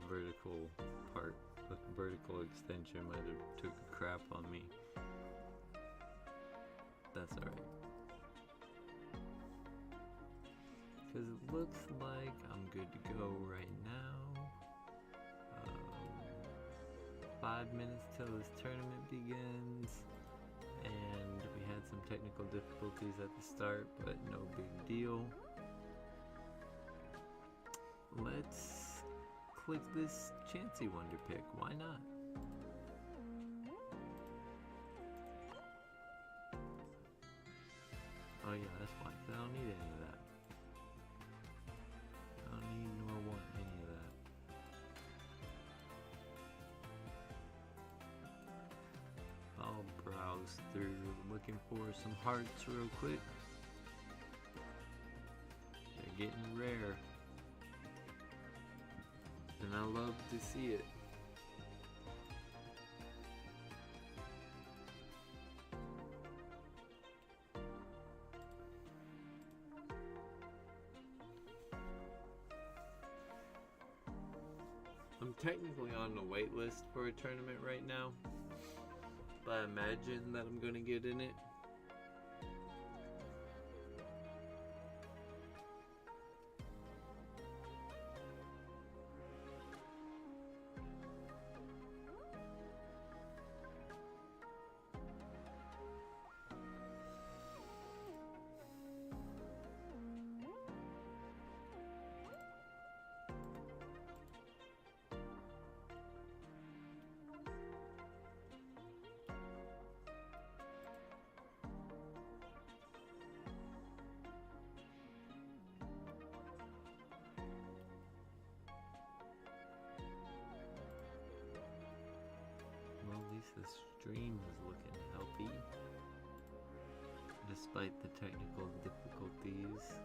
vertical part, the vertical extension might have took a crap on me. That's alright. Because it looks like I'm good to go right now. 5 minutes till this tournament begins. And we had some technical difficulties at the start, but no big deal. Let's click this Chansey Wonder pick. Why not? Oh yeah, that's fine. I don't need any of that. I don't need nor want any of that. I'll browse through looking for some hearts real quick. They're getting rare. And I love to see it. I'm technically on the wait list for a tournament right now, but I imagine that I'm gonna get in it. Well, at least the stream is looking healthy, despite the technical difficulties.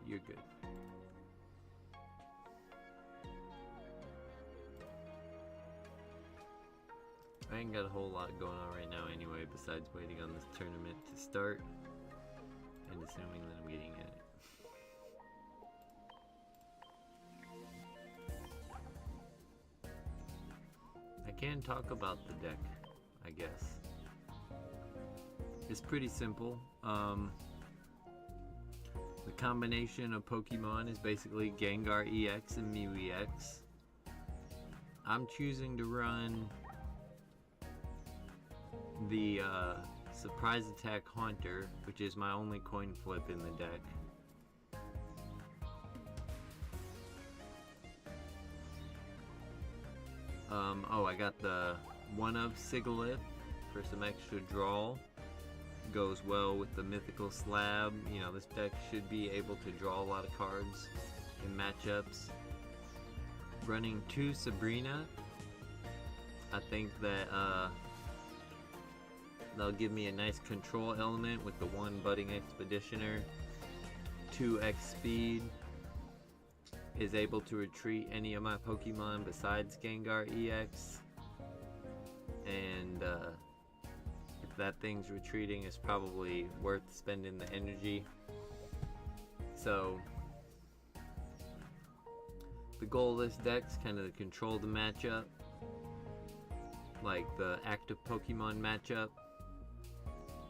You're good. I ain't got a whole lot going on right now anyway, besides waiting on this tournament to start and assuming that I'm getting in it. I can talk about the deck, I guess. It's pretty simple. The combination of Pokemon is basically Gengar EX and Mew EX. I'm choosing to run the Surprise Attack Haunter, which is my only coin flip in the deck. Oh, I got the one-of Sigilyph for some extra draw. Goes well with the Mythical Slab. You know, this deck should be able to draw a lot of cards in matchups. Running 2 Sabrina, I think that they'll give me a nice control element with the 1 Budding Expeditioner. 2x speed, is able to retreat any of my Pokemon besides Gengar EX, and if that thing's retreating, it's probably worth spending the energy. So the goal of this deck is kind of to control the matchup, like the active Pokemon matchup,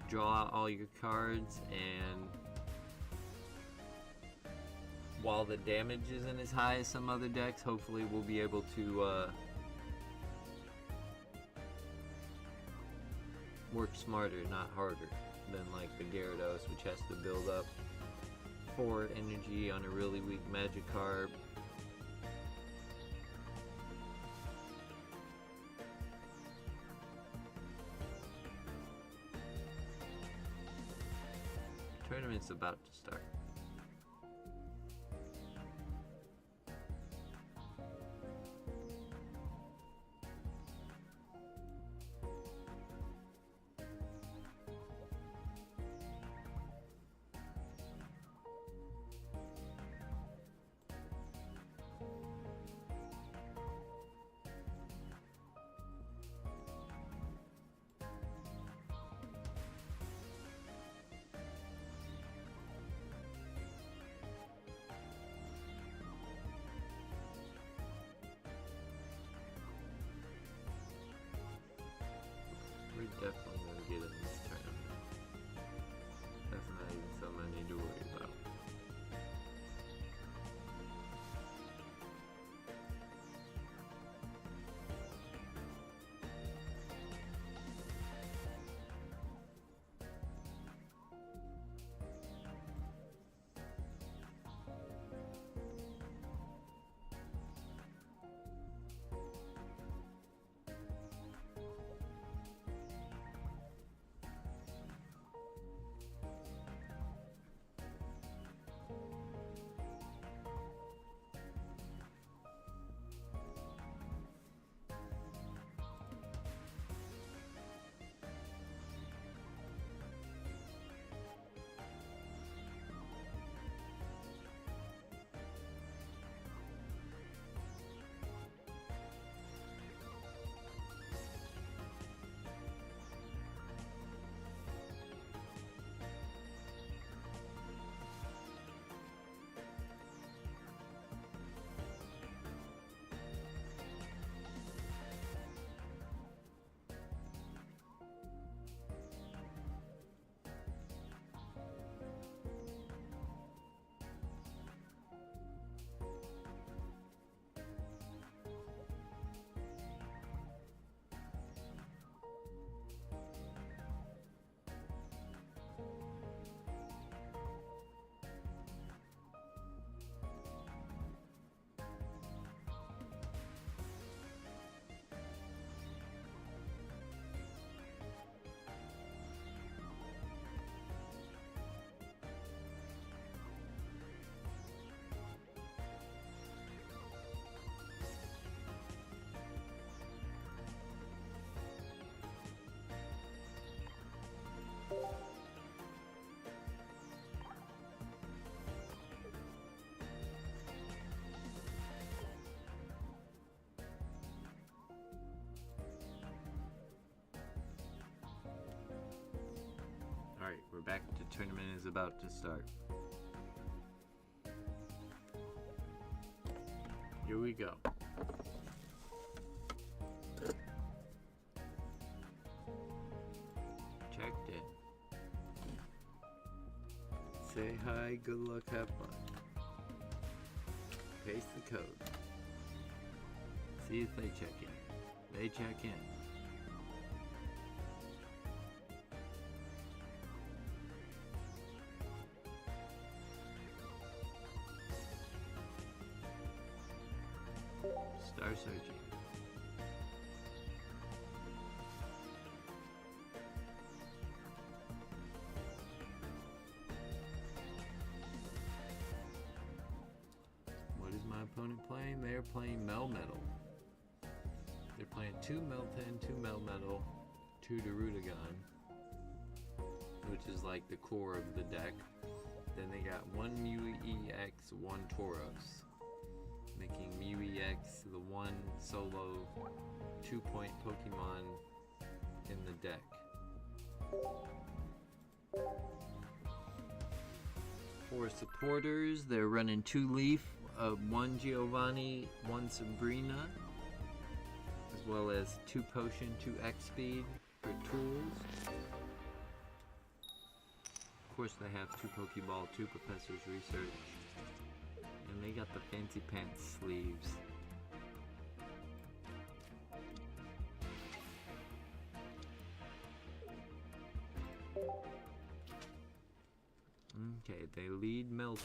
draw out all your cards, and while the damage isn't as high as some other decks, hopefully we'll be able to work smarter, not harder, than like the Gyarados, which has to build up 4 energy on a really weak Magikarp. Tournament's about to start. Alright, we're back. The tournament is about to start. Here we go. Checked in. Say hi, good luck, have fun. Paste the code. See if they check in. They check in. Start searching. What is my opponent playing? They're playing Melmetal. They're playing 2 Meltan, 2 Melmetal, 2 Darutagon, which is like the core of the deck. Then they got 1 Mew EX, 1 Tauros, making Mew EX the one solo 2-point Pokemon in the deck. For supporters, they're running 2 Leaf, 1 Giovanni, 1 Sabrina, as well as 2 Potion, 2 X Speed for tools. Of course, they have 2 Pokeball, 2 Professor's Research. And they got the fancy pants sleeves. Okay, they lead Meltan.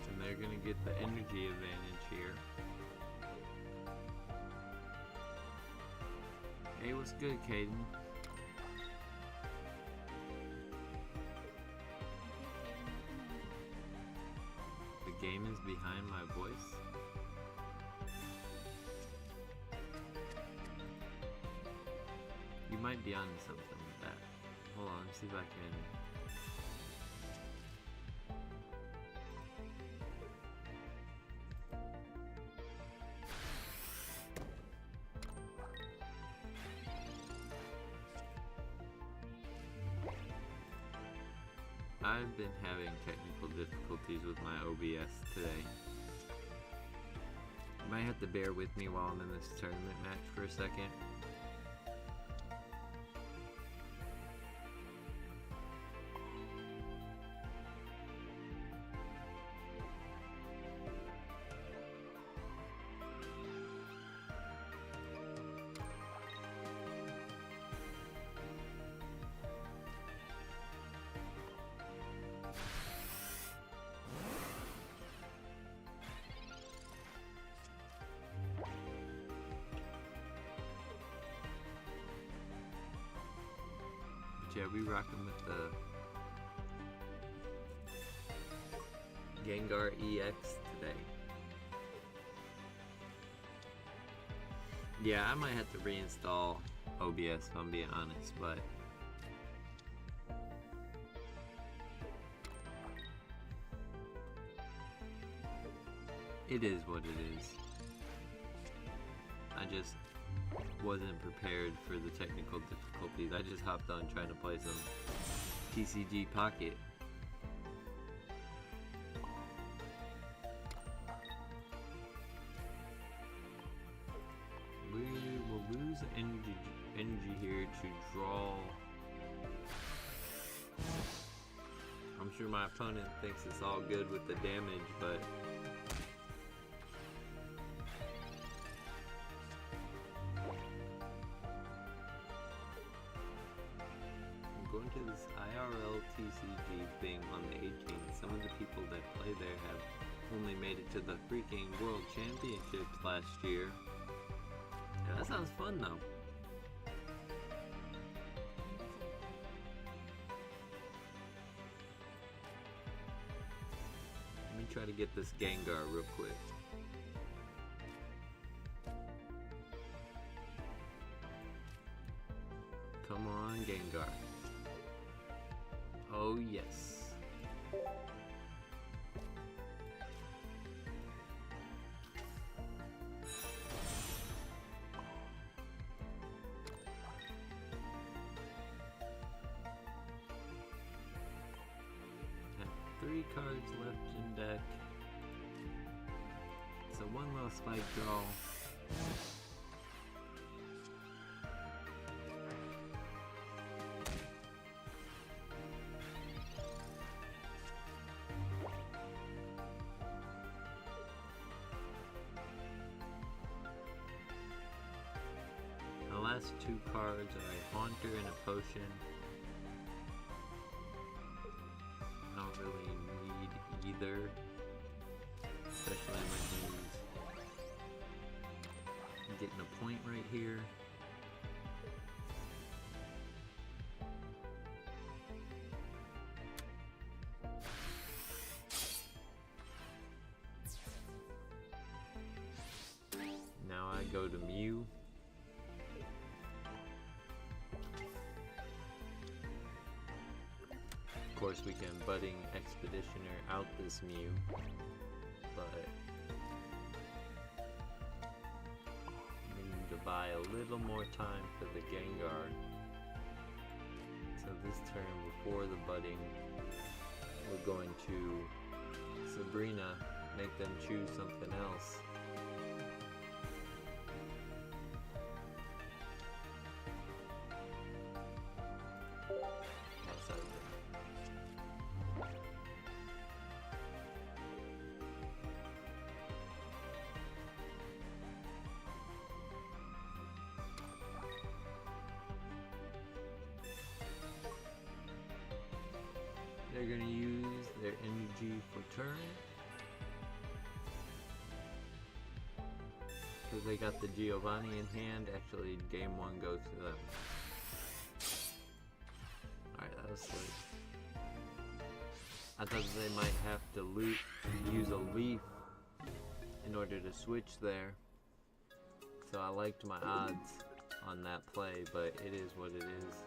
And they're gonna get the energy advantage here. Hey, what's good, Caden? The game is behind my voice. You might be onto something with that. Hold on, let's see if I can. I've been having technical difficulties with my OBS today. You might have to bear with me while I'm in this tournament match for a second. Yeah, we rockin' with the Gengar EX today. Yeah, I might have to reinstall OBS if I'm being honest, but it is what it is. I just wasn't prepared for the technical difficulties. I just hopped on trying to play some TCG Pocket. We will lose energy here to draw. I'm sure my opponent thinks it's all good with the damage, but going to this IRL TCG being on the 18th. Some of the people that play there have only made it to the freaking World Championships last year. Yeah, that sounds fun though. Let me try to get this Gengar real quick. Come on, Gengar. Oh, yes. Have 3 cards left in deck. So one little spike draw. The last 2 cards are a Haunter and a Potion. I don't really need either, especially when he's getting a point right here. Now I go to Mew. Of course we can Budding Expeditioner out this Mew, but we need to buy a little more time for the Gengar. So this turn, before the Budding, we're going to Sabrina, make them choose something else. That's how they're going to use their energy for turn. Because they got the Giovanni in hand, actually game 1 goes to them. Alright, that was slick. I thought they might have to use a leaf in order to switch there. So I liked my odds on that play, but it is what it is.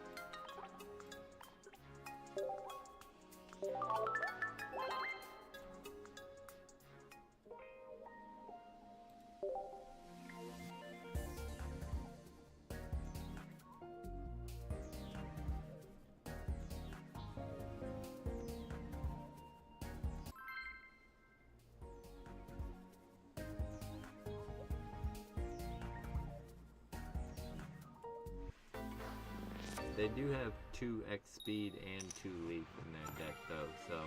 They do have 2 X speed and 2 leaf in their deck though, so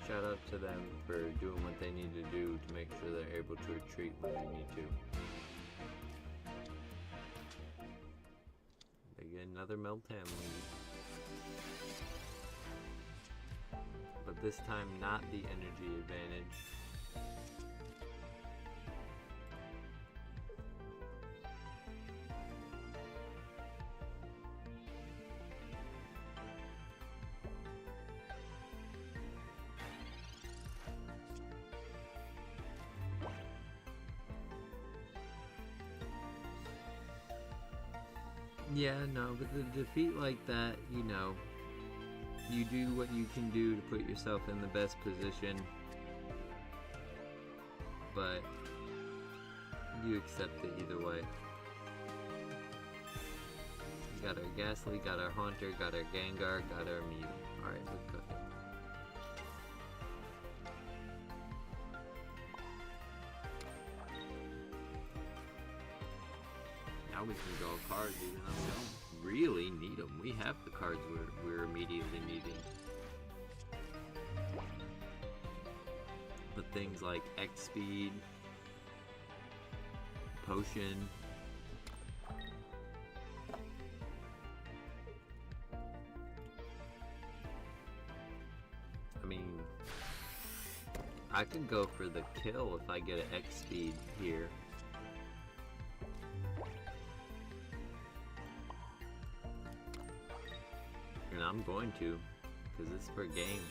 shout out to them for doing what they need to do to make sure they're able to retreat when they need to. They get another Meltan lead. But this time not the energy advantage. Yeah, no, but the defeat like that, you know, you do what you can do to put yourself in the best position, but you accept it either way. Got our Ghastly, got our Haunter, got our Gengar, got our Mew. Alright, we're cooking. Now we can draw cards even though we don't really need them. We have the cards we're immediately needing. But things like X speed, potion, I could go for the kill if I get an X speed here. And I'm going to, because it's per game.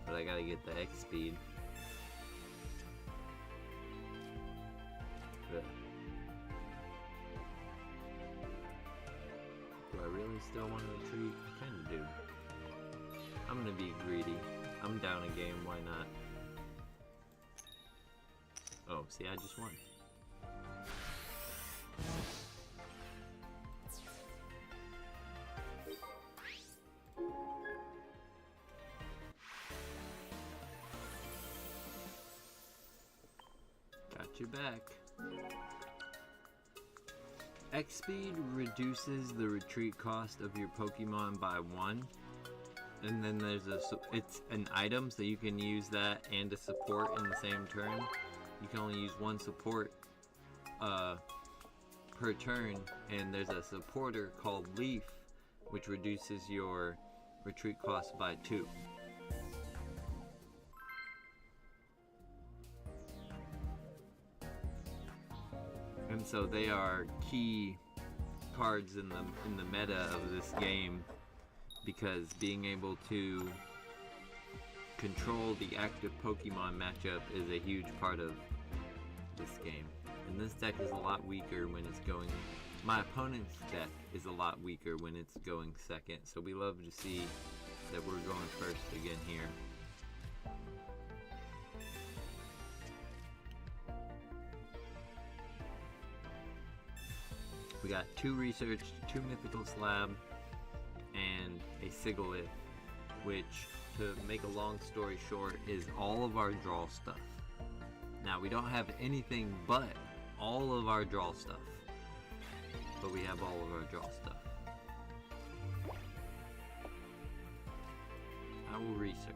But I gotta get the X speed. Ugh. Do I really still want to retreat? I kinda do. I'm gonna be greedy. I'm down a game, why not? Oh, see, I just won. Got you back. X speed reduces the retreat cost of your Pokemon by 1. And then there's it's an item, so you can use that and a support in the same turn. You can only use one support per turn, and there's a supporter called Leaf, which reduces your retreat cost by 2. And so they are key cards in the meta of this game, because being able to control the active Pokemon matchup is a huge part of this game. And this deck is a lot weaker when it's going... My opponent's deck is a lot weaker when it's going second, so we love to see that we're going first again here. We got 2 Research, 2 Mythical Slab, and a Sigalith, which, to make a long story short, is all of our draw stuff. Now, we don't have anything but all of our draw stuff, but we have all of our draw stuff. I will research.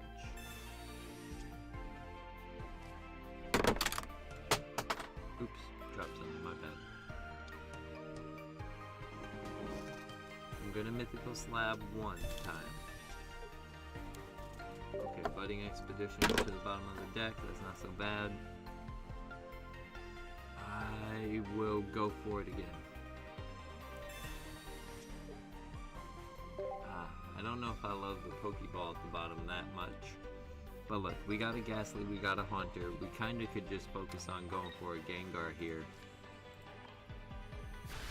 Oops, dropped something, my bad. I'm gonna Mythical Slab 1 time. Okay, Budding Expedition to the bottom of the deck, that's not so bad. I will go for it again. I don't know if I love the Pokeball at the bottom that much. But look, we got a Ghastly, we got a Haunter. We kinda could just focus on going for a Gengar here.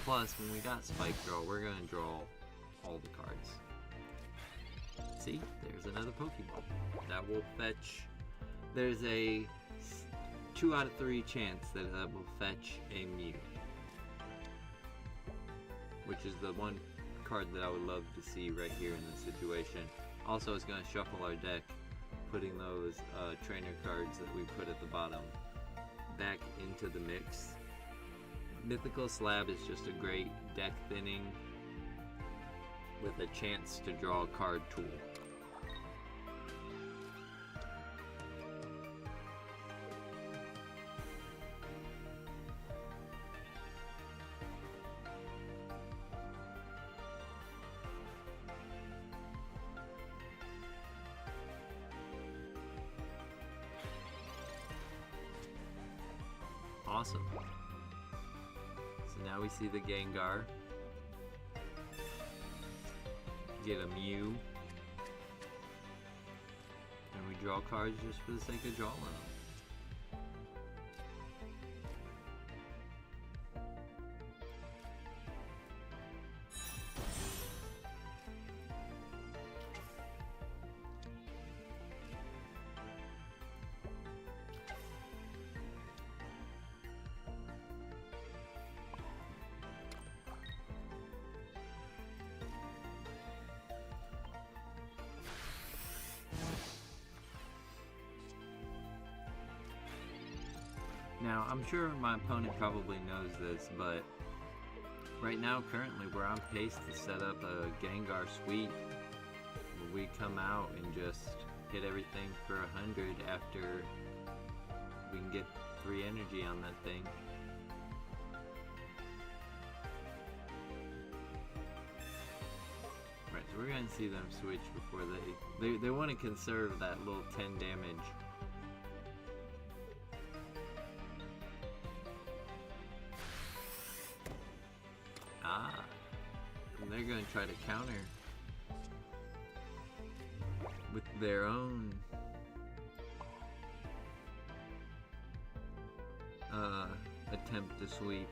Plus, when we got Spike Draw, we're gonna draw all the cards. See, there's another Pokeball. That will fetch... There's a 2 out of 3 chance that will fetch a Mew. Which is the one card that I would love to see right here in this situation. Also, it's going to shuffle our deck, putting those trainer cards that we put at the bottom back into the mix. Mythical Slab is just a great deck thinning with a chance to draw a card tool. Awesome. So now we see the Gengar. Get a Mew. And we draw cards just for the sake of drawing them. Now, I'm sure my opponent probably knows this, but right now, currently, we're on pace to set up a Gengar sweep where we come out and just hit everything for 100 after we can get 3 energy on that thing. Right, so we're gonna see them switch before they want to conserve that little 10 damage. Ah, and they're gonna try to counter with their own attempt to sweep.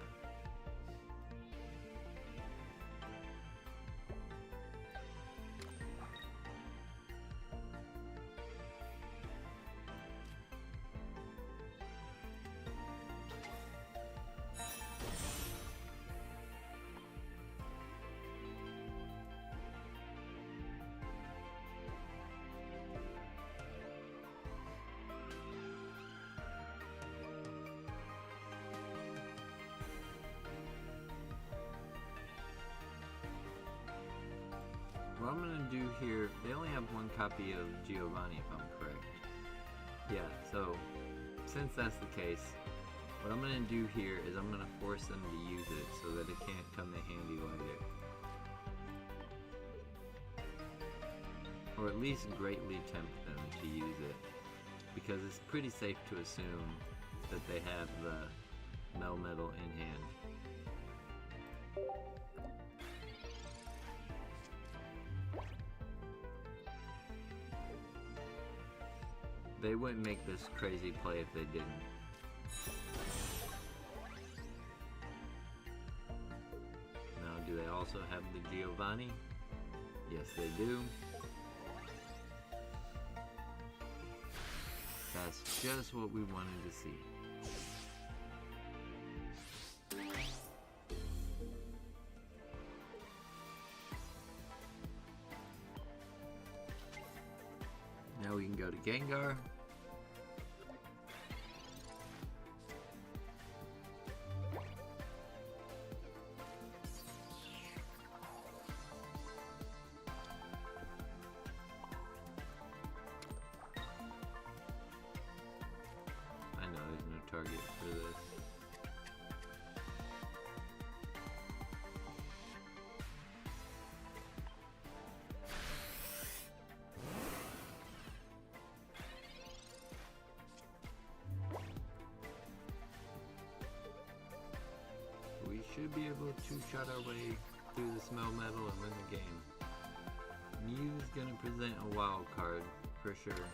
What I'm gonna do here, they only have one copy of Giovanni if I'm correct. Yeah, so since that's the case, what I'm gonna do here is I'm gonna force them to use it so that it can't come in handy later. Or at least greatly tempt them to use it. Because it's pretty safe to assume that they have the Melmetal in hand. They wouldn't make this crazy play if they didn't. Now, do they also have the Giovanni? Yes, they do. That's just what we wanted to see. Now we can go to Gengar. I know there's no target for this. We should be able to shot our way through the Melmetal and win the game. Mew's gonna present a wild card for sure.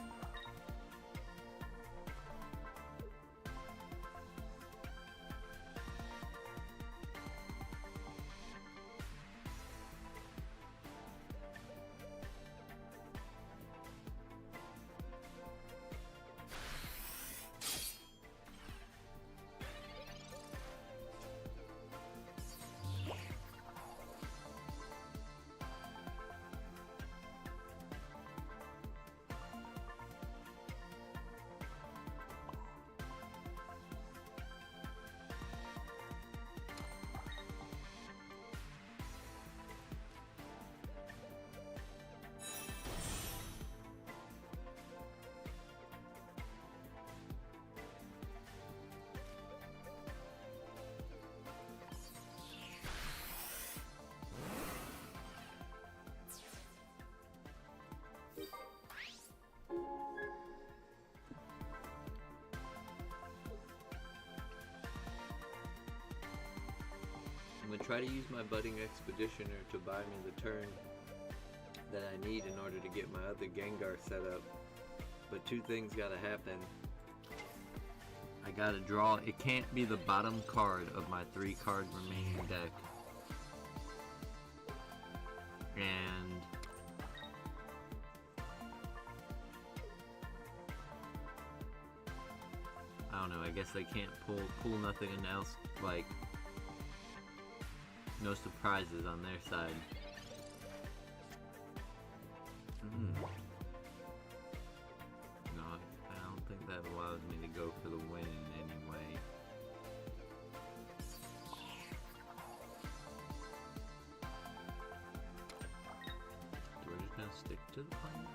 I'm going to try to use my Budding Expeditioner to buy me the turn that I need in order to get my other Gengar set up. But two things got to happen. I got to draw. It can't be the bottom card of my 3-card remaining deck. And I don't know, I guess they can't pull nothing else, like no surprises on their side. No, I don't think that allows me to go for the win in any way. So we're just gonna stick to the plan.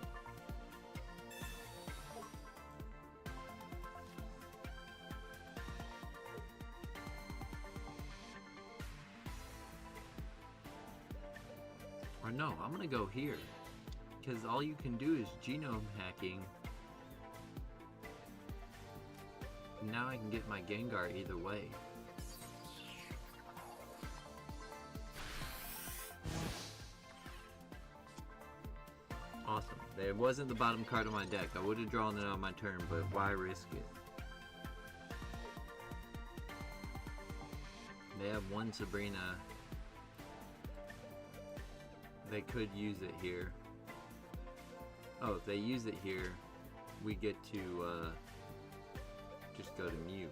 Or no, I'm gonna go here. Because all you can do is genome hacking. Now I can get my Gengar either way. Awesome. There wasn't the bottom card of my deck. I would have drawn it on my turn, but why risk it? They have one Sabrina. They could use it here. Oh, if they use it here, we get to just go to Mew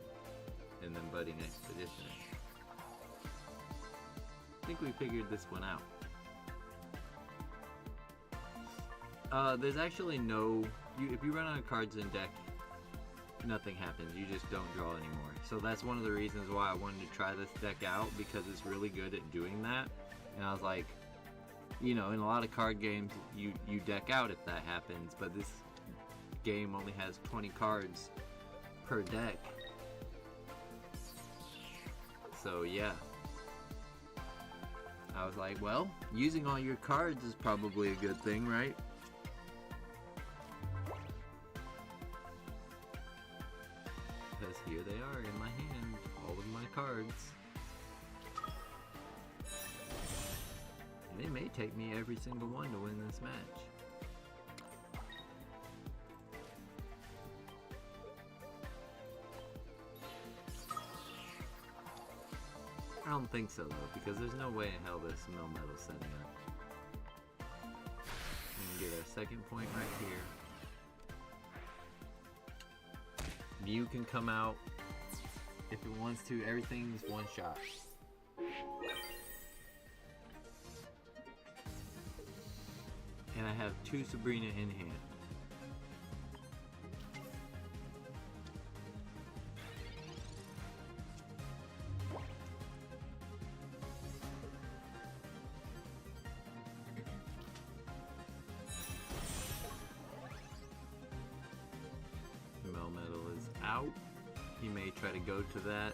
and then Budding Expeditioner. I think we figured this one out. There's actually no... if you run out of cards in deck, nothing happens. You just don't draw anymore. So that's one of the reasons why I wanted to try this deck out, because it's really good at doing that. And I was like, you know, in a lot of card games, you deck out if that happens, but this game only has 20 cards per deck. So yeah. I was like, well, using all your cards is probably a good thing, right? Because here they are in my hand, all of my cards. And it may take me every single one to win this match. I don't think so though, because there's no way in hell this Melmetal's setting up. We can get our second point right here. Mew can come out if it wants to. Everything's one shot. And I have two Sabrina in hand. Melmetal is out. He may try to go to that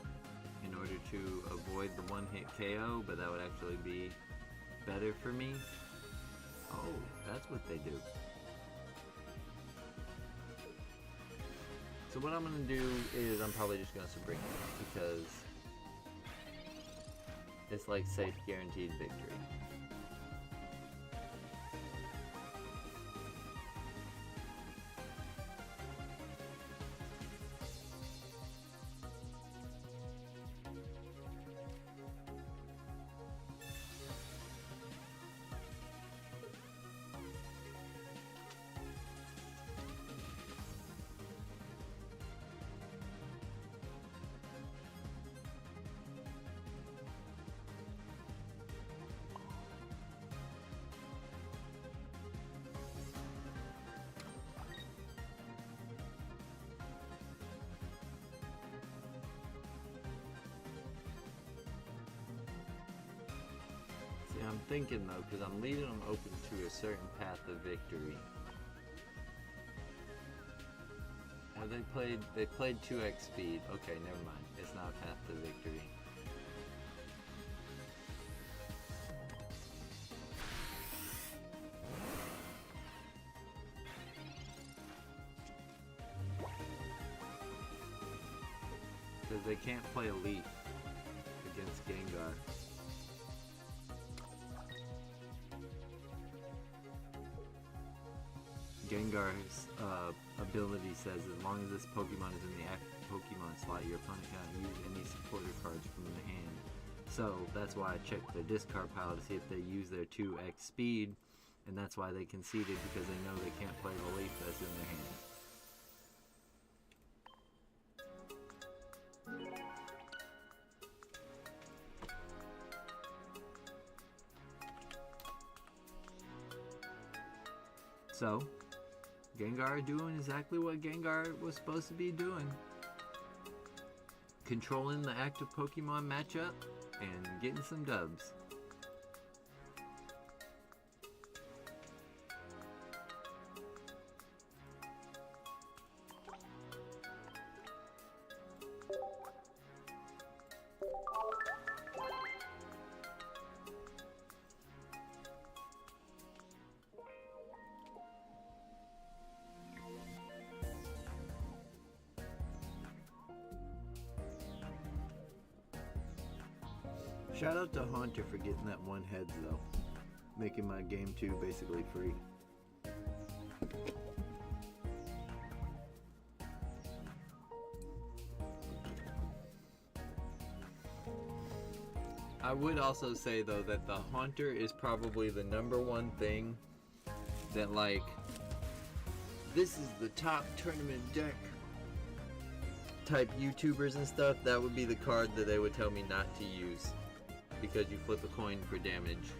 in order to avoid the one-hit KO, but that would actually be better for me. Oh, that's what they do. So what I'm going to do is I'm probably just going to Sabrina, because it's like safe guaranteed victory. I'm thinking though, because I'm leaving them open to a certain path of victory. Have they played? They played 2x speed. Okay, never mind. It's not a path to victory. Because they can't play a leaf against Gengar. Gengar's ability says as long as this Pokemon is in the active Pokemon slot, your opponent cannot use any supporter cards from the hand. So that's why I checked their discard pile to see if they use their 2x speed, and that's why they conceded, because they know they can't play the leaf that's in their hand. So, Gengar doing exactly what Gengar was supposed to be doing. Controlling the active Pokemon matchup and getting some dubs. Shout out to Haunter for getting that one heads though, making my game 2 basically free. I would also say though that the Haunter is probably the #1 thing that, like, this is the top tournament deck type YouTubers and stuff, that would be the card that they would tell me not to use because you flip a coin for damage.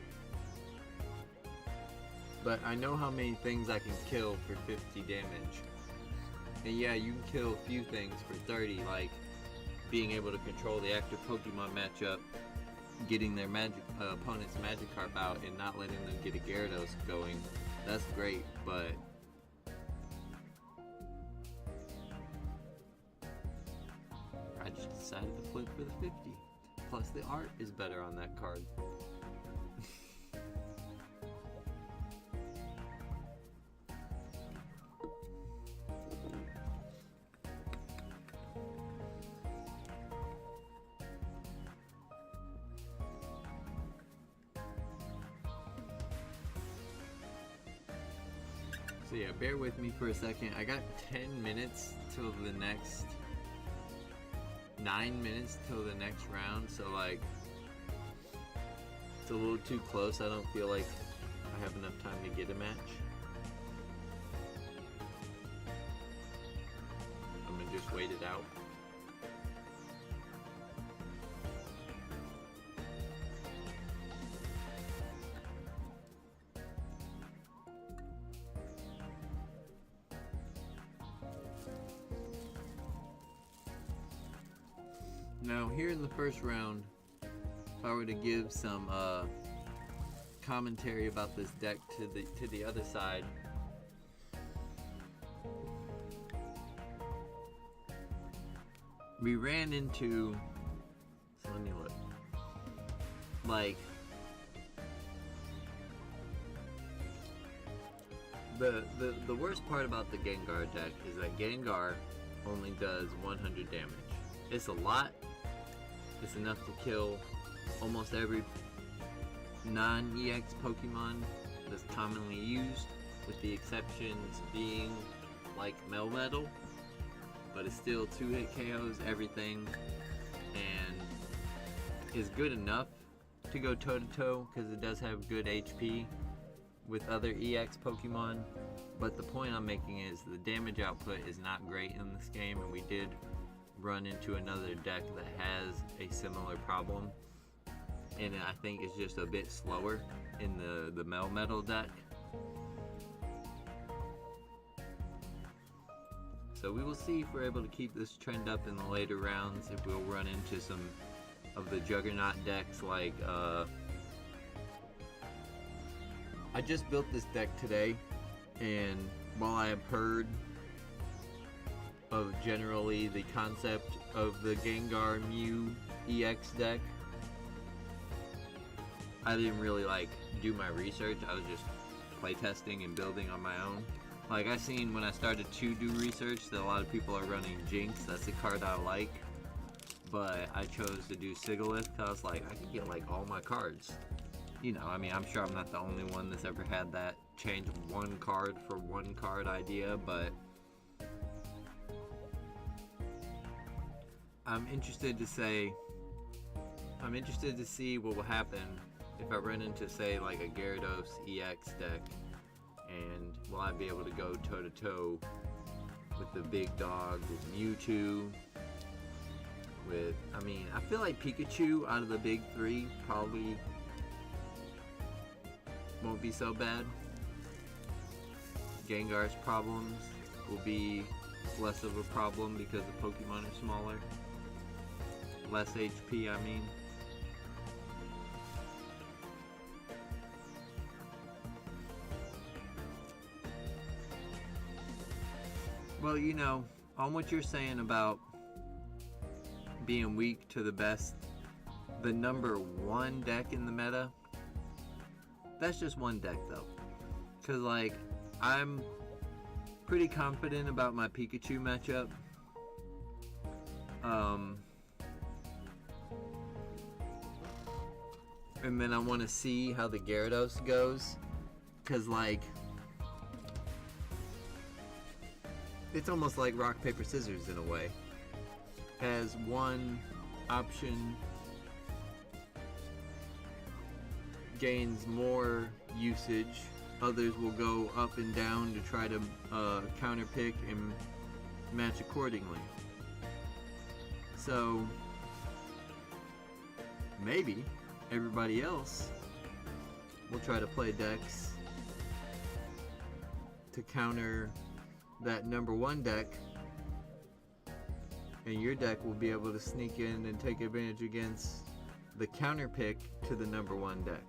But I know how many things I can kill for 50 damage. And yeah, you can kill a few things for 30, like being able to control the active Pokemon matchup, getting their opponent's Magikarp out and not letting them get a Gyarados going. That's great, but I just decided to flip for the 50. Plus the art is better on that card. So yeah, bear with me for a second. I got 10 minutes till the next 9 minutes till the next round, so like it's a little too close. I don't feel like I have enough time to get a match. I'm gonna just wait it out. Now, here in the first round, if I were to give some commentary about this deck to the other side, we ran into, so let me look, like the worst part about the Gengar deck is that Gengar only does 100 damage. It's a lot. It's enough to kill almost every non-EX Pokemon that's commonly used, with the exceptions being like Melmetal, but it's still 2-hit KOs everything, and is good enough to go toe-to-toe because it does have good HP with other EX Pokemon. But the point I'm making is the damage output is not great in this game, and we did run into another deck that has a similar problem, and I think it's just a bit slower in the Melmetal deck. So we will see if we're able to keep this trend up in the later rounds, if we'll run into some of the Juggernaut decks. Like I just built this deck today, and while I have heard of generally the concept of the Gengar Mew EX deck, I didn't really like do my research. I was just playtesting and building on my own. Like, I seen when I started to do research that a lot of people are running Jinx. That's a card I like, but I chose to do Sigilyph because I was like, I could get like all my cards. You know, I mean, I'm sure I'm not the only one that's ever had that change one card for one card idea, but I'm interested to see what will happen if I run into, say, like a Gyarados EX deck, and will I be able to go toe to toe with the big dog, with Mewtwo, with, I mean, I feel like Pikachu out of the big three probably won't be so bad. Gengar's problems will be less of a problem because the Pokemon are smaller. Less HP, I mean. Well, you know, on what you're saying about being weak to the best, the #1 deck in the meta, that's just one deck though. Cause like, I'm pretty confident about my Pikachu matchup. and then I want to see how the Gyarados goes, because like it's almost like rock paper scissors in a way. As one option gains more usage, others will go up and down to try to counter pick and match accordingly. So maybe everybody else will try to play decks to counter that number one deck, and your deck will be able to sneak in and take advantage against the counter pick to the number one deck.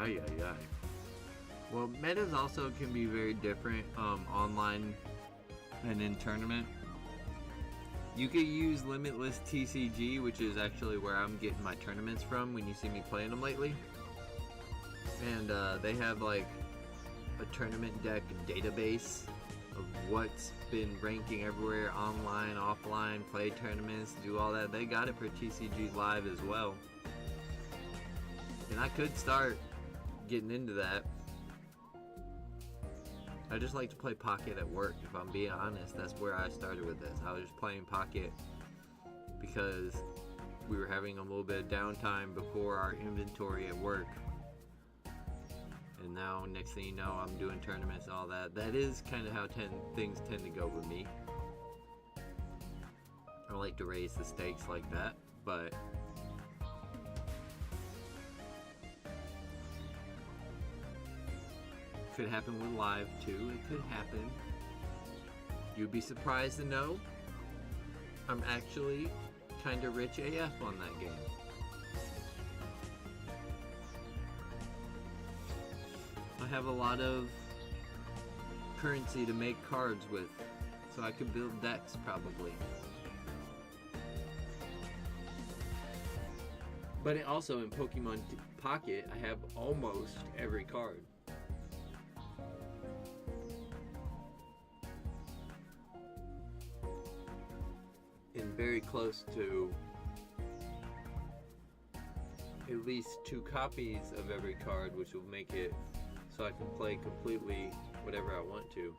Ay, ay, ay. Well, metas also can be very different online and in tournament. You could use Limitless TCG, which is actually where I'm getting my tournaments from when you see me playing them lately. And they have like a tournament deck database of what's been ranking everywhere, online, offline, play tournaments, do all that. They got it for TCG Live as well. And I could start getting into that. I just like to play Pocket at work, if I'm being honest. That's where I started with this. I was just playing Pocket because we were having a little bit of downtime before our inventory at work. And now, next thing you know, I'm doing tournaments and all that. That is kind of how things tend to go with me. I like to raise the stakes like that, but could happen with live too. It could happen. You'd be surprised to know I'm actually kind of rich AF on that game. I have a lot of currency to make cards with, so I could build decks probably. But it also in Pokemon Pocket, I have almost every card. And very close to at least 2 copies of every card, which will make it so I can play completely whatever I want to.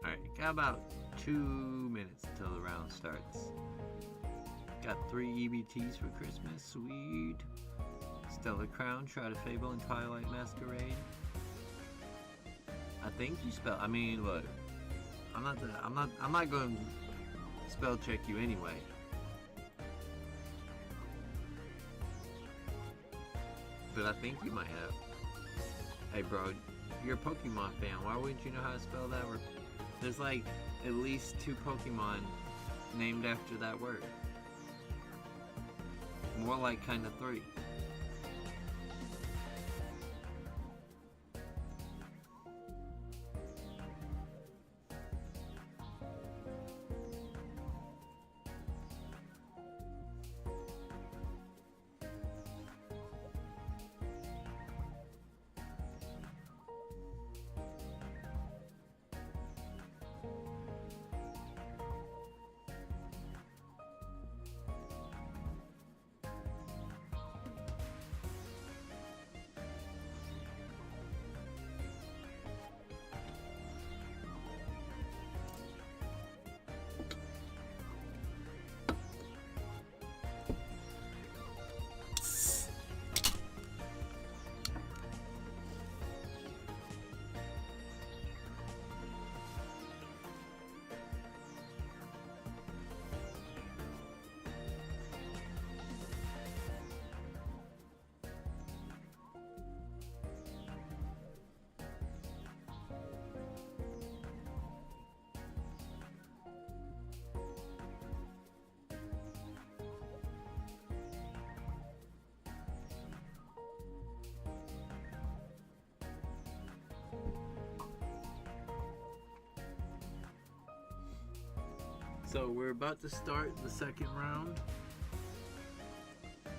Alright, got about 2 minutes until the round starts. Got 3 EBTs for Christmas, sweet. Stellar Crown, Shroud of Fable, and Twilight Masquerade. I think you spell. I mean, look, I'm not going to spell check you anyway. But I think you might have. Hey, bro, you're a Pokemon fan. Why wouldn't you know how to spell that word? There's like at least 2 Pokemon named after that word. More like kind of 3. So we're about to start the second round.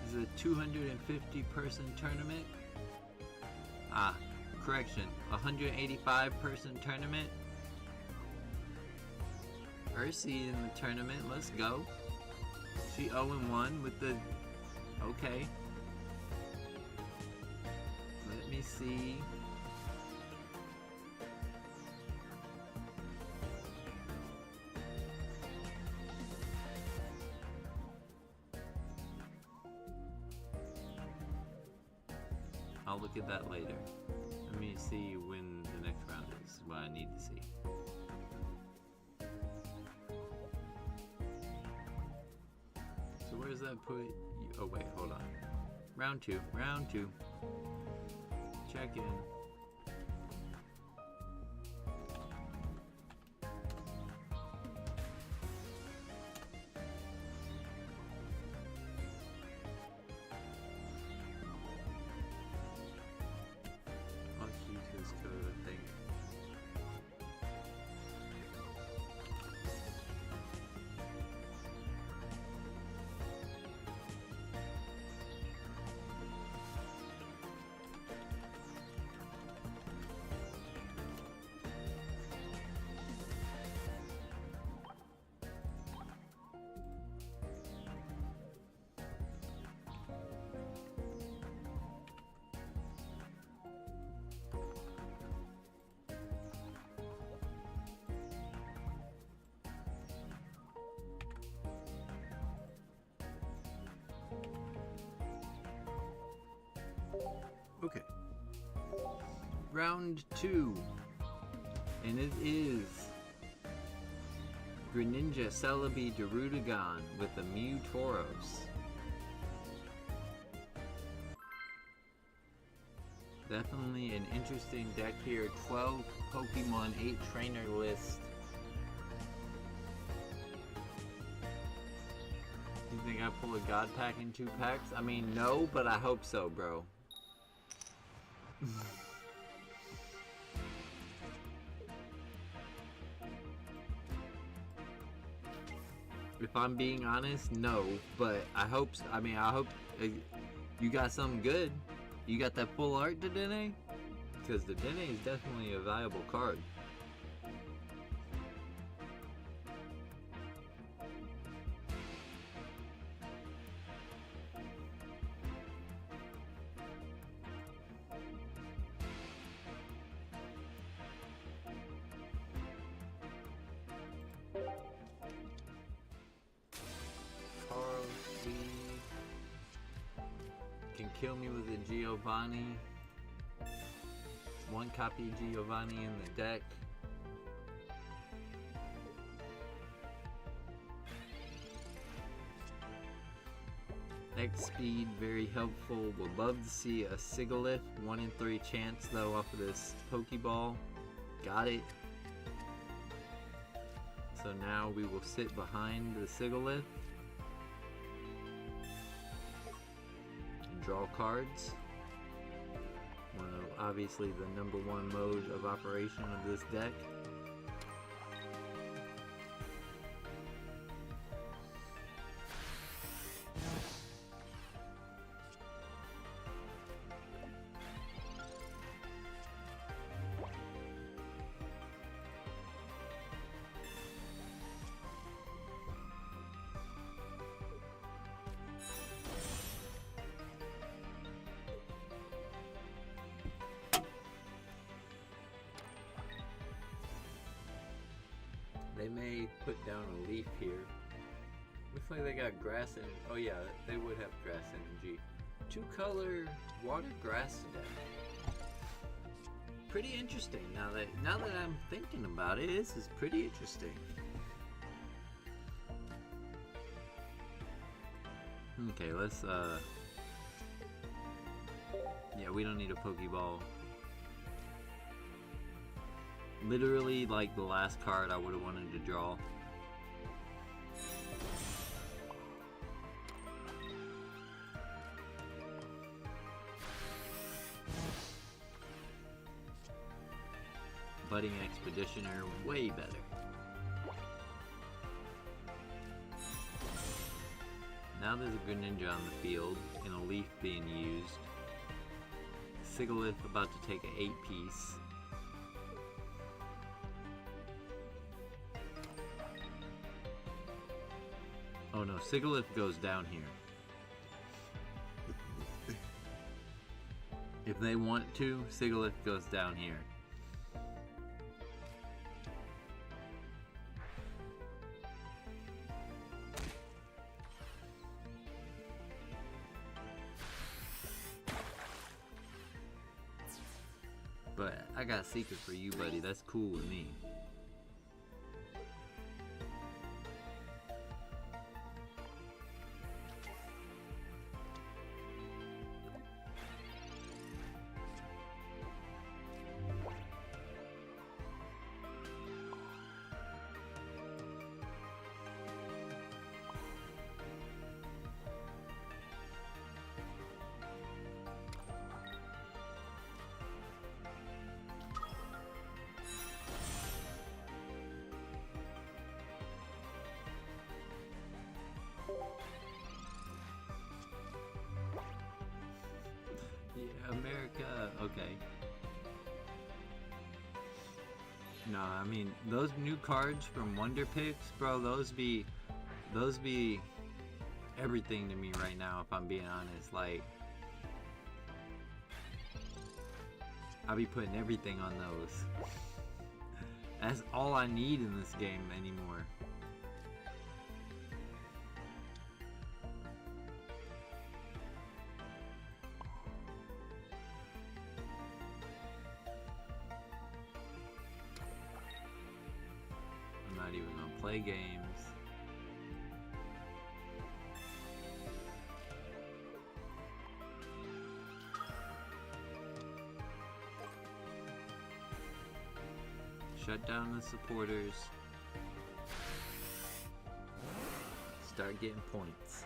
This is a 250 person tournament. Correction, 185 person tournament. Ursi in the tournament, let's go. She 0-1 with the, okay. Let me see. I'll look at that later. Let me see when the next round is, what I need to see. So where does that put you? Oh wait, hold on. Round two. Check in. I'll use his code, I think. Okay. Round two. And it is Greninja Celebi Darudagon with the Mew Tauros. Definitely an interesting deck here. 12 Pokemon, 8 trainer list. You think I pull a God Pack in 2 packs? I mean, no, but I hope so, bro. If I'm being honest, no, but I hope, I mean, I hope you got something good. You got that full art Dedenne? Because Dedenne is definitely a valuable card. Can kill me with a Giovanni. 1 copy of Giovanni in the deck. X speed, very helpful. Would love to see a Sigilyph. 1 in 3 chance though off of this Pokeball. Got it. So now we will sit behind the Sigilyph. Draw cards. Well, obviously the #1 mode of operation of this deck. They may put down a leaf here. Looks like they got grass energy. Oh yeah, they would have grass energy. 2-color water grass deck. Pretty interesting. Now that I'm thinking about it, this is pretty interesting. Okay, let's yeah, we don't need a Pokeball. Literally, like the last card I would have wanted to draw. Budding Expeditioner, way better. now there's a Greninja on the field and a leaf being used. Sigalith about to take an 8-piece. Oh no, Sigalith goes down here. If they want to, Sigalith goes down here. But I got a secret for you, buddy. That's cool with me. Yeah, America. Okay. No, I mean those new cards from Wonder Picks, bro. Those be everything to me right now. If I'm being honest, like I'll be putting everything on those. That's all I need in this game anymore. I'm not even gonna play games. Shut down the supporters. Start getting points.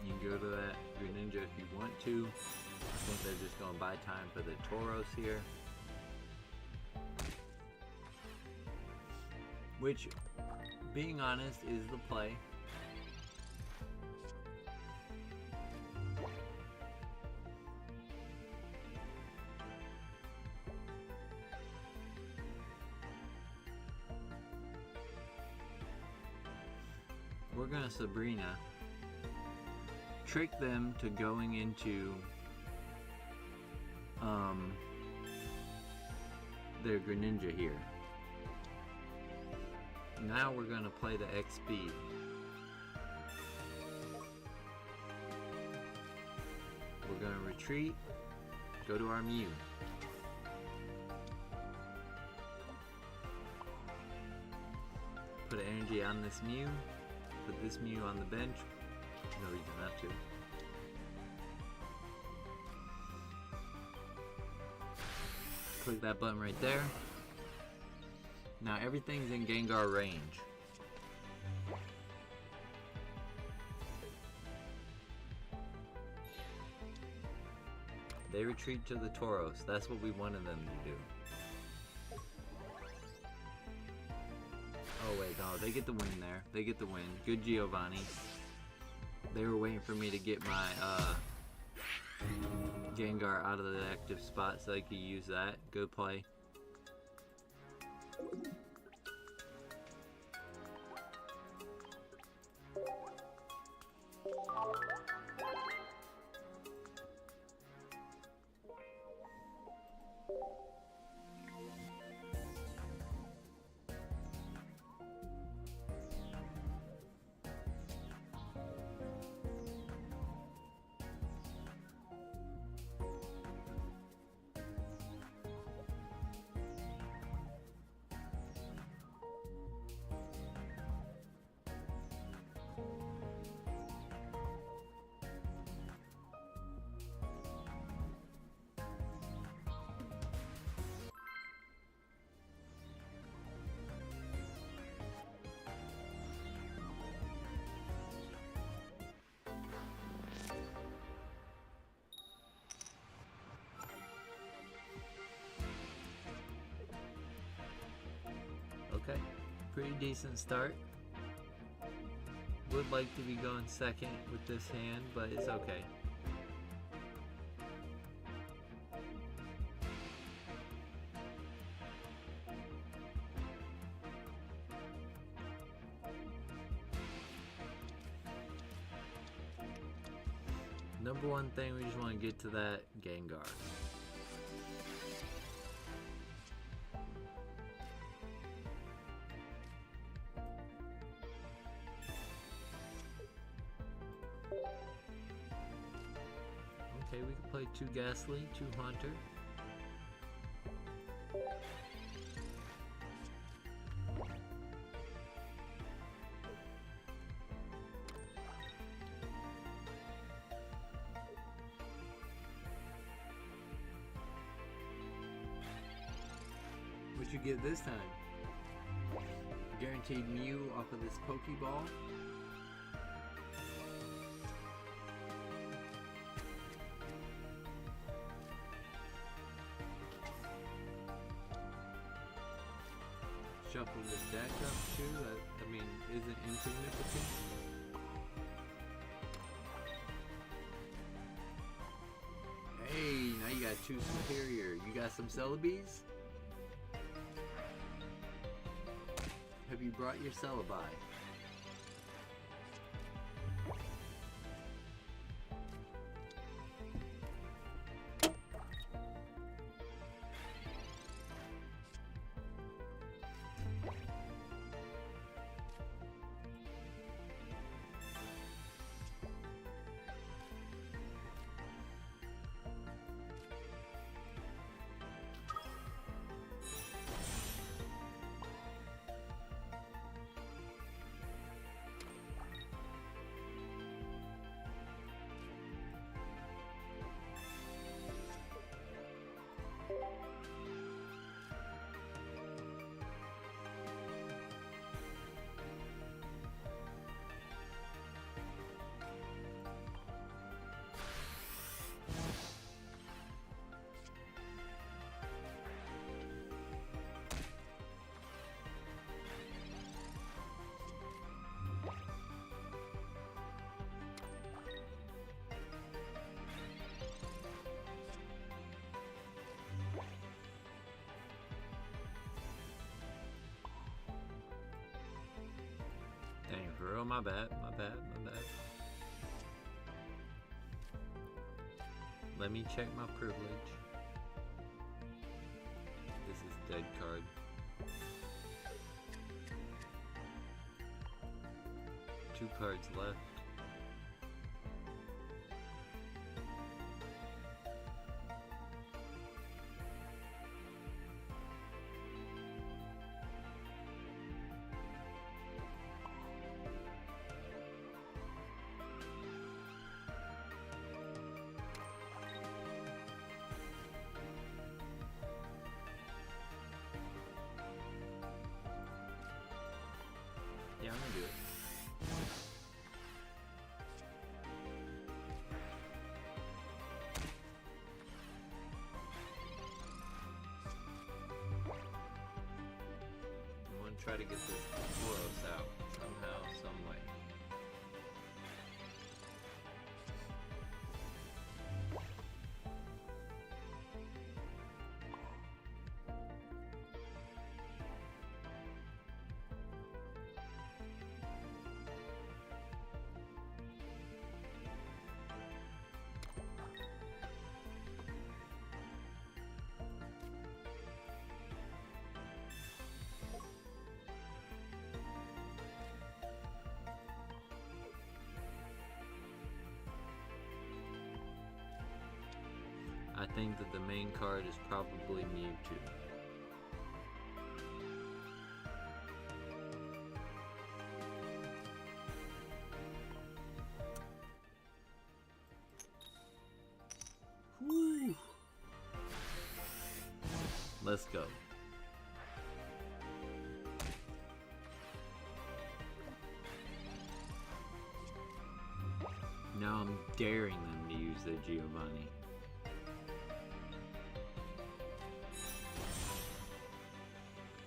You can go to that Greninja if you want to. I think they're just gonna buy time for the Tauros here. Which, being honest, is the play. We're gonna Sabrina. Trick them to going into their Greninja here. Now we're gonna play the X speed. We're gonna retreat, go to our Mew. Put energy on this Mew, put this Mew on the bench. No reason not to. Click that button right there. Now everything's in Gengar range. They retreat to the Tauros. That's what we wanted them to do. Oh wait, no, they get the win there. They get the win. Good Giovanni. They were waiting for me to get my Gengar out of the active spot so they could use that. Good play. decent start. Would like to be going second with this hand, but it's okay. Number one thing, we just want to get to that Gengar. Okay, we can play 2 Ghastly, 2 Haunter. What you get this time? Guaranteed Mew off of this Pokeball. Shuffle this deck up too, that, I mean, isn't insignificant. Hey, now you got 2 Superior. You got some Celebies? Have you brought your Celebi? Dang, for real, my bad, my bad, my bad. Let me check my privilege. This is dead card. Two cards left. Yeah, I'm gonna do it. I'm gonna try to get this Boros out somehow, some way. I think that the main card is probably Mewtwo. Woo. Let's go. Now I'm daring them to use their Giovanni.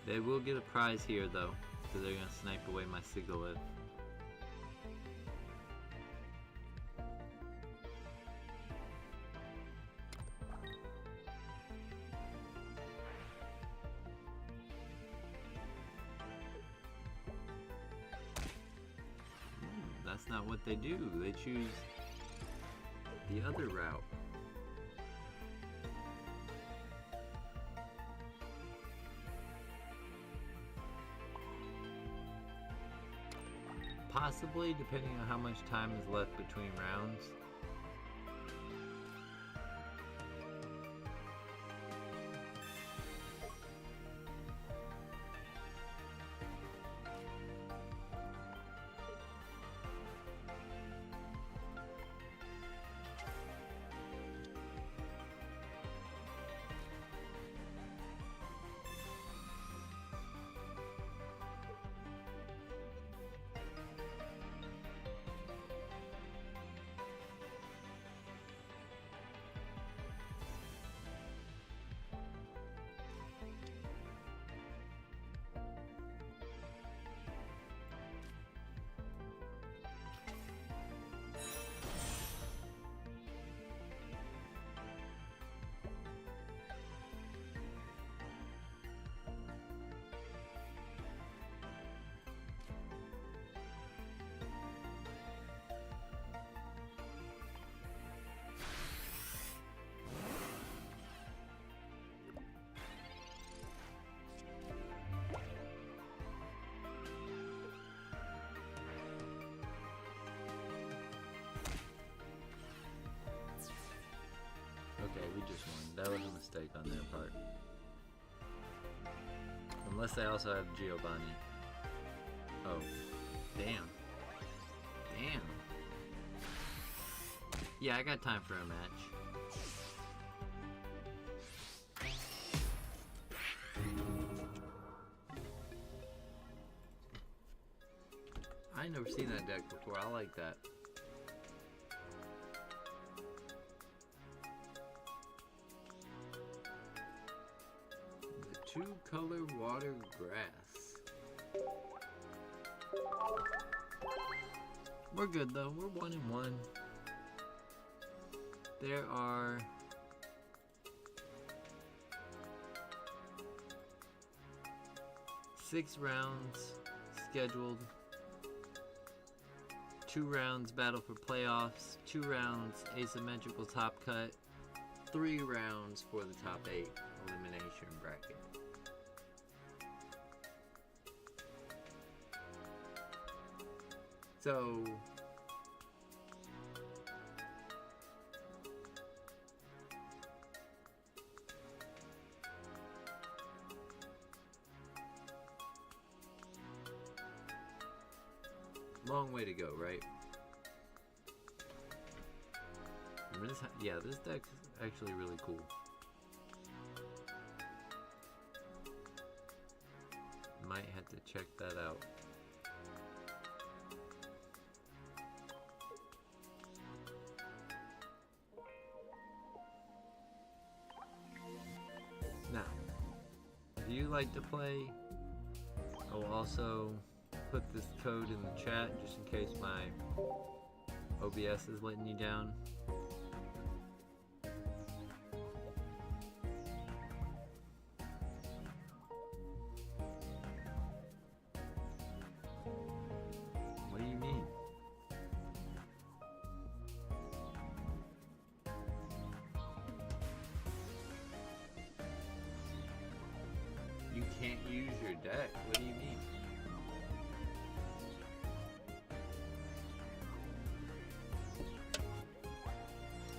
They will get a prize here though. So they're gonna snipe away my Sigalith. That's not what they do. They choose the other route. Possibly, depending on how much time is left between rounds. Okay, we just won. That was a mistake on their part. Unless they also have Giovanni. Oh. Damn. Damn. Yeah, I got time for a match. I ain't never seen that deck before. I like that. Two-color water grass. We're good though. We're 1-1. There are 6 rounds scheduled. 2 rounds battle for playoffs. 2 rounds asymmetrical top cut. 3 rounds for the top 8 elimination bracket. So long way to go, right? Yeah, this deck's actually really cool. Might have to check that out. Now, if you like to play, I will also put this code in the chat just in case my OBS is letting you down. What do you mean? You can't use your deck? What do you mean?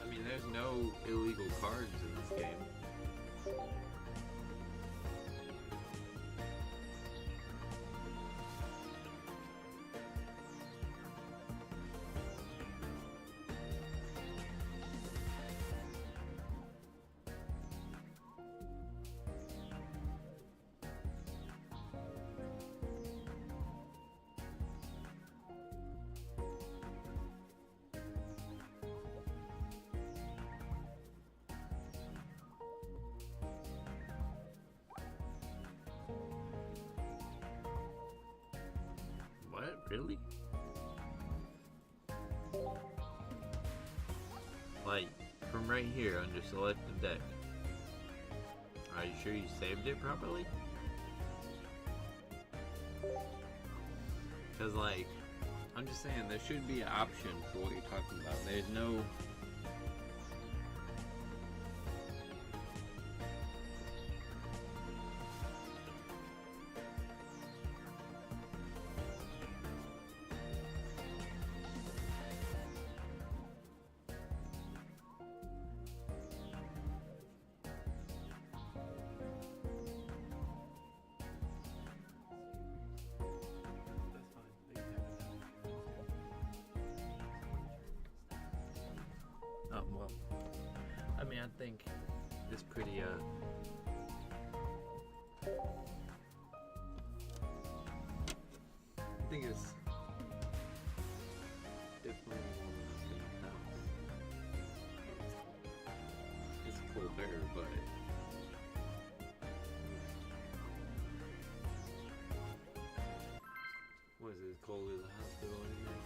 I mean, there's no illegal cards in this game. Really? Like, from right here under select the deck. Are you sure you saved it properly? Because, like, I'm just saying, there should be an option for what you're talking about. There's no... Oh, well, I mean, I think it's pretty, I think it's definitely it's colder, but what is it, as cold as a hospital anyway?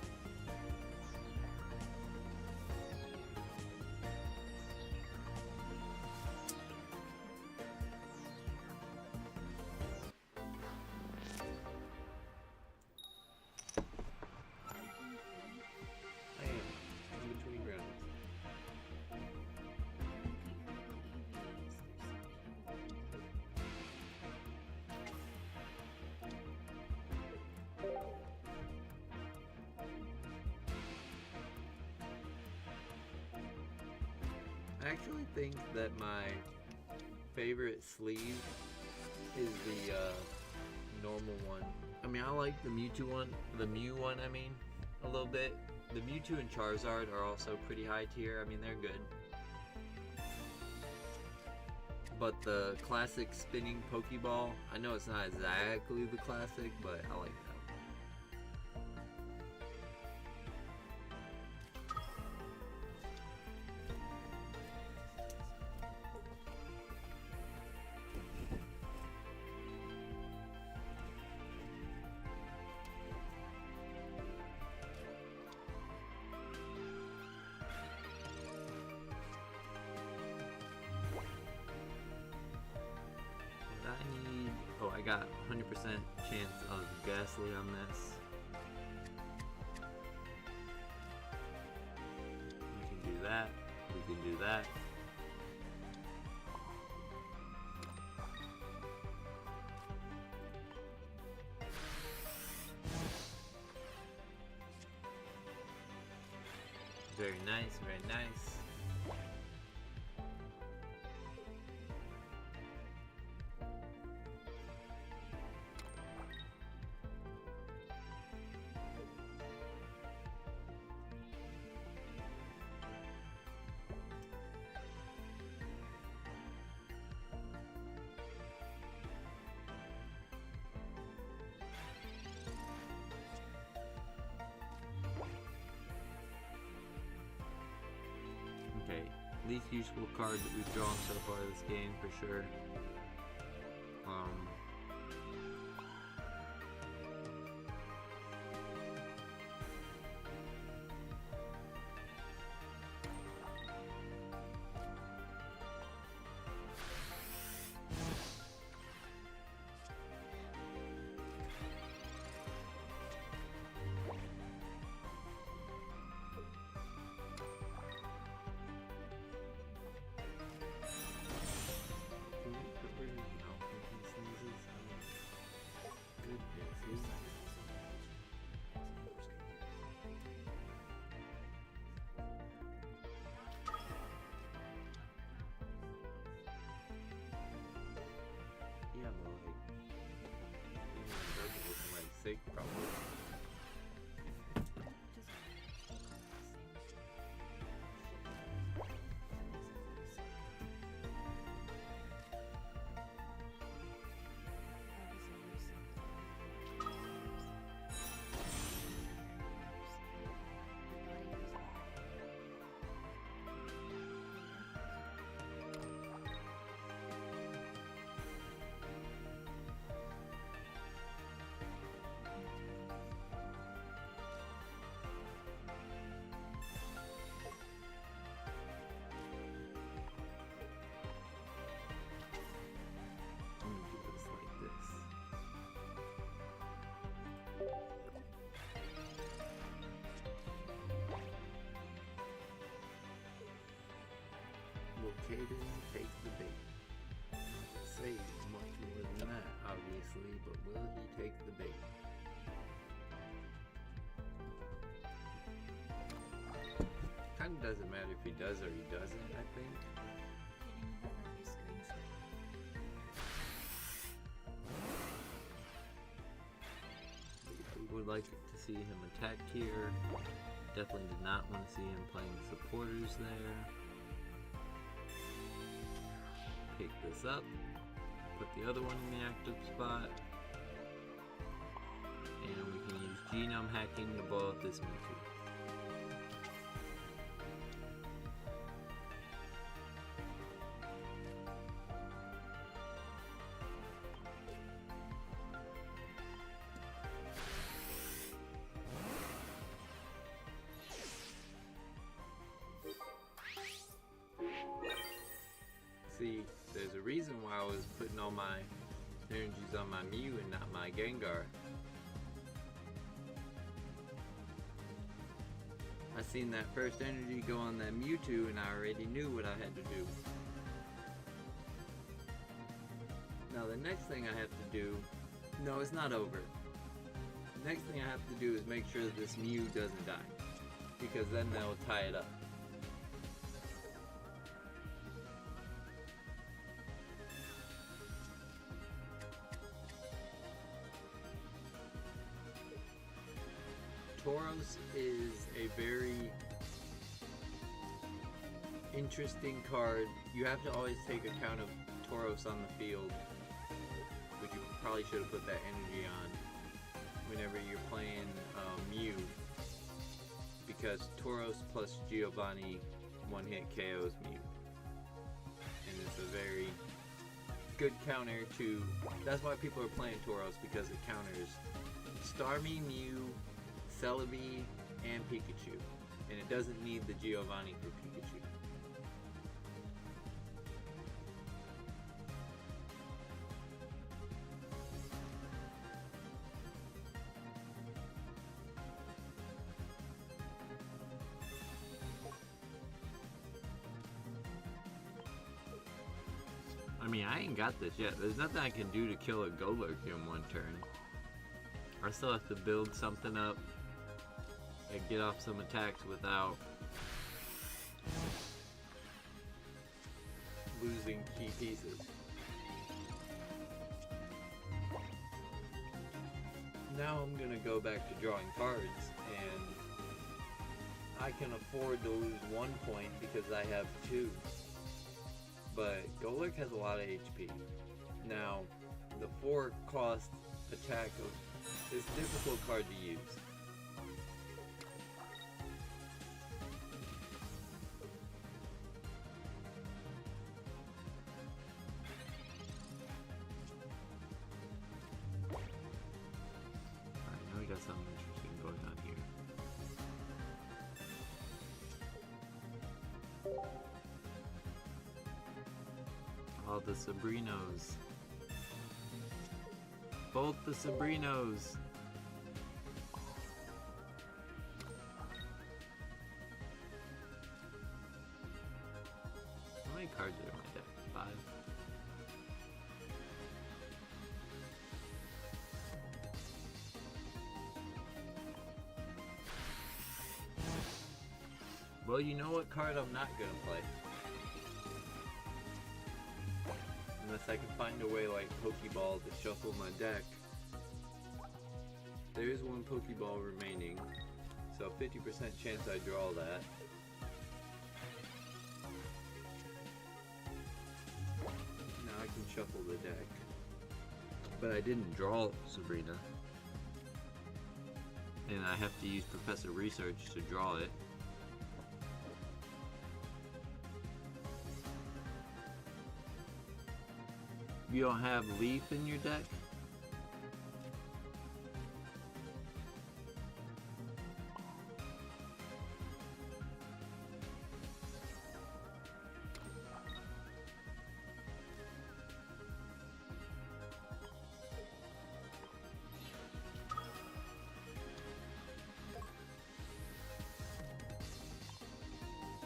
I am in between rounds. I actually think that my favorite sleeve is the normal one. I mean, I like the Mewtwo one, the Mew one, I mean, a little bit. The Mewtwo and Charizard are also pretty high tier. I mean, they're good. But the classic spinning Pokeball, I know it's not exactly the classic, but I like that. I need... Oh, I got 100% chance of Ghastly on this. We can do that. We can do that. Very nice, very nice. Okay, least useful card that we've drawn so far this game for sure. Caden takes the bait. Say much more than that, obviously, but will he take the bait? Kind of doesn't matter if he does or he doesn't, I think. We would like to see him attack here. Definitely did not want to see him playing supporters there. Pick this up. Put the other one in the active spot. And we can use genome hacking to blow up this Mewtwo. See, there's a reason why I was putting all my energies on my Mew and not my Gengar. I seen that first energy go on that Mewtwo and I already knew what I had to do. Now the next thing I have to do, no, it's not over. The next thing I have to do is make sure that this Mew doesn't die, because then they'll tie it up. Tauros is a very interesting card. You have to always take account of Tauros on the field, which you probably should have put that energy on whenever you're playing Mew, because Tauros plus Giovanni one-hit KOs Mew, and it's a very good counter to. That's why people are playing Tauros, because it counters Starmie, Mew, Celebi, and Pikachu, and it doesn't need the Giovanni for Pikachu. I mean, I ain't got this yet. There's nothing I can do to kill a Golurk in one turn. I still have to build something up and get off some attacks without Losing key pieces. Now I'm gonna go back to drawing cards, and I can afford to lose 1 point because I have 2. But Golurk has a lot of HP. Now, the 4 cost attack is a difficult card to use. Alright, now we got something interesting going on here. All the Sabrinos. Both the Sabrinos. How many cards are in my deck? 5. Well, you know what card I'm not gonna play? Unless I can find a way like Pokeball to shuffle my deck. There is 1 Pokeball remaining, so 50% chance I draw that. Now I can shuffle the deck. But I didn't draw Sabrina. And I have to use Professor Research to draw it. You don't have Leaf in your deck?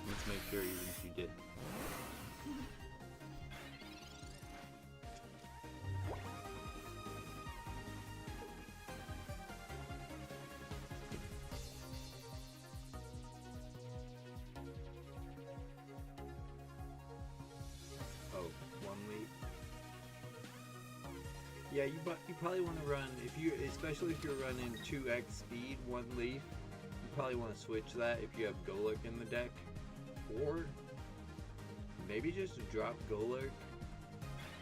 Let's make sure even she did. Yeah, you probably want to run especially if you're running 2x speed, 1 leaf. You probably want to switch that if you have Golurk in the deck, or maybe just drop Golurk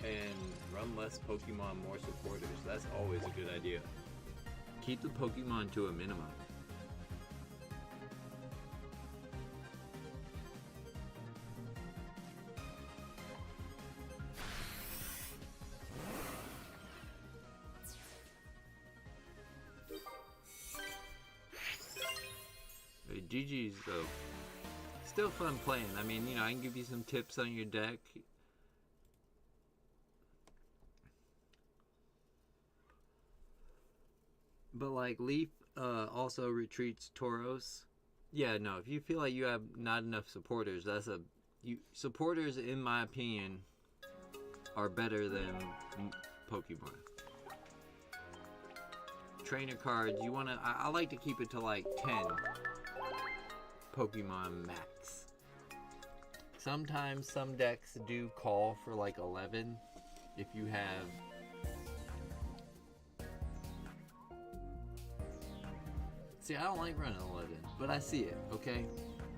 and run less Pokemon, more supporters. That's always a good idea. Keep the Pokemon to a minimum. GG's though. Still fun playing. I mean, you know, I can give you some tips on your deck. But like Leaf also retreats Tauros. Yeah, no, if you feel like you have not enough supporters, supporters in my opinion are better than Pokemon. Trainer cards, I like to keep it to like 10 Pokemon max. Sometimes some decks do call for like 11 if you have See, I don't like running 11, but I see it, okay?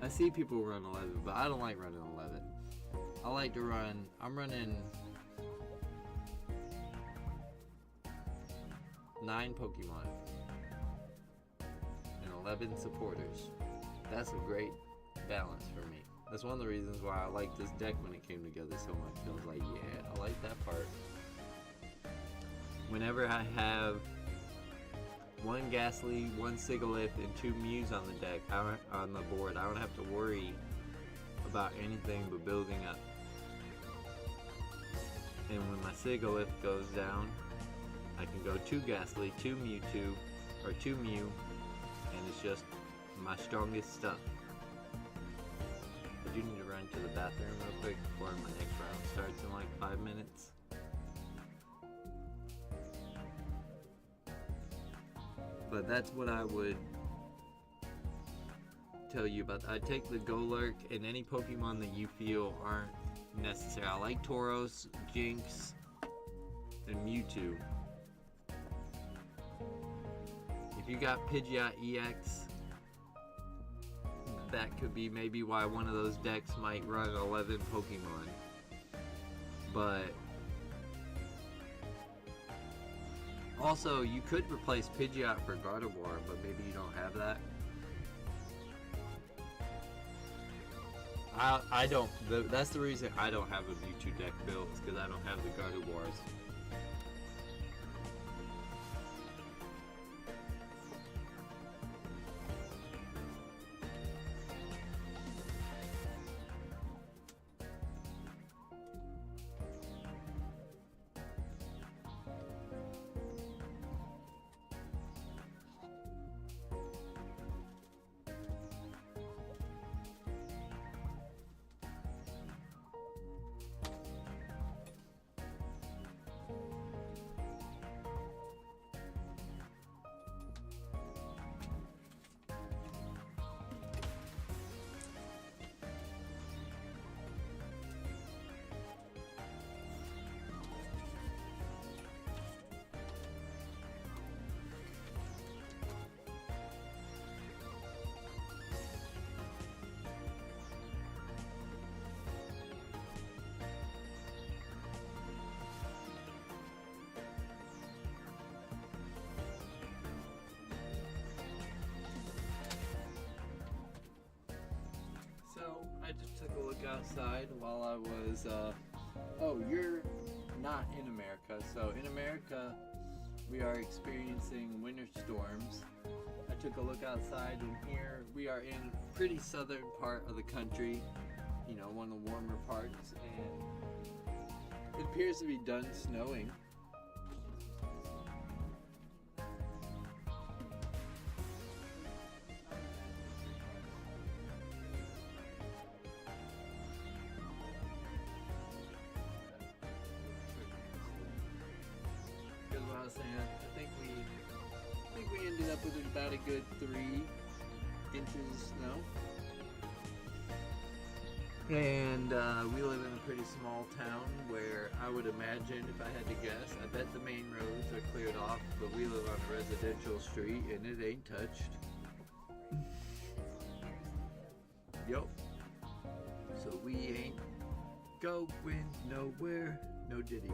I see people run 11, but I don't like running 11. I like to I'm running 9 Pokemon and 11 supporters. That's a great balance for me. That's one of the reasons why I liked this deck when it came together so much. I was like, yeah, I like that part. Whenever I have 1 Ghastly, 1 Sigilyph, and 2 Mews on the deck, on the board, I don't have to worry about anything but building up. And when my Sigilyph goes down, I can go 2 Ghastly, 2 Mewtwo, or 2 Mew, and it's just my strongest stuff. I do need to run to the bathroom real quick before my next round starts in like 5 minutes. But that's what I would tell you about. I take the Golurk and any Pokemon that you feel aren't necessary. I like Tauros, Jinx, and Mewtwo. If you got Pidgeot EX, that could be maybe why one of those decks might run 11 Pokemon. But also, you could replace Pidgeot for Gardevoir, but maybe you don't have that. I don't. That's the reason I don't have a Mewtwo deck built, is because I don't have the Gardevoirs. I just took a look outside while I was, oh, you're not in America. So in America, we are experiencing winter storms. I took a look outside, and here we are in a pretty southern part of the country, you know, one of the warmer parts, and it appears to be done snowing. I think we ended up with about a good 3 inches of snow. And we live in a pretty small town where I would imagine, if I had to guess, I bet the main roads are cleared off, but we live on a residential street and it ain't touched. Yup. So we ain't going nowhere. No diddy.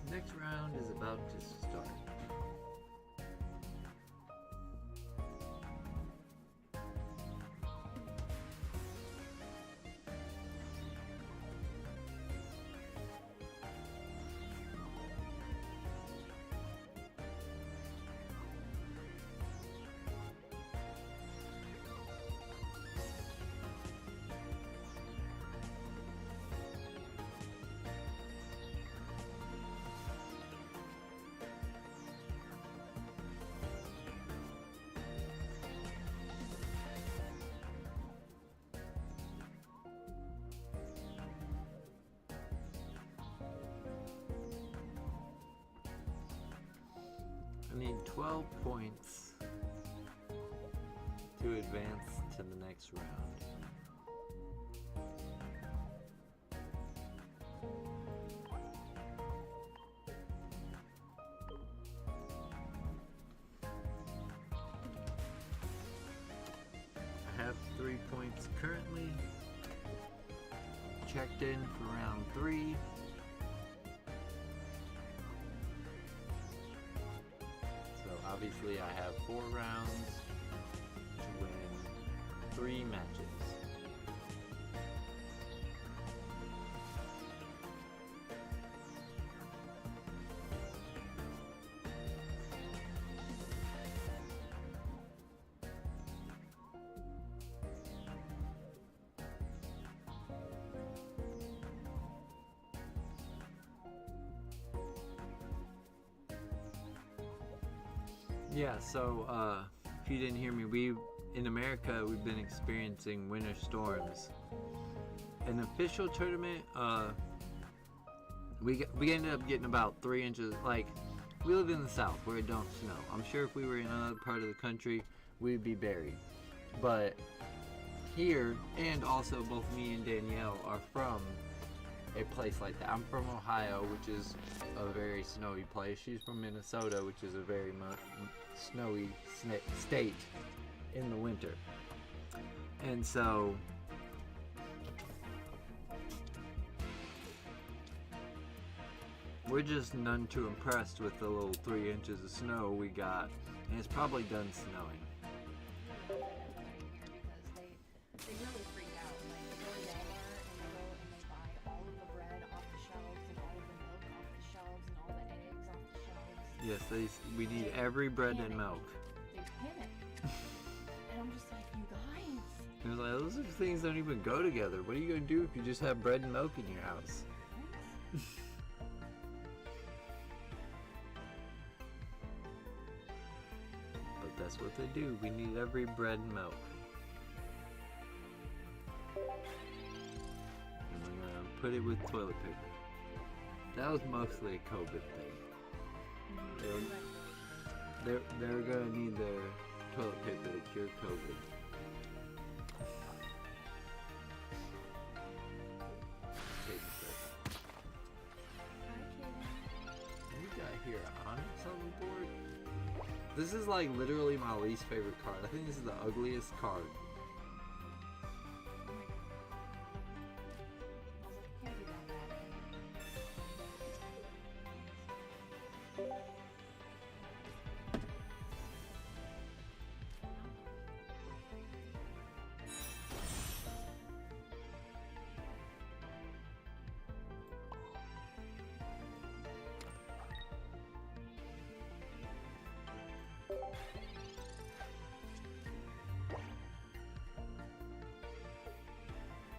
Next round is about to start. I need 12 points to advance to the next round. I have 3 points currently. Checked in for round 3. Obviously, I have 4 rounds to win 3 matches. Yeah, so if you didn't hear me, in America we've been experiencing winter storms. An official tournament, we ended up getting about 3 inches. Like, we live in the South where it don't snow. I'm sure if we were in another part of the country, we'd be buried. But here, and also both me and Danielle are from a place like that. I'm from Ohio, which is a very snowy place. She's from Minnesota, which is a very snowy state in the winter. And so we're just none too impressed with the little 3 inches of snow we got, and it's probably done snowing. They really freak out. Like, they go to Walmart and they go and they buy all of the bread off the shelves and all of the milk off the shelves and all the eggs off the shelves. Yes, we need every bread and milk. They panic. And I'm just like, you guys. It was like, those things don't even go together. What are you going to do if you just have bread and milk in your house? But that's what they do. We need every bread and milk. And we're going to put it with toilet paper. That was mostly a COVID thing. They're going to need their toilet paper to cure COVID. Here, Onyx on the board. This is like literally my least favorite card. I think this is the ugliest card.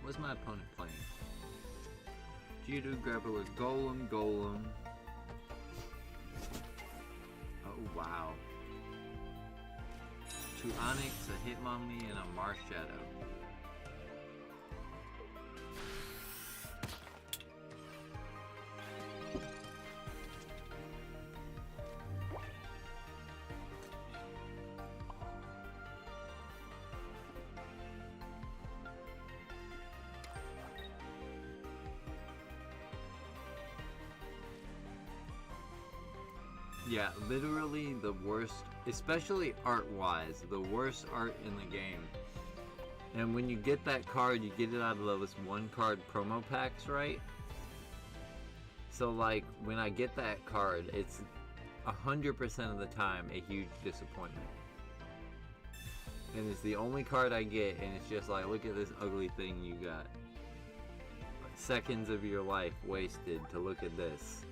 What's my opponent playing? Geodude Grapple with Golem. Oh wow. 2 Onyx, a Hitmonlee, and a Marshadow. Yeah, literally the worst, especially art-wise, the worst art in the game. And when you get that card, you get it out of those one-card promo packs, right? So, like, when I get that card, it's 100% of the time a huge disappointment. And it's the only card I get, and it's just like, look at this ugly thing you got. Seconds of your life wasted to look at this.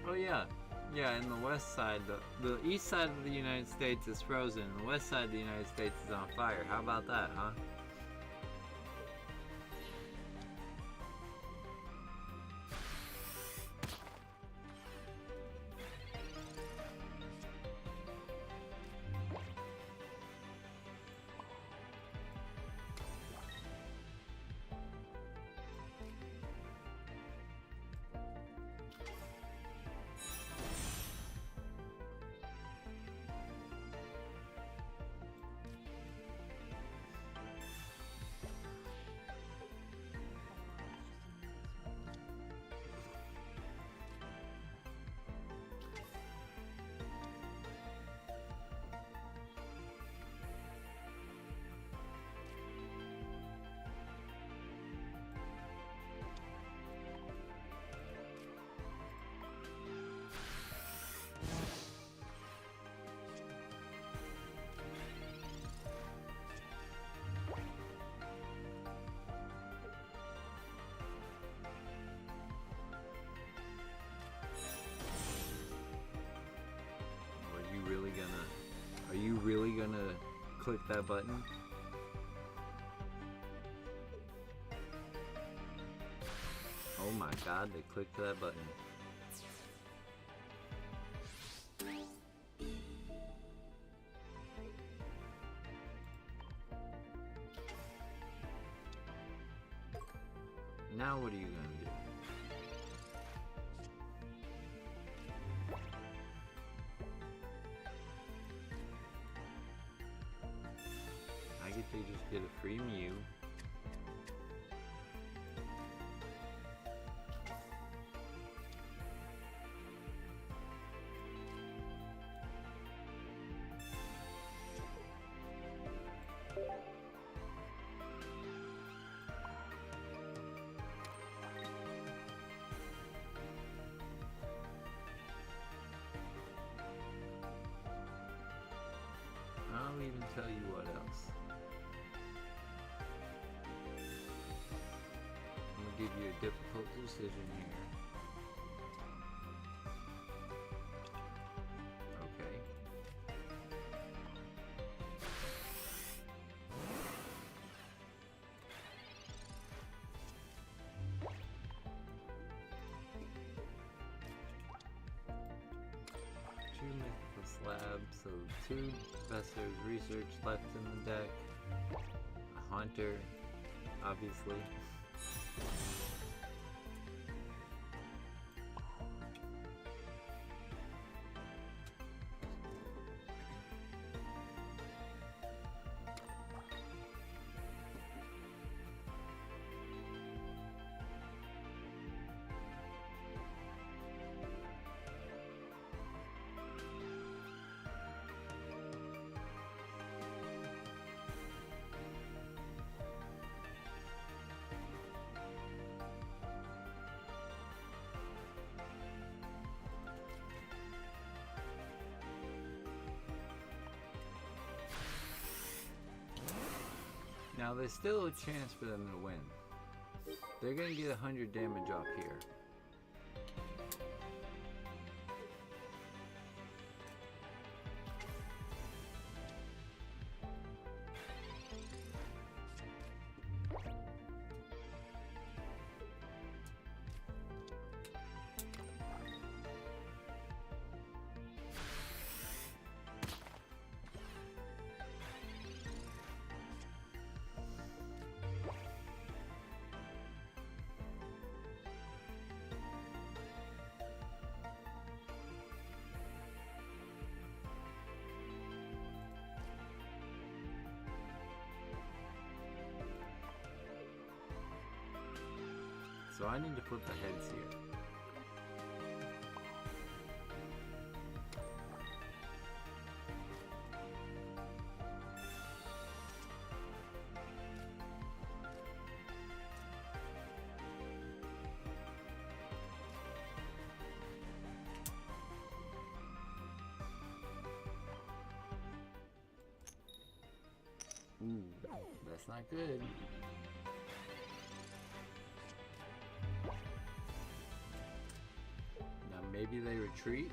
Oh yeah, yeah. In the west side, the east side of the United States is frozen, and the west side of the United States is on fire. How about that, huh? Are you really gonna click that button? Oh my god, they clicked that button. Now what are you gonna do? I get to just get a free Mew. I'll even tell you what else. I'm gonna give you a difficult decision here. Okay. Two mythical slabs, so two professors research left in the deck. A haunter, obviously. Now there's still a chance for them to win. They're gonna get 100 damage off here. so I need to flip the heads here. Ooh, that's not good. Now maybe they retreat?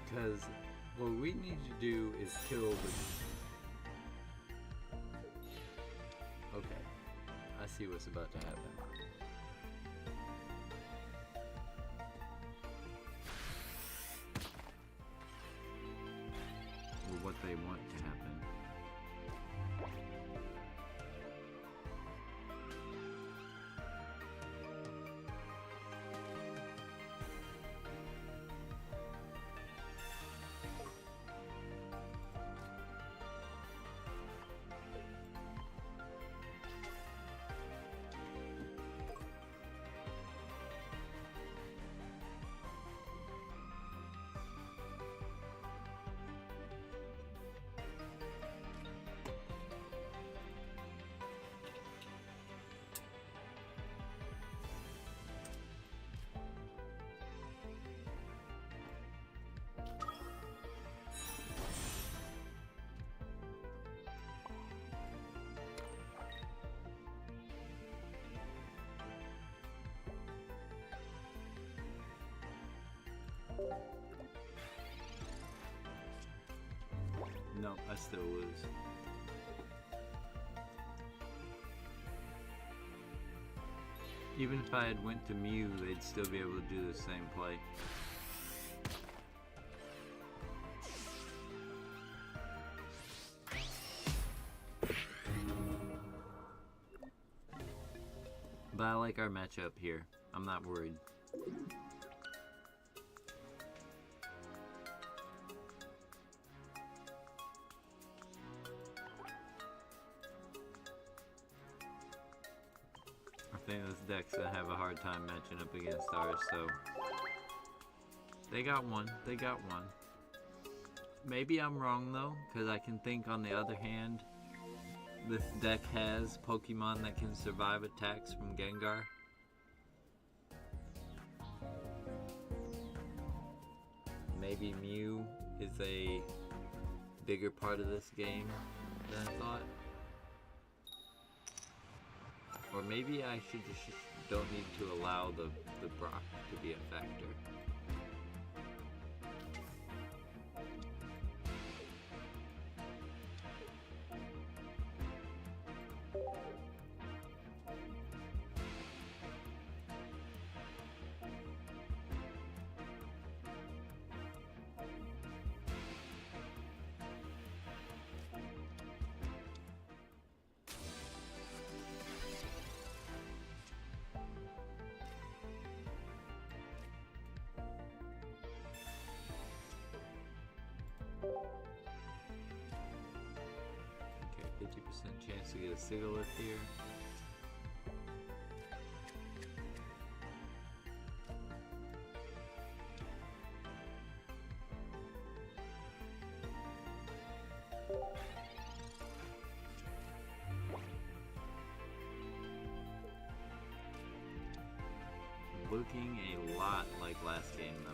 Because what we need to do is kill the... Okay, I see what's about to happen. What they want to happen. No, I still lose. Even if I had went to Mew, they'd still be able to do the same play. But I like our matchup here. I'm not worried. I think this deck's gonna have a hard time matching up against ours, so they got one. They got one. Maybe I'm wrong though, because I can think on the other hand, this deck has Pokemon that can survive attacks from Gengar. Maybe Mew is a bigger part of this game than I thought. Or maybe I should just don't need to allow the Brock to be a factor. Okay, 50% chance to get a Sigalith here. Looking a lot like last game though.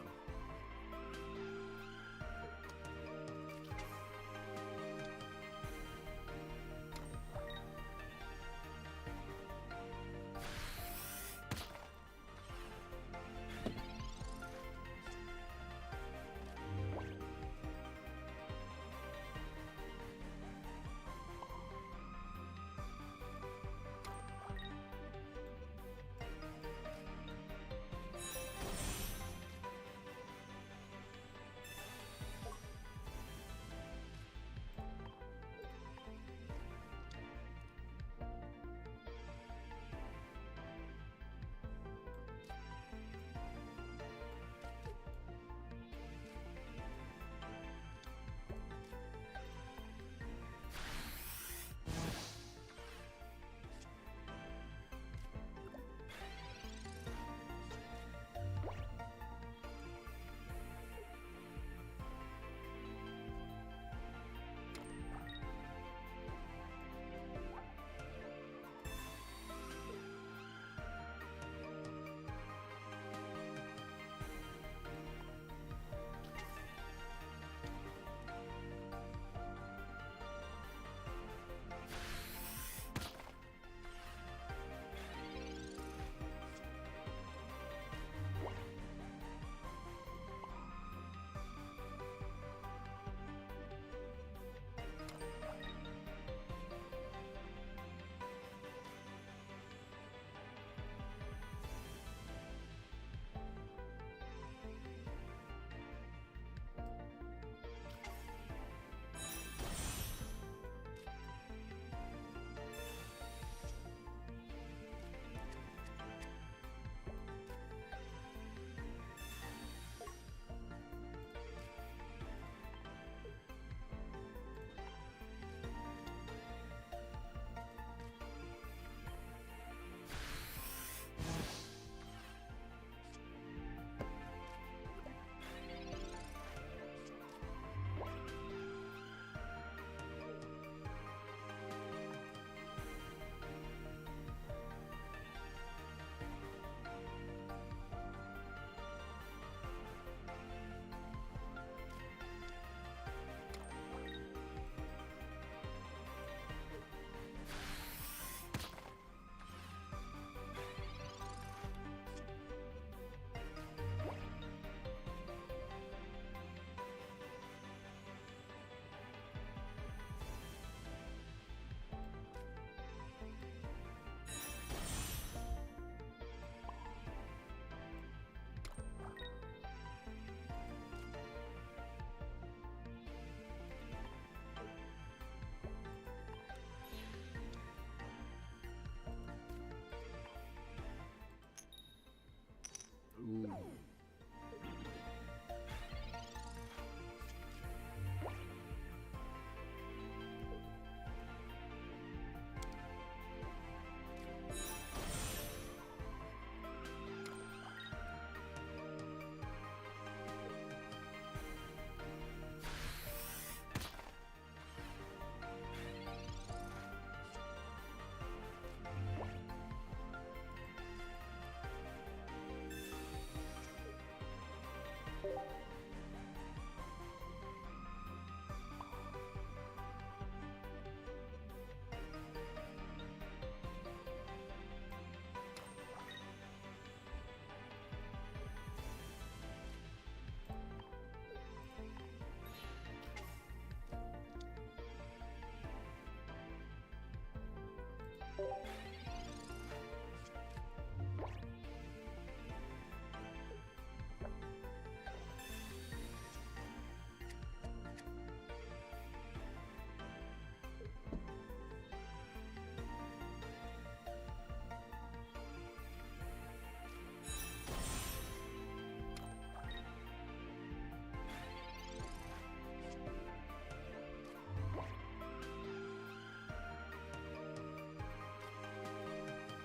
Ooh.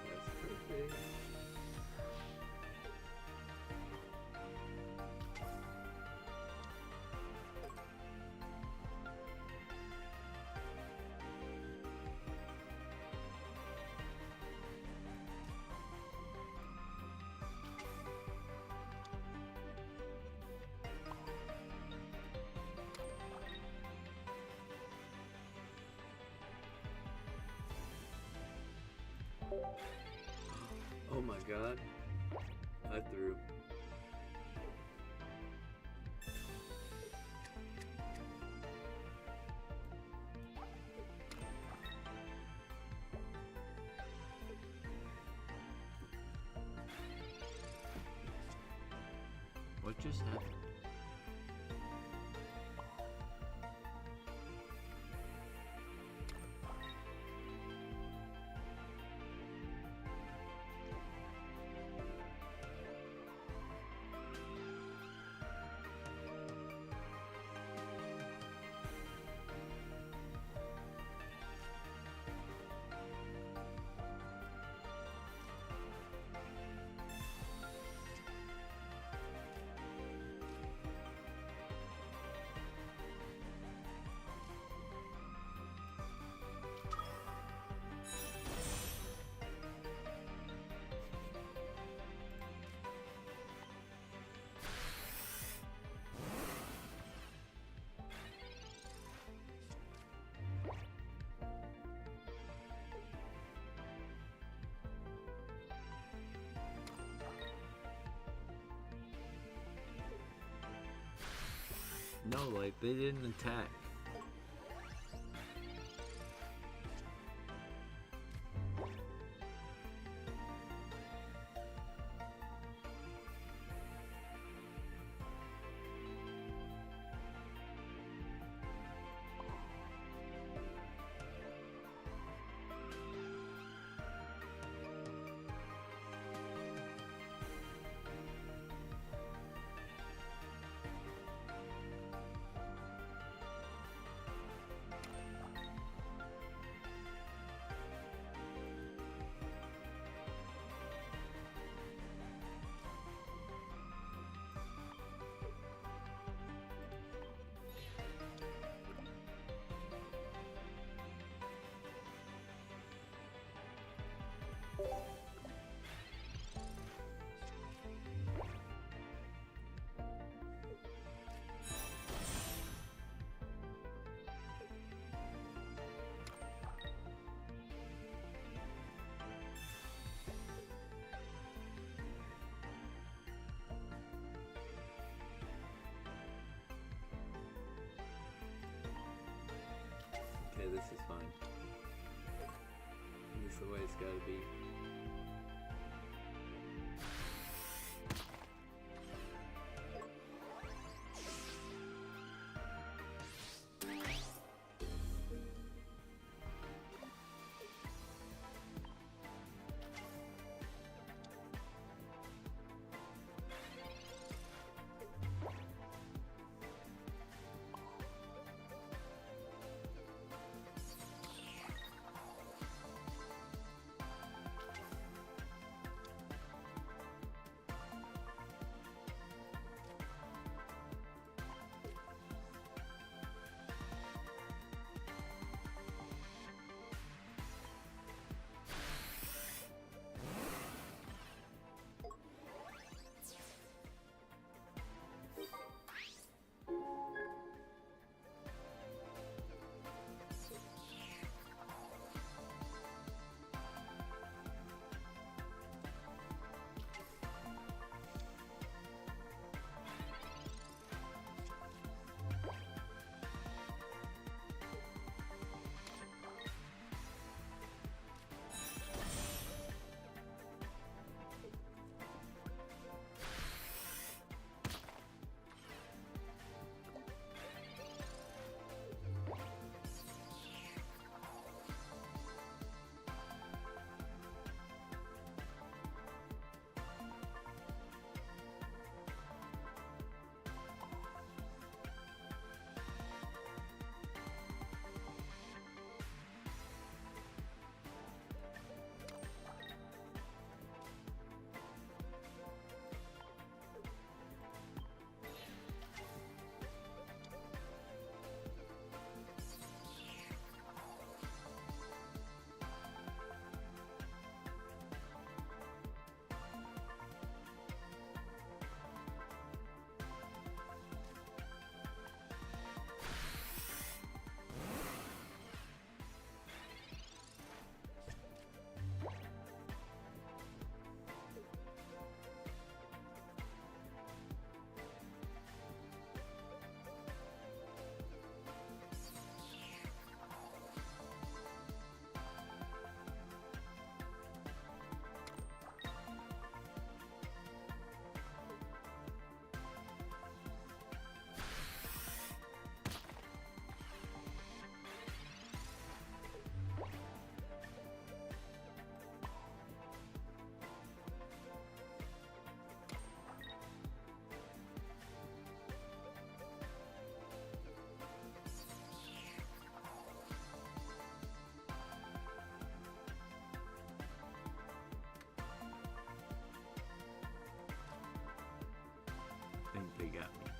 That's perfect. Oh my god. I threw. What just happened? No, like, they didn't attack. Okay, this is fine. This is the way it's gotta be.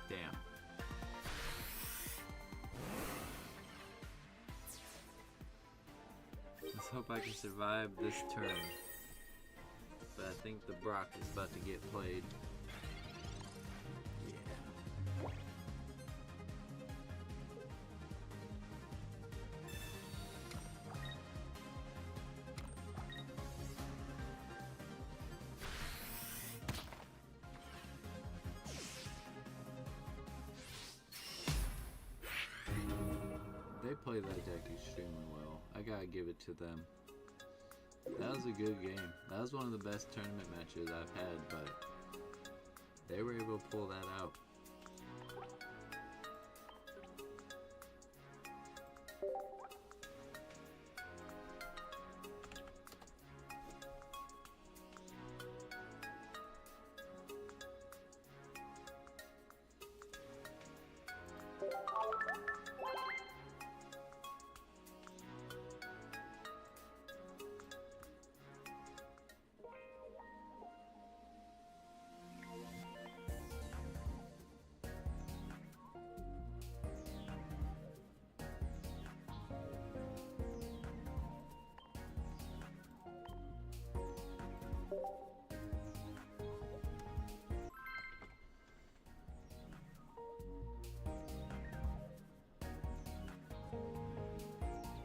Damn. Let's hope I can survive this turn. But I think the Brock is about to get played. Yeah. They play that deck extremely well. I gotta give it to them. That was a good game. That was one of the best tournament matches I've had, but they were able to pull that out.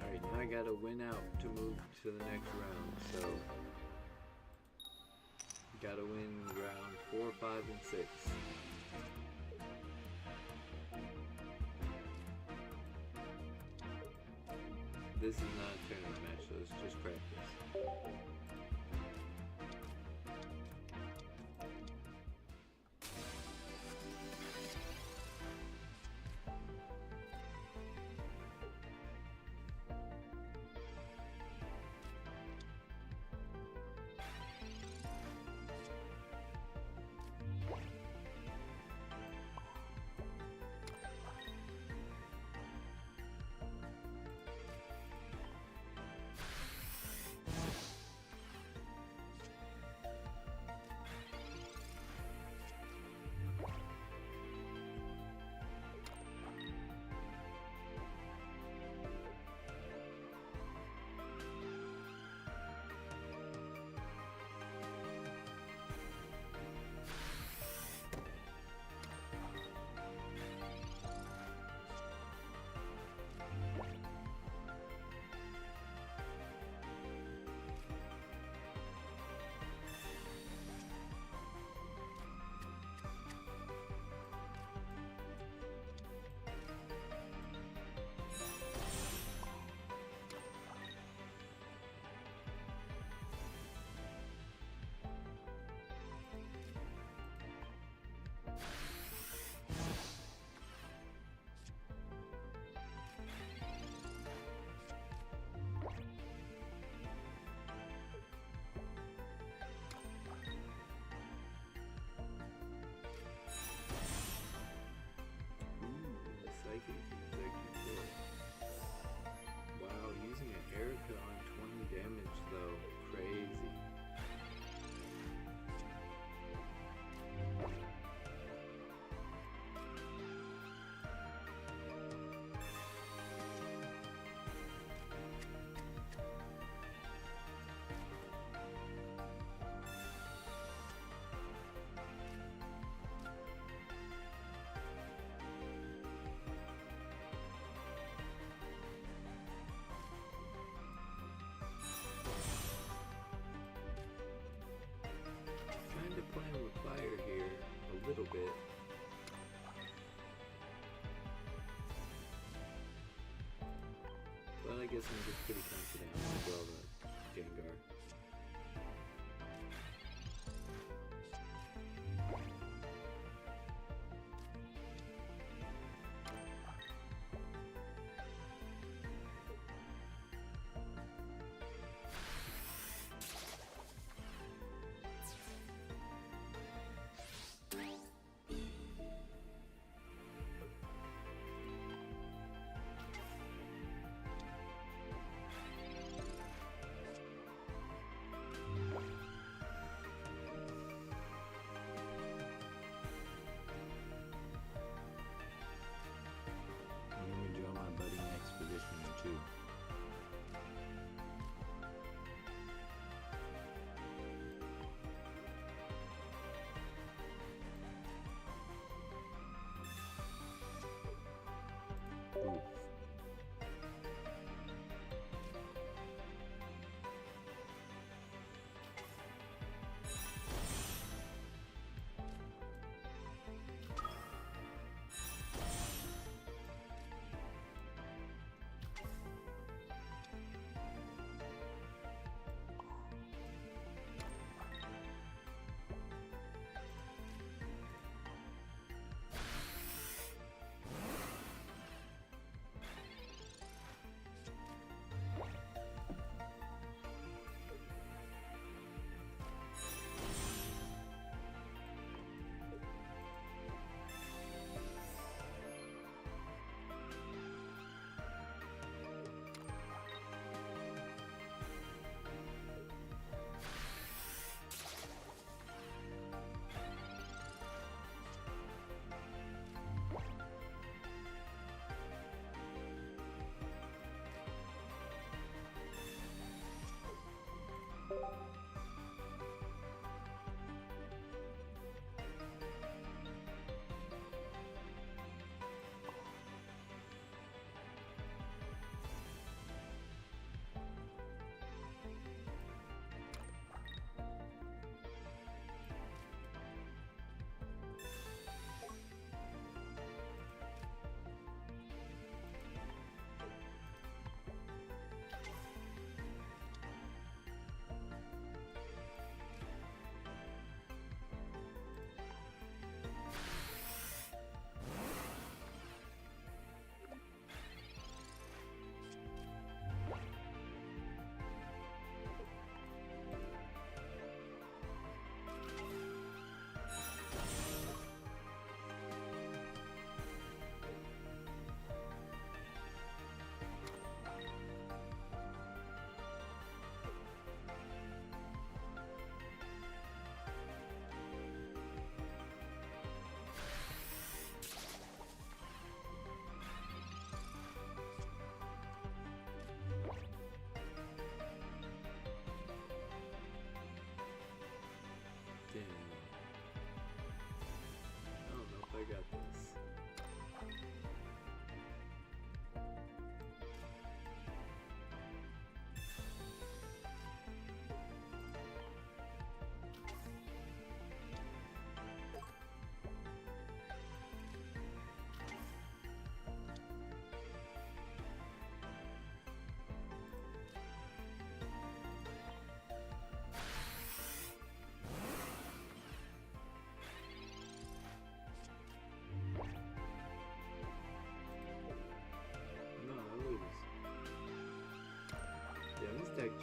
Alright, now I gotta win out to move to the next round, so gotta win round 4, 5, and 6. This is not a tournament match, so it's just practice. Wow, using an Erica on 20 damage though, crazy. Playing with fire here a little bit. But I guess I'm just pretty confident as well that Gengar.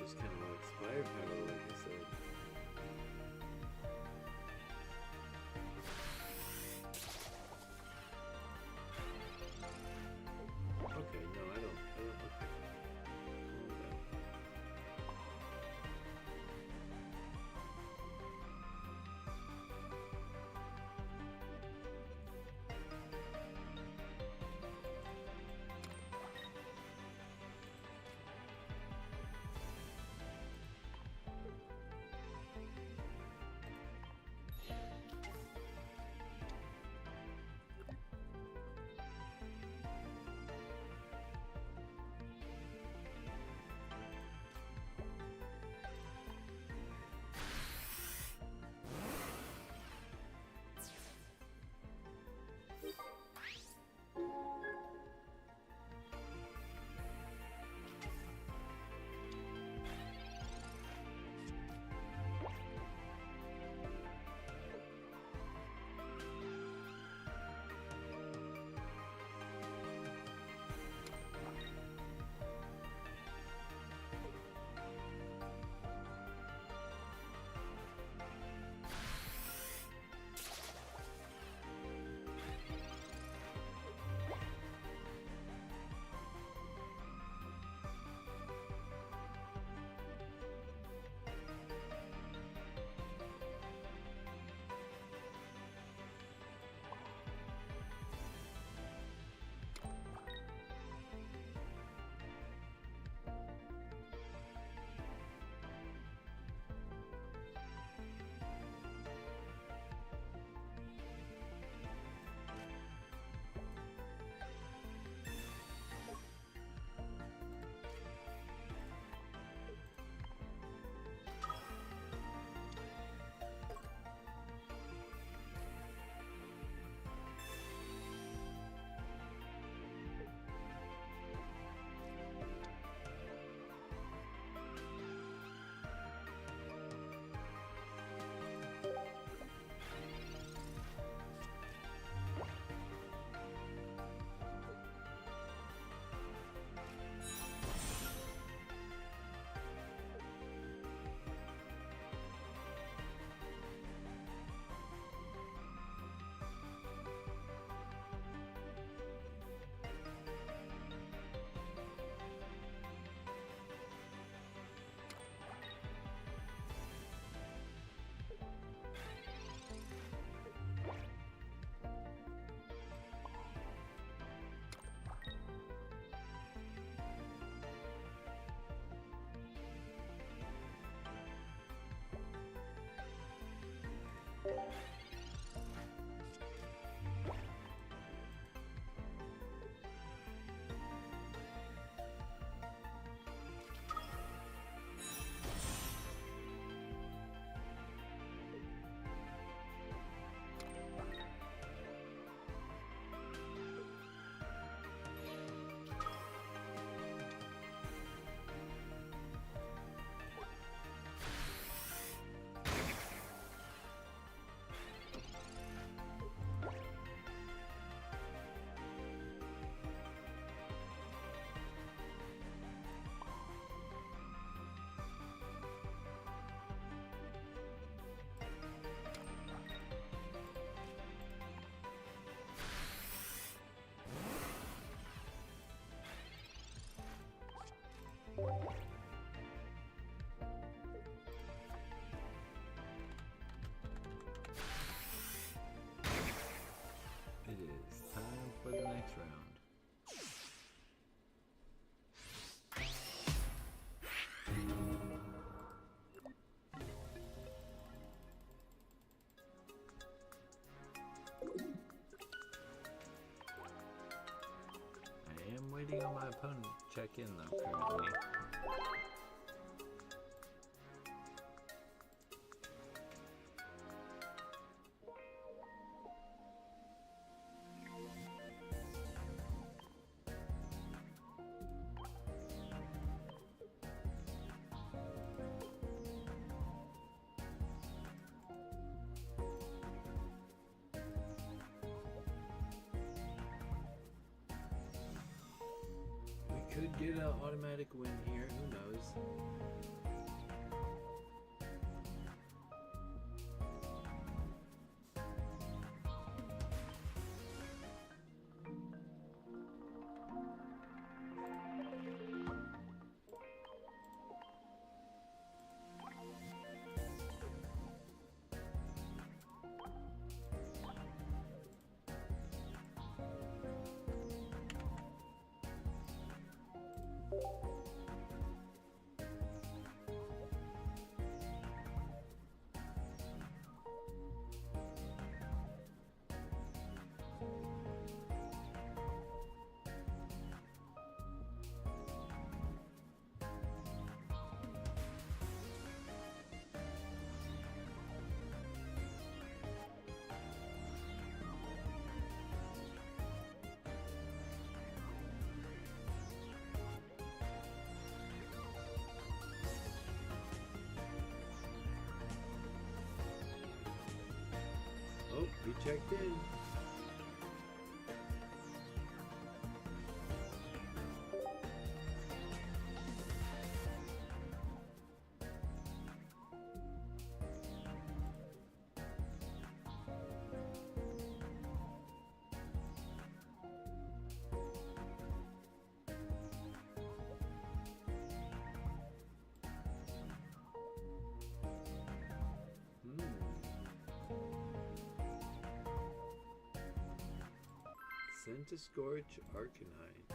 just kind of wants firepower, like I said. Okay, no, I don't. Okay. Calm down. It is time for the next round. I am waiting on my opponent to check in though currently. We could get an automatic win here, who knows? checked in. Scorch Arcanine.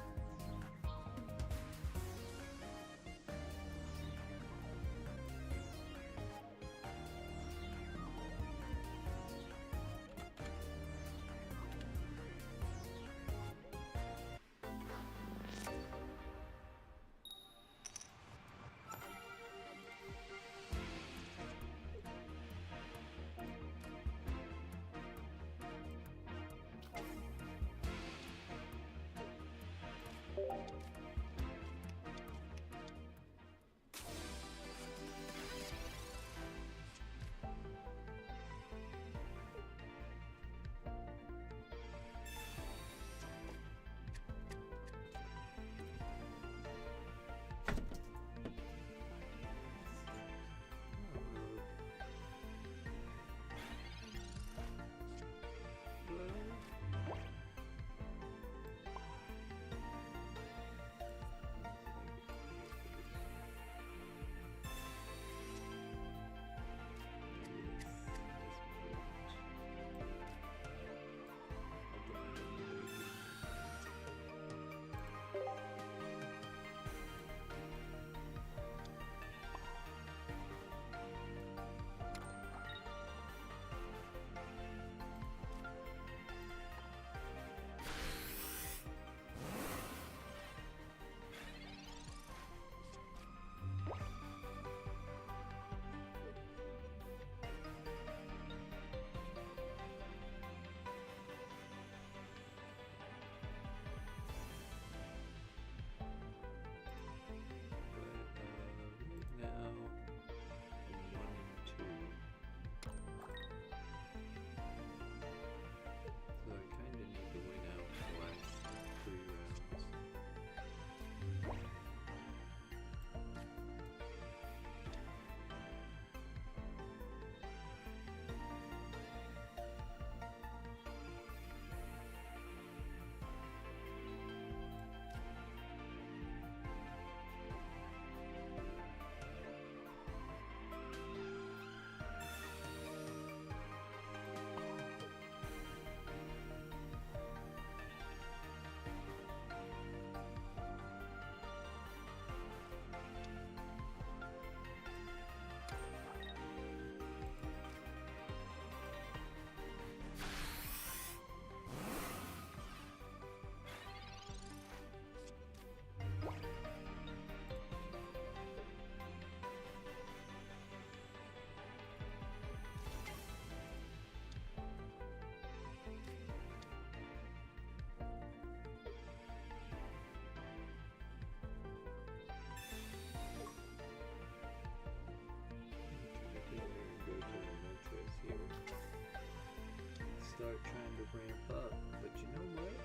Start trying to ramp up, but you know what?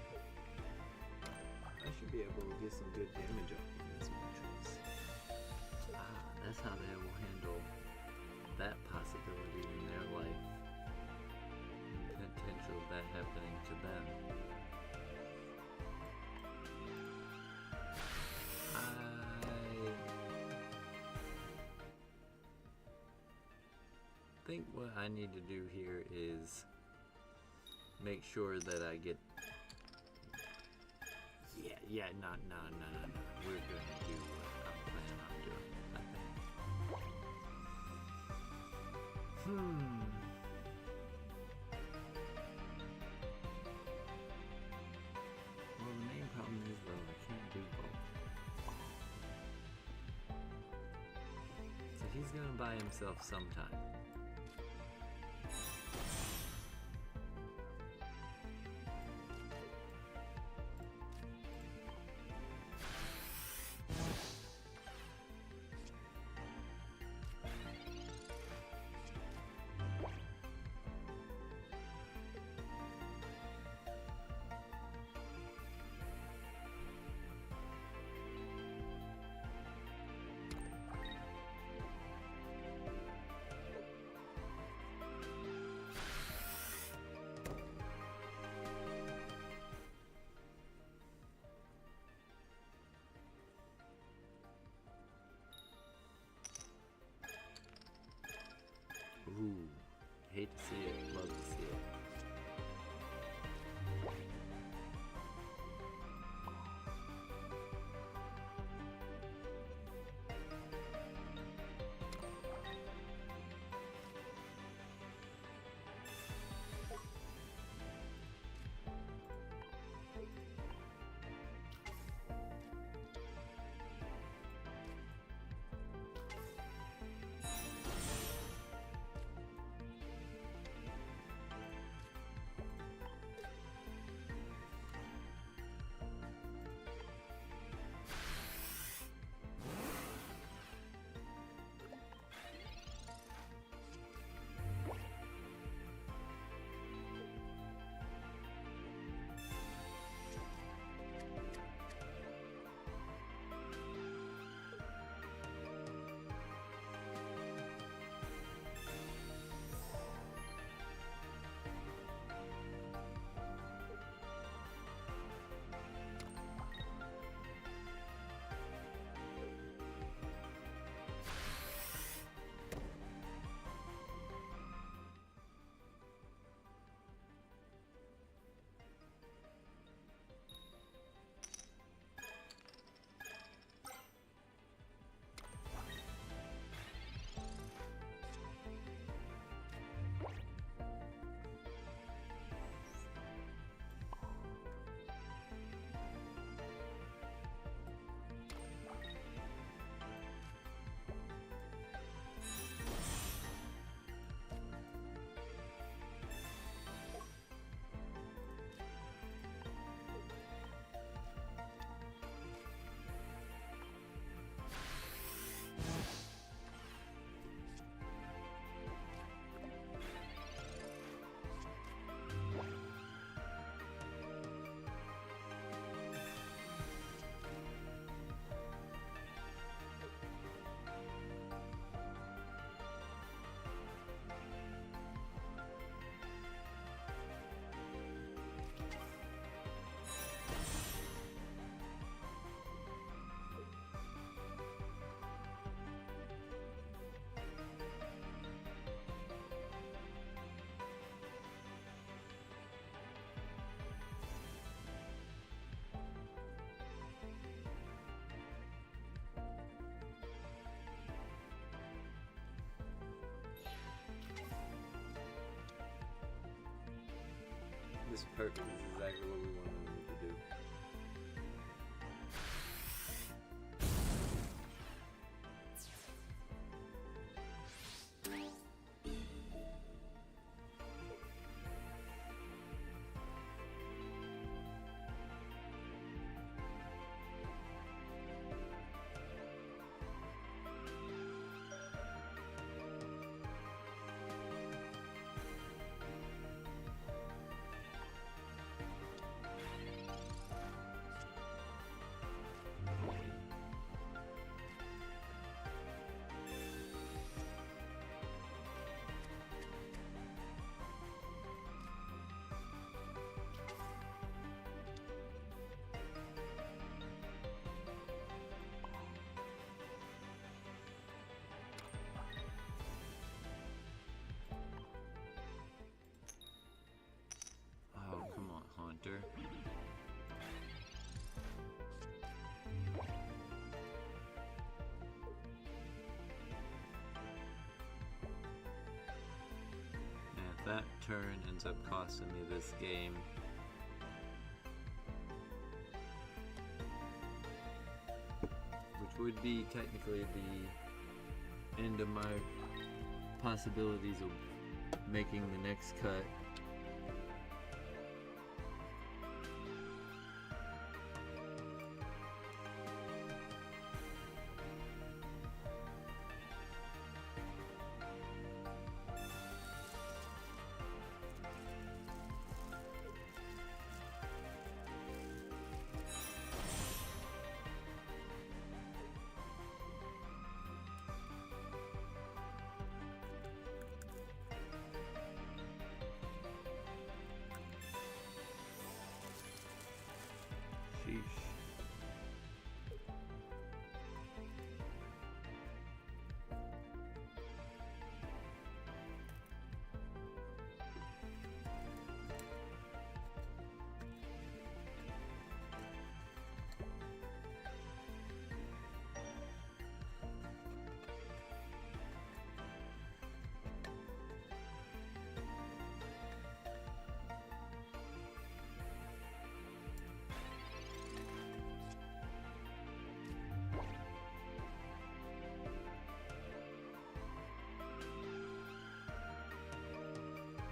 I should be able to get some good damage off of this Moltres. That's how they will handle that possibility in their life. The potential of that happening to them. I think what I need to do here is make sure that I get... No. We're gonna do what I'm planning on doing, I think. Well, the main problem is, though, I can't do both. So he's gonna buy himself some time. This is perfect. This is exactly what we wanted them to do. Oh, come on, Haunter. And if that turn ends up costing me this game, which would be technically the end of my possibilities of making the next cut. Sheesh.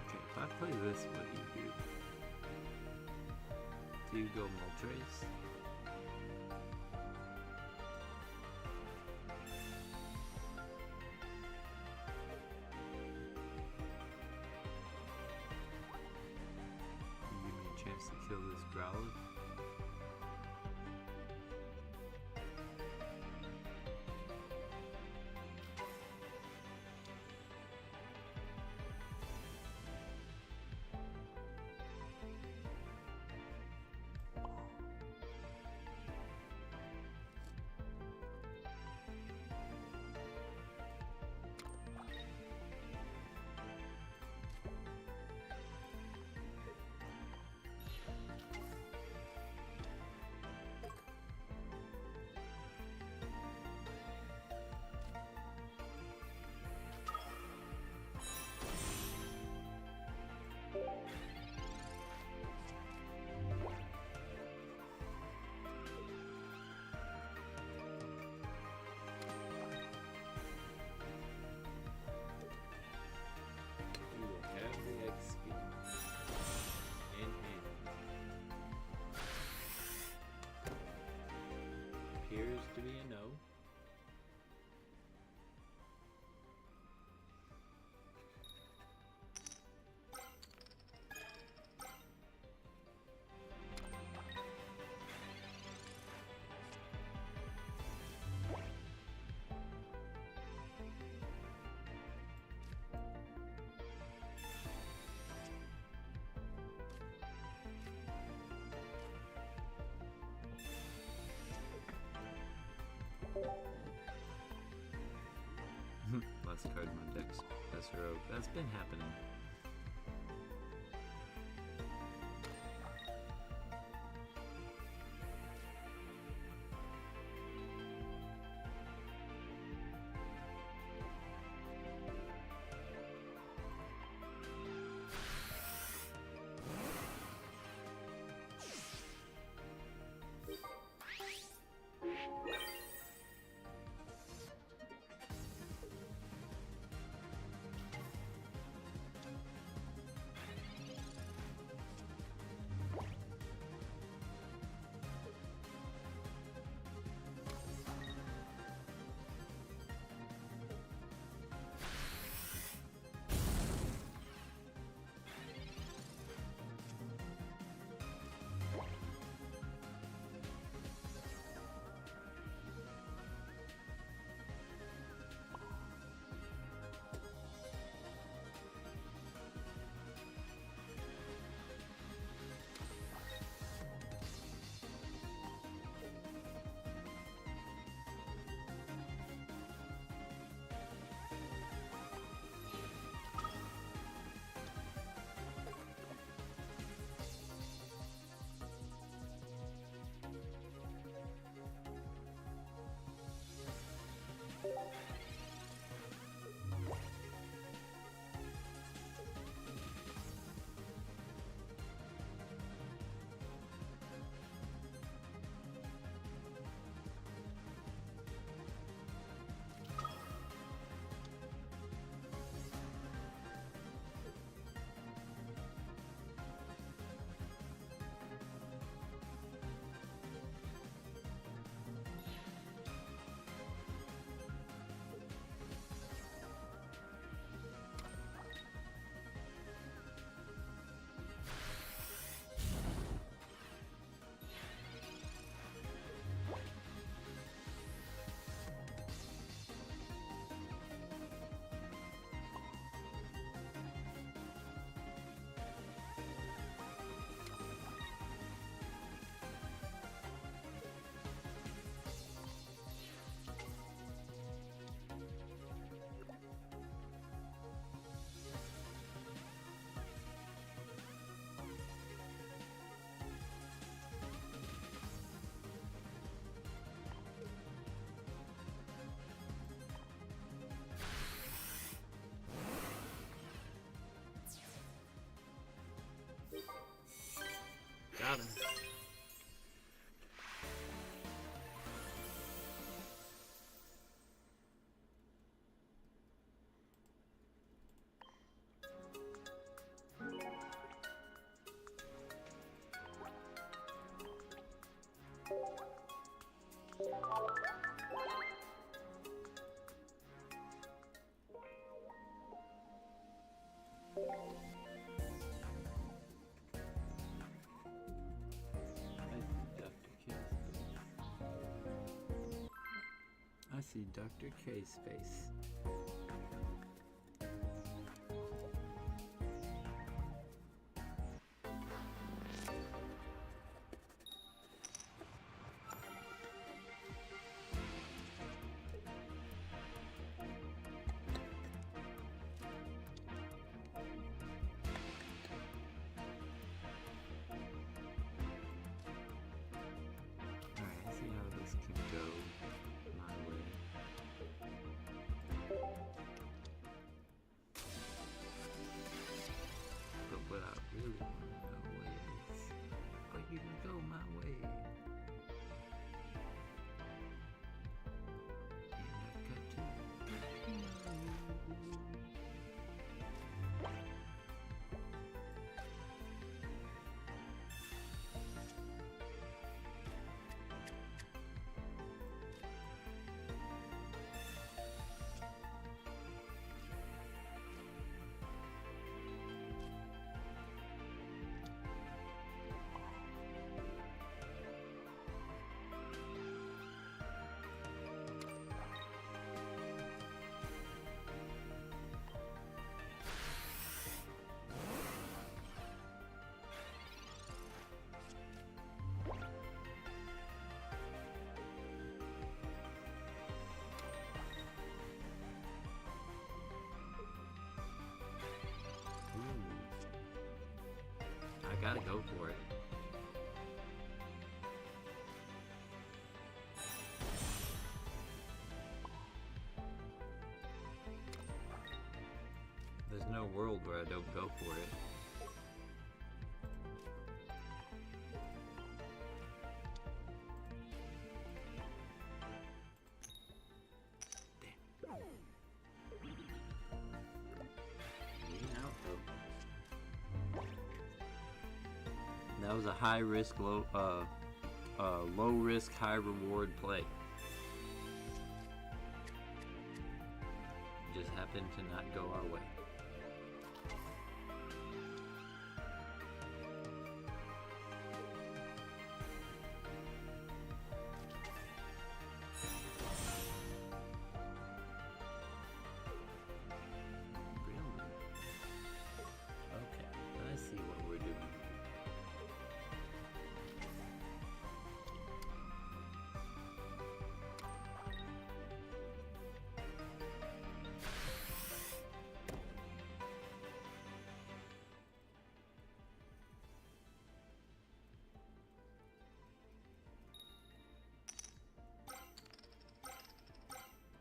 If I play this, what do? Do you go Moltres? Give me a chance to kill this Growlithe. We will have the XP in hand. Appears to be a no. Last card in my deck's Professor Oak. That's been happening. got us. I see Dr. K's face. Alright, I see how this can go my way. But what I really want to know is, but you can go my way. And I've got to know. I gotta go for it. There's no world where I don't go for it. Damn. Getting out though. That was a high risk, low risk, high reward play. Just happened to not go our way. Really? Okay, I see what we're doing.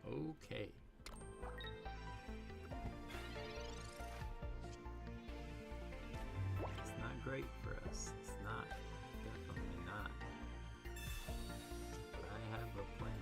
Okay. It's not great for us. It's not. Definitely not. But I have a plan.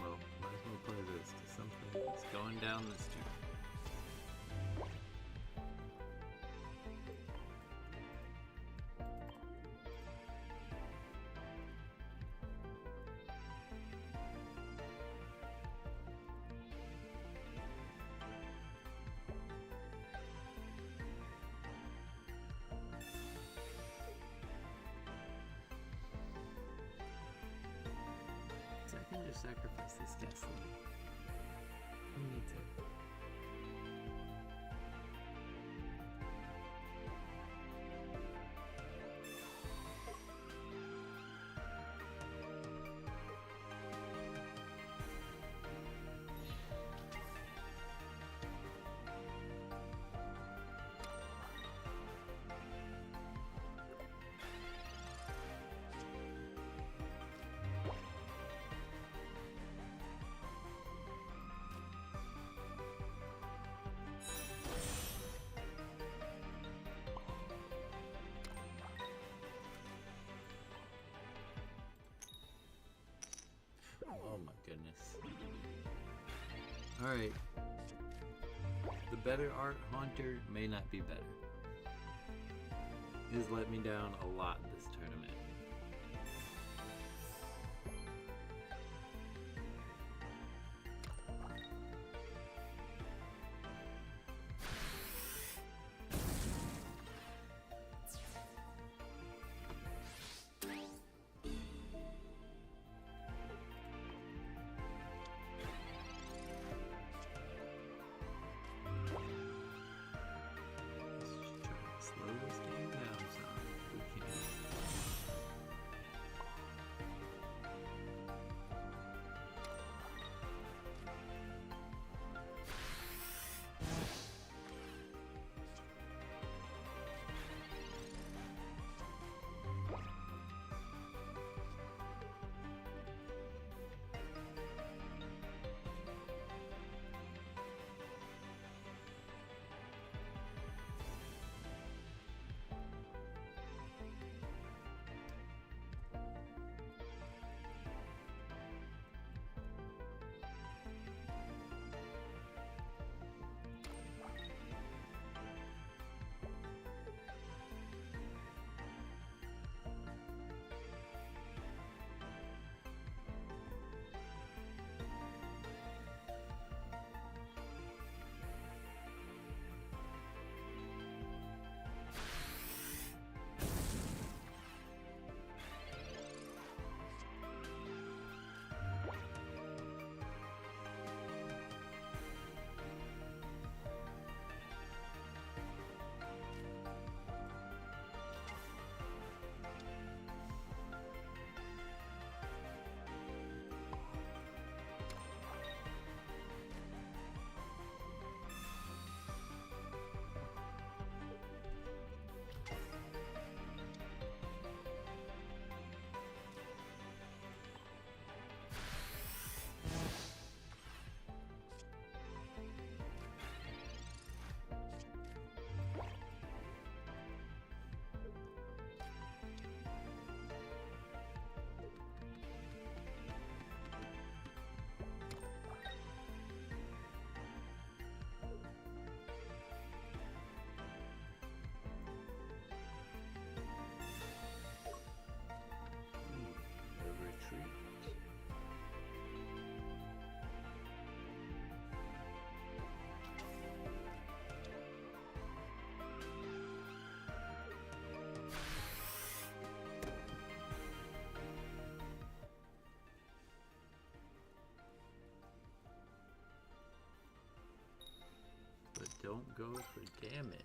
Well, might as well play this to something that's going down this turn. to sacrifice this castle. Who needs it? Oh my goodness. Alright. The better art Haunter may not be better. It has let me down a lot this tournament. Slow this game down some if we can. But don't go for damage.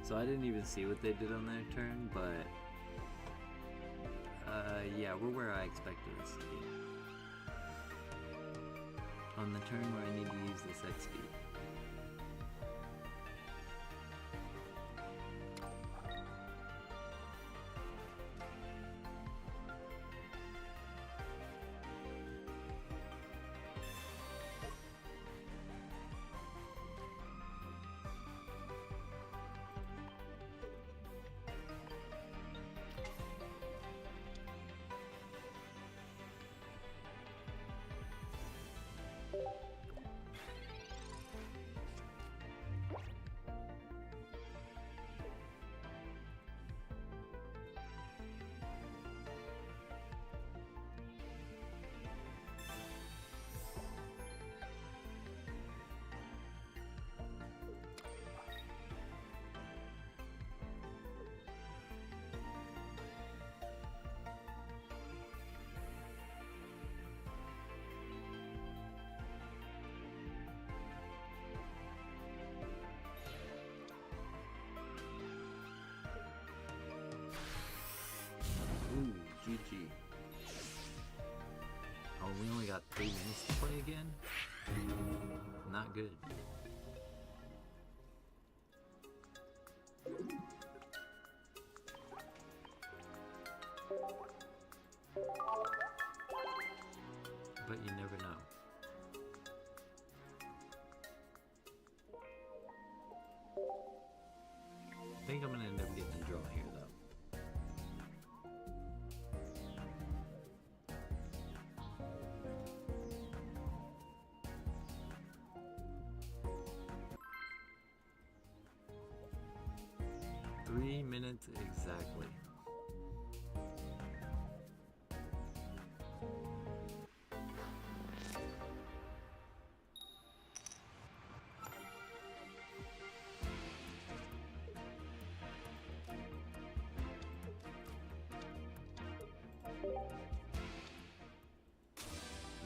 So I didn't even see what they did on their turn, but yeah, we're where I expected us to be. On the turn where I need to use this XP. Ooh, GG. Oh, we only got 3 minutes to play again? Not good. But you never know. I think I'm gonna end up getting a draw here though. Three minutes exactly.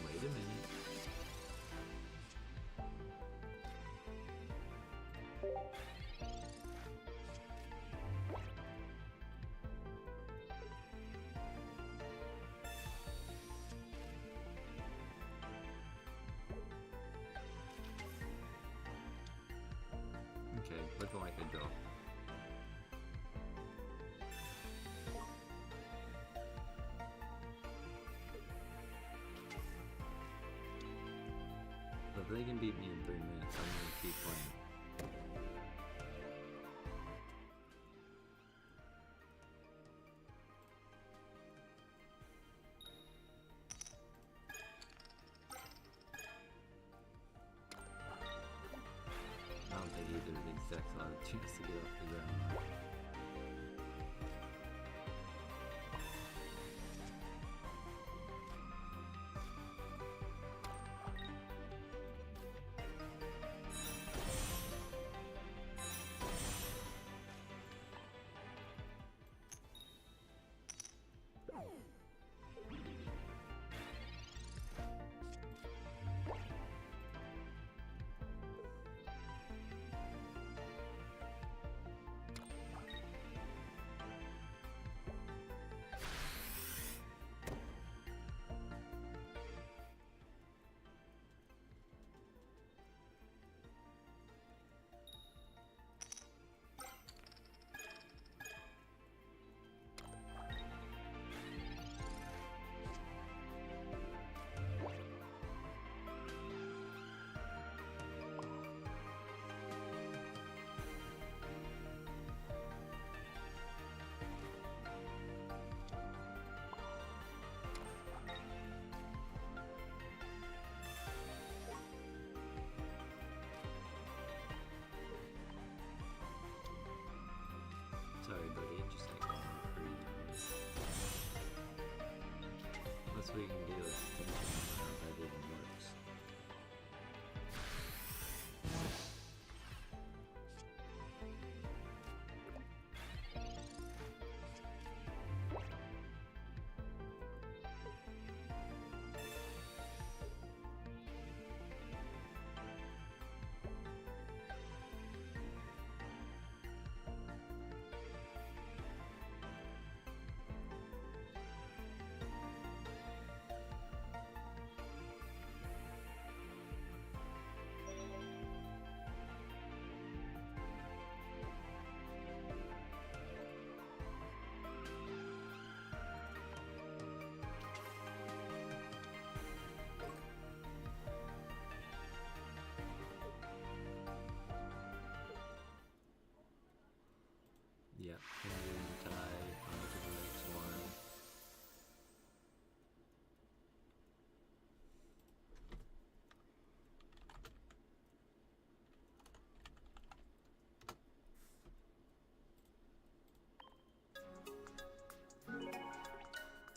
Wait a minute. Okay, looking like a draw. If they can beat me in 3 minutes, I'm gonna keep playing. I don't think either of these decks will have a chance to get off the ground.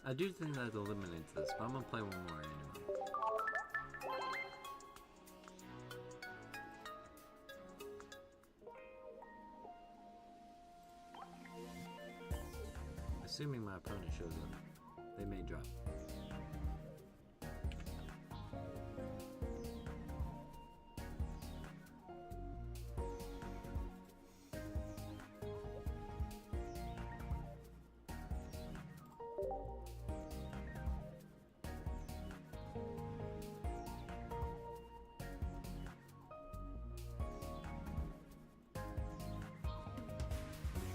I do think that eliminates this, but I'm gonna play one more anyway. Assuming my opponent shows up, they may drop.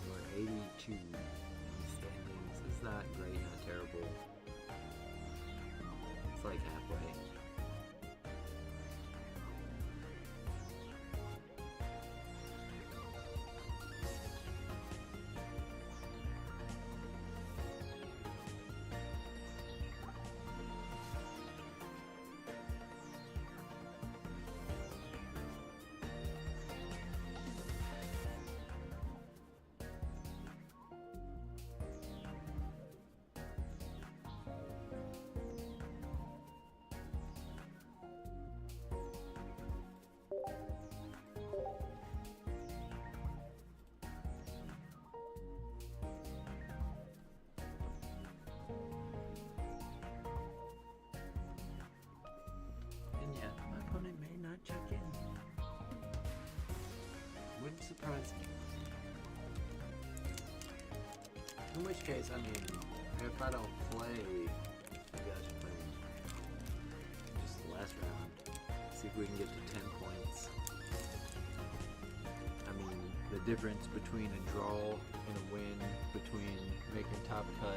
We're 82 standings. It's not great, not terrible. It's like halfway. And yeah, my opponent may not check in. Wouldn't surprise me. In which case, I mean, if I don't play, you guys are playing just the last round. See if we can get to 10 points. I mean, the difference between a draw and a win, between making top cut.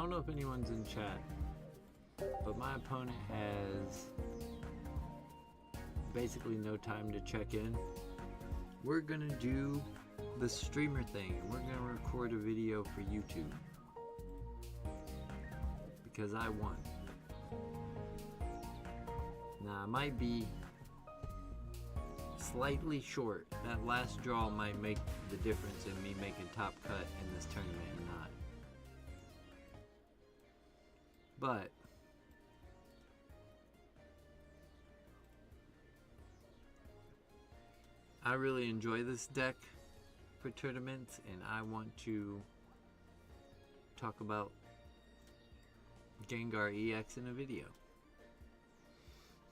don't know if anyone's in chat, but my opponent has basically no time to check in. We're gonna do the streamer thing, and we're gonna record a video for YouTube because I won. Now I might be slightly short. That last draw might make the difference in me making top cut in this tournament or not. But I really enjoy this deck for tournaments, and I want to talk about Gengar EX in a video.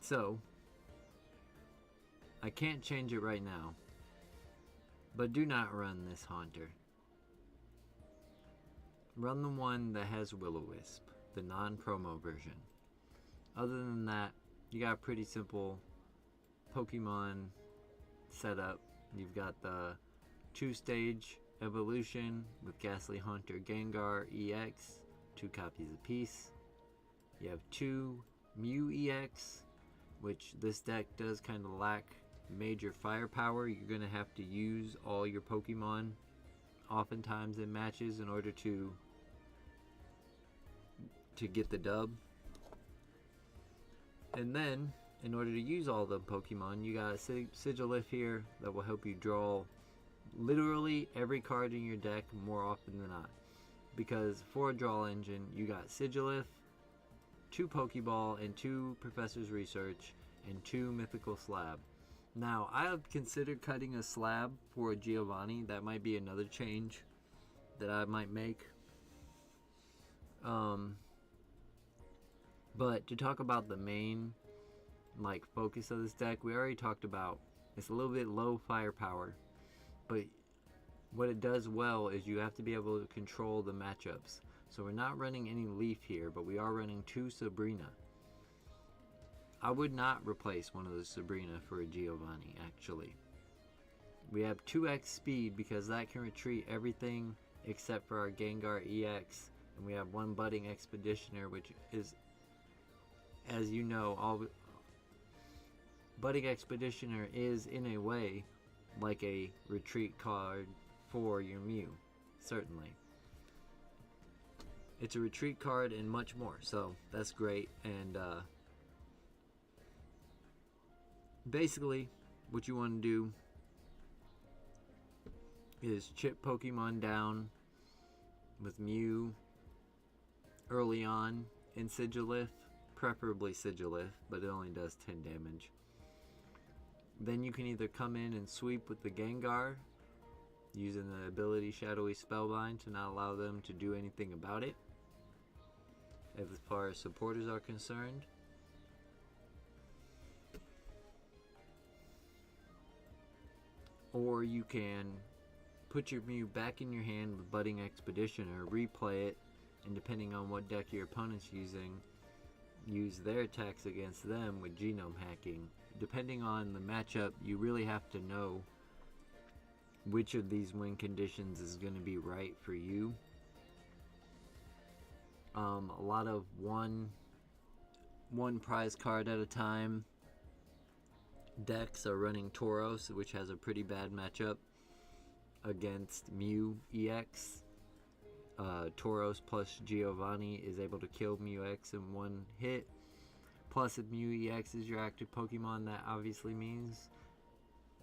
So I can't change it right now, but do not run this Haunter. Run the one that has Will-O-Wisp, the non-promo version. Other than that, you got a pretty simple Pokemon setup. You've got the 2-stage evolution with Ghastly Haunter Gengar EX, 2 copies apiece. You have 2 Mew EX, which this deck does kind of lack major firepower. You're going to have to use all your Pokemon oftentimes in matches in order to get the dub. And then, in order to use all the Pokemon, you got a Sigilif here that will help you draw literally every card in your deck more often than not. Because for a draw engine, you got Sigilif, 2 Pokeball, and 2 Professor's Research, and 2 Mythical Slab. Now, I have considered cutting a slab for a Giovanni. That might be another change that I might make. But to talk about the main focus of this deck, we already talked about it's a little bit low firepower, but what it does well is you have to be able to control the matchups. So we're not running any Leaf here, but we are running 2 Sabrina. I would not replace one of the Sabrina for a Giovanni, actually. We have 2x speed because that can retreat everything except for our Gengar EX, and we have 1 Budding Expeditioner, which is, as you know, Budding Expeditioner is in a way like a retreat card for your Mew, certainly. It's a retreat card and much more, so that's great. And basically what you want to do is chip Pokemon down with Mew early on in Sigilif, preferably Sigilif, but it only does 10 damage. Then you can either come in and sweep with the Gengar using the ability Shadowy Spellbind to not allow them to do anything about it as far as supporters are concerned. Or you can put your Mew back in your hand with Budding Expeditioner, replay it, and depending on what deck your opponent's using, use their attacks against them with Genome Hacking. Depending on the matchup, you really have to know which of these win conditions is going to be right for you. A lot of one prize card at a time decks are running Tauros, which has a pretty bad matchup against Mew EX. Tauros plus Giovanni is able to kill Mew EX in 1 hit. Plus, if Mew EX is your active Pokemon, that obviously means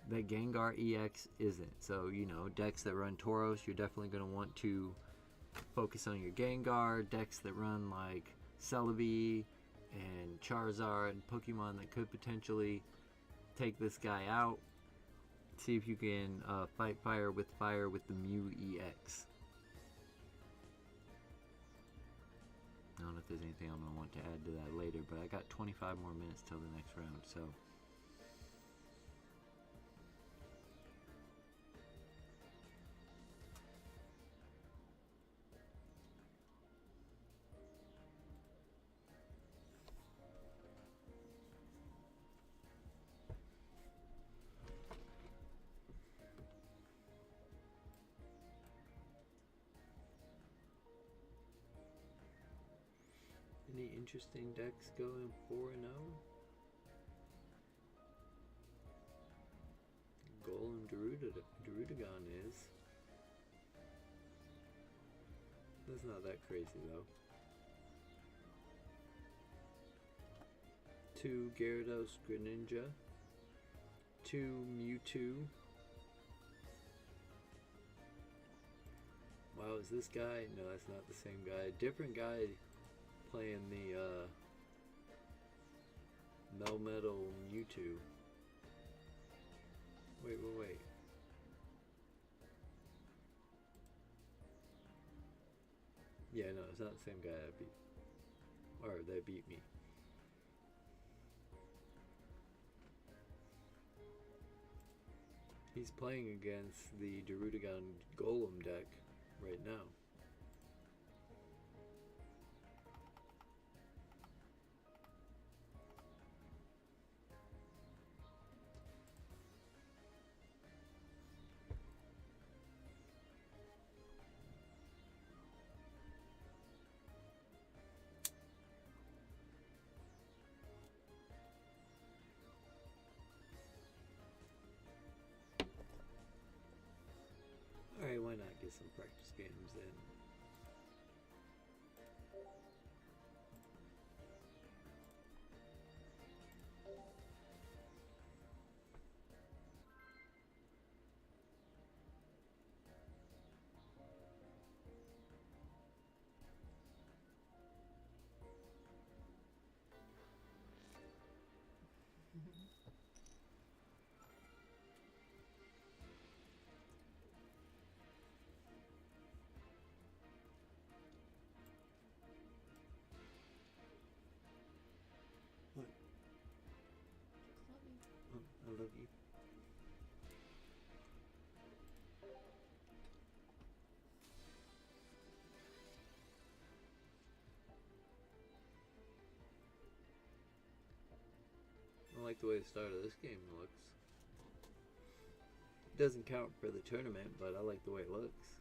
that Gengar EX isn't. So, you know, decks that run Tauros, you're definitely going to want to focus on your Gengar. Decks that run like Celebi and Charizard, Pokemon that could potentially take this guy out. See if you can fight fire with the Mew EX. I don't know if there's anything I'm going to want to add to that later, but I got 25 more minutes till the next round, so. Any interesting decks going 4-0? Golem Darudagon is. That's not that crazy though. 2 Gyarados Greninja. 2 Mewtwo. Wow, is this guy? No, that's not the same guy. Different guy playing the Melmetal Mewtwo. Wait. Yeah, no, it's not the same guy that beat. Or that beat me. He's playing against the Darudagon Golem deck right now. Alright, why not get some practice games in? What? Love you. Oh, I love you. I like the way the start of this game looks. It doesn't count for the tournament, but I like the way it looks.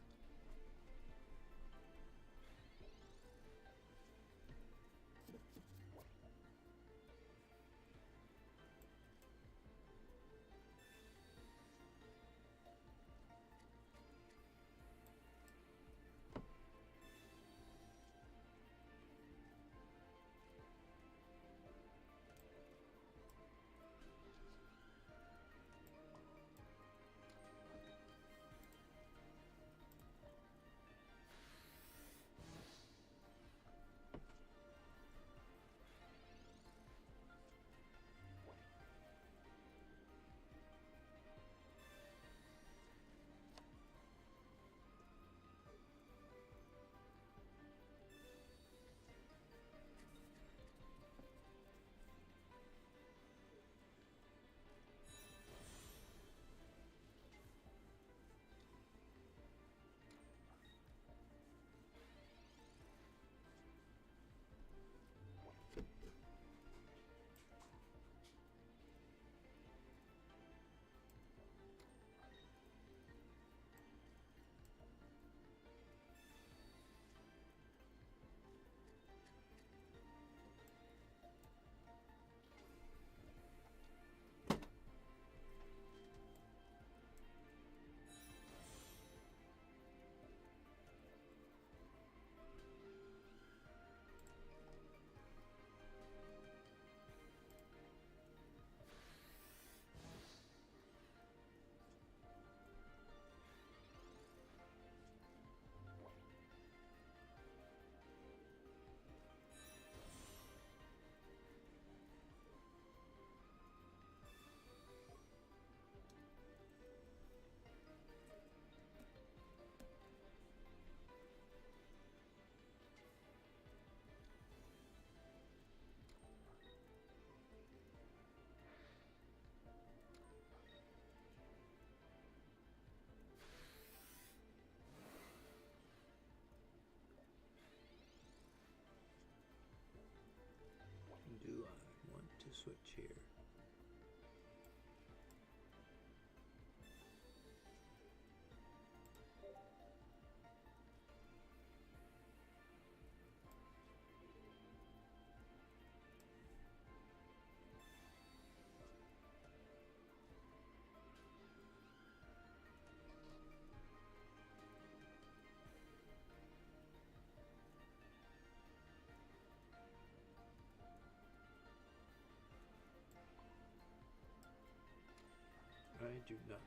I do not.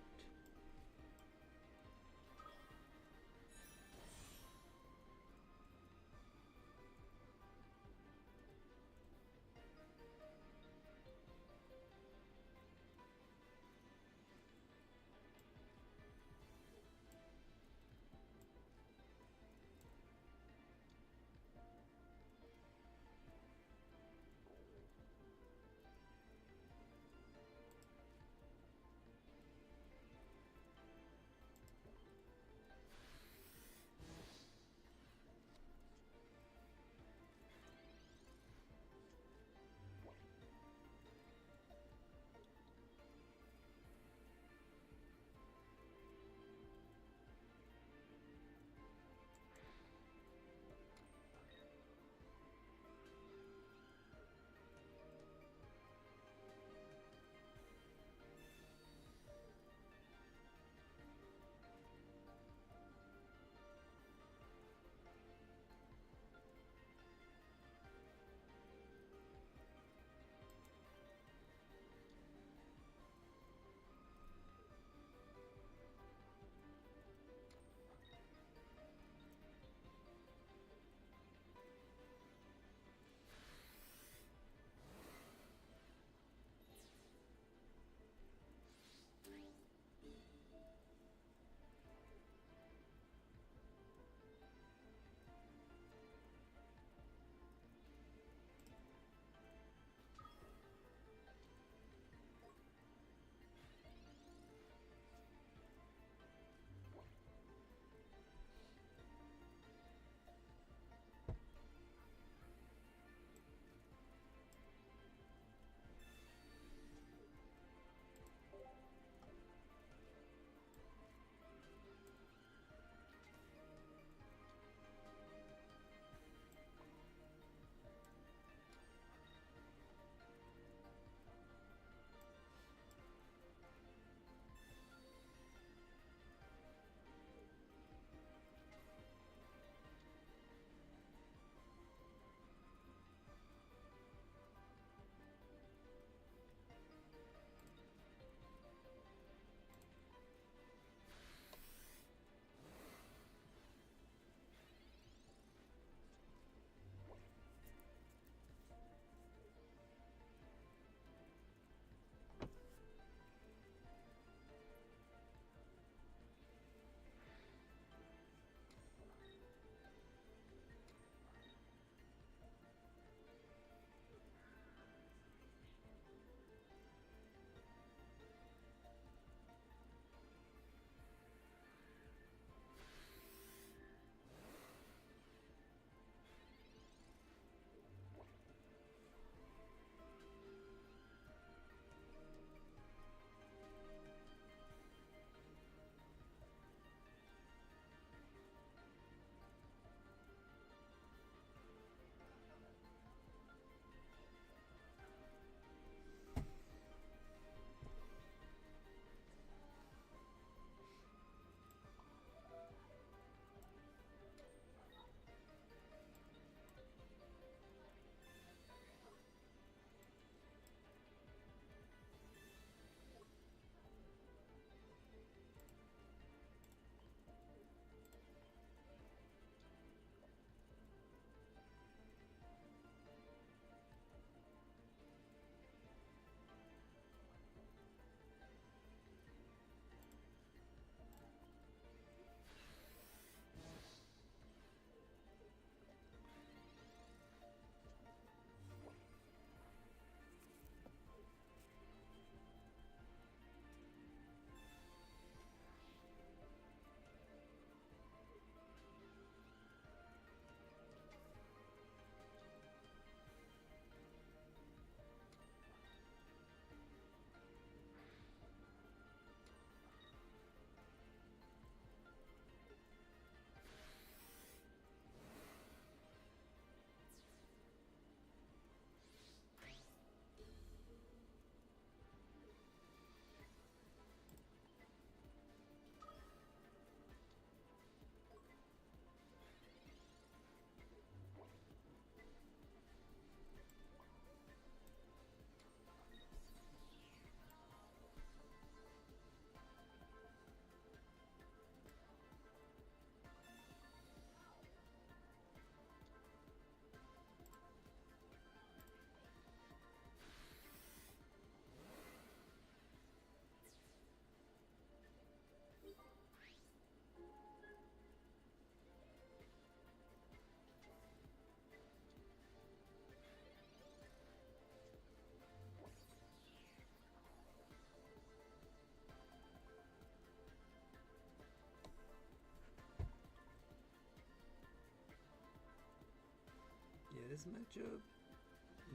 This matchup,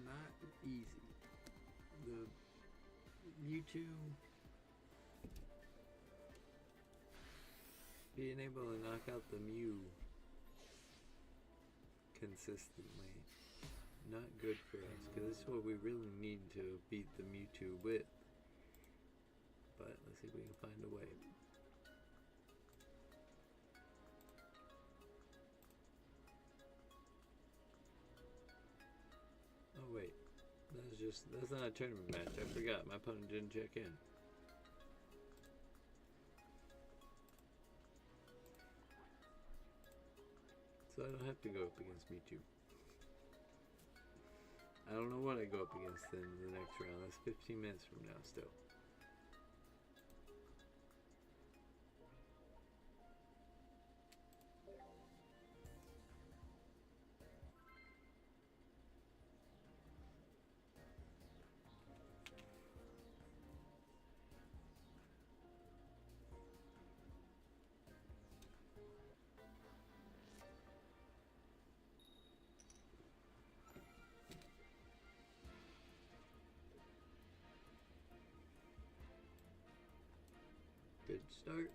not easy. The Mewtwo being able to knock out the Mew consistently, not good for us, because this is what we really need to beat the Mewtwo with. But let's see if we can find a way. Oh wait, that's not a tournament match. I forgot, my opponent didn't check in. So I don't have to go up against Mewtwo. I don't know what I go up against in the next round. That's 15 minutes from now still. Good start.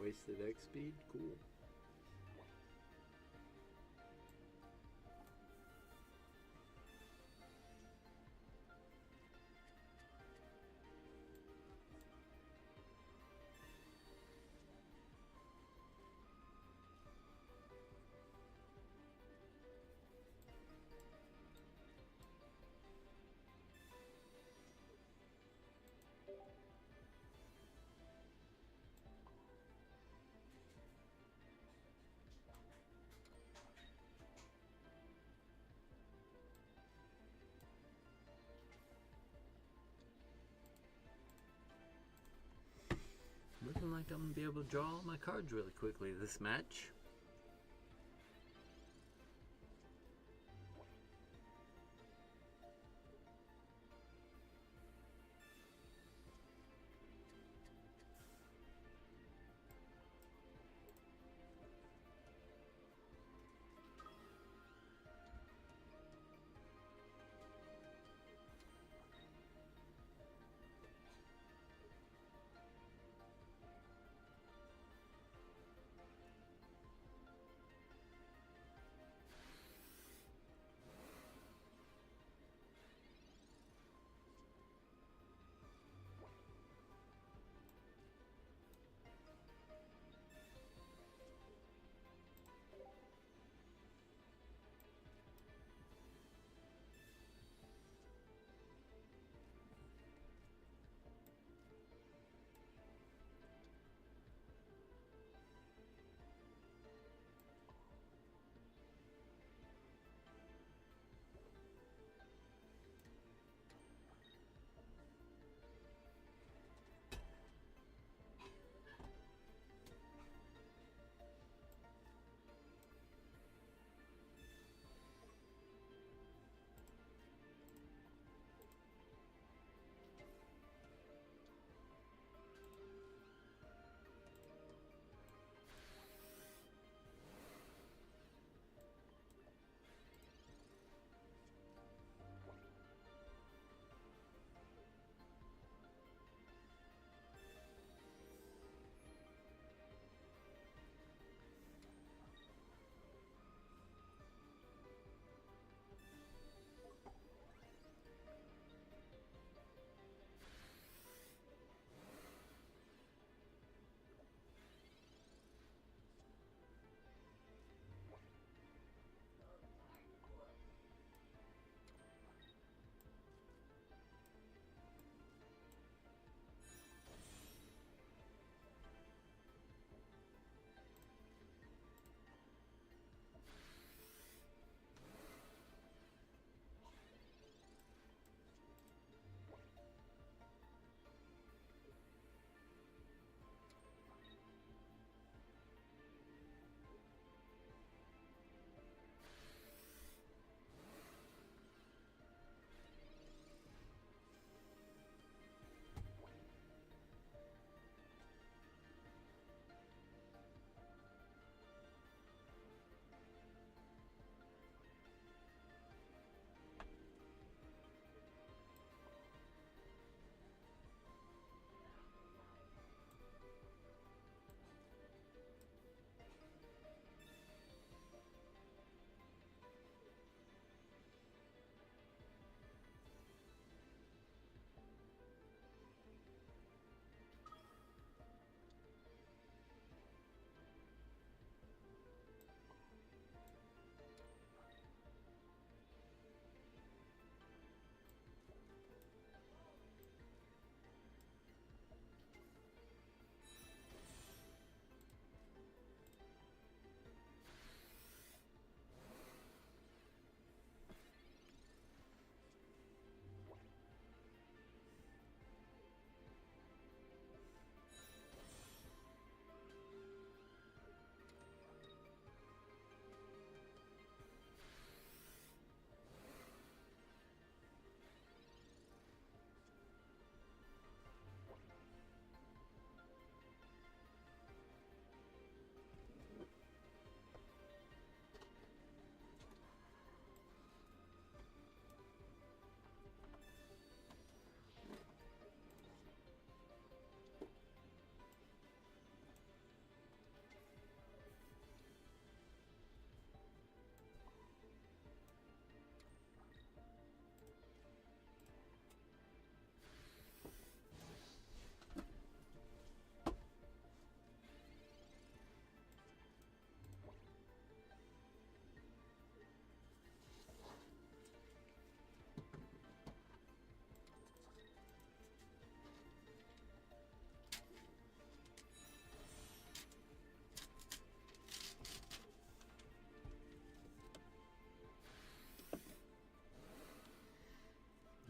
Wasted X speed? Cool. Looking like I'm going to be able to draw all my cards really quickly this match.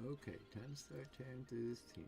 Okay, time to start tearing through this team.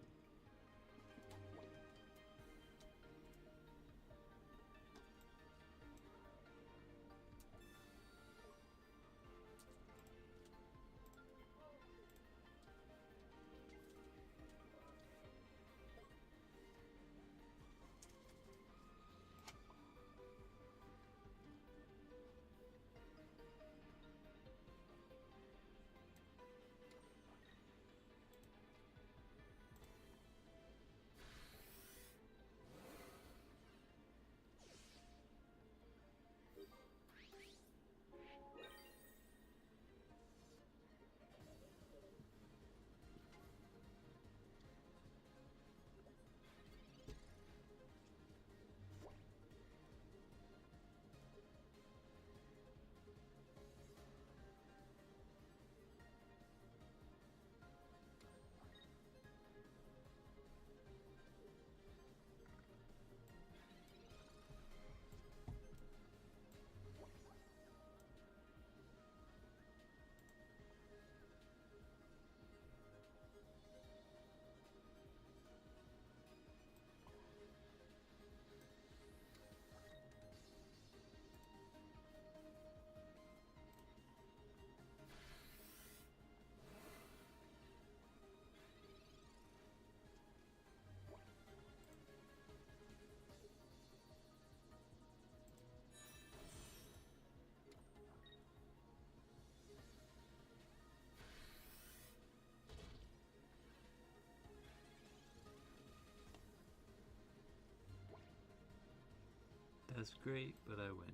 That's great, but I win.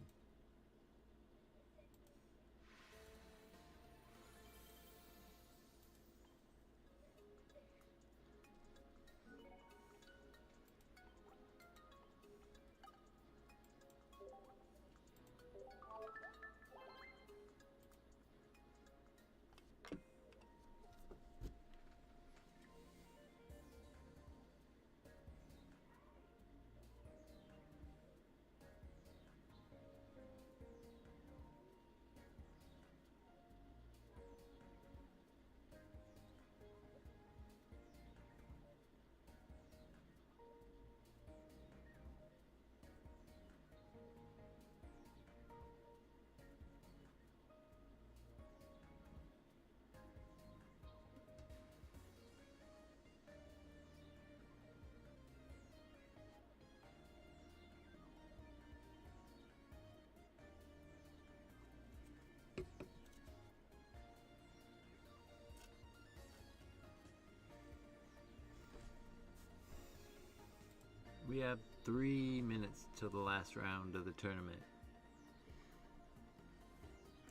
We have 3 minutes till the last round of the tournament.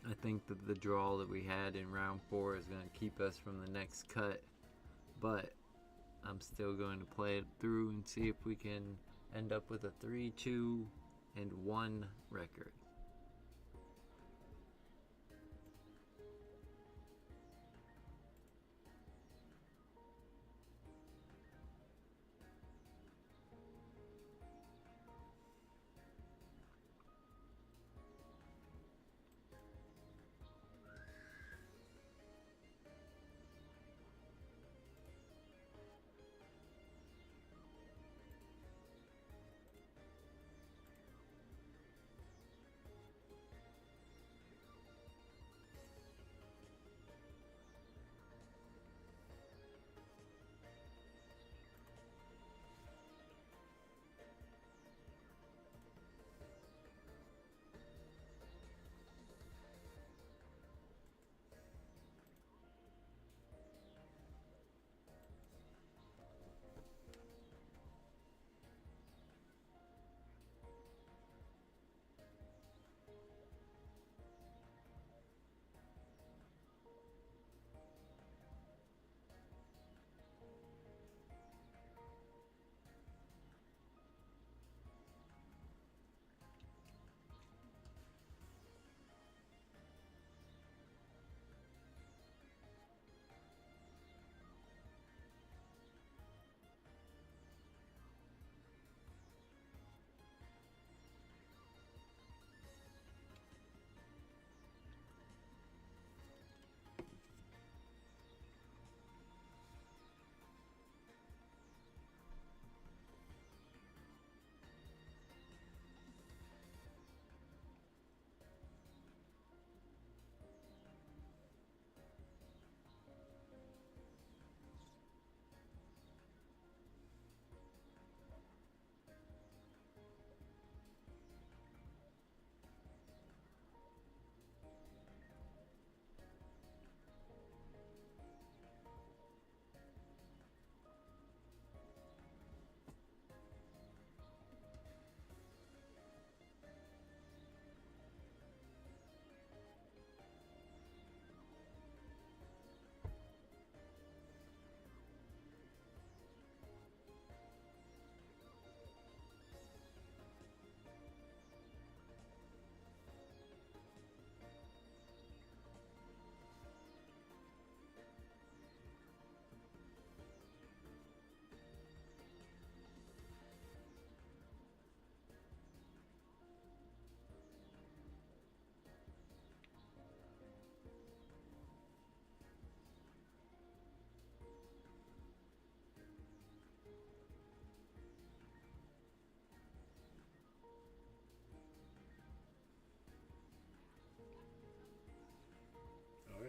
I think that the draw that we had in round 4 is going to keep us from the next cut, but I'm still going to play it through and see if we can end up with a 3-2 and 1 record.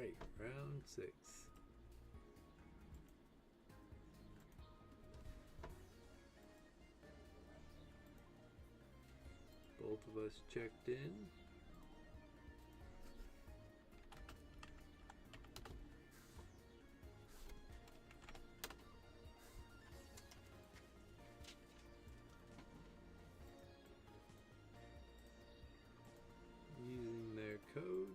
Alright, round 6. Both of us checked in. Using their code.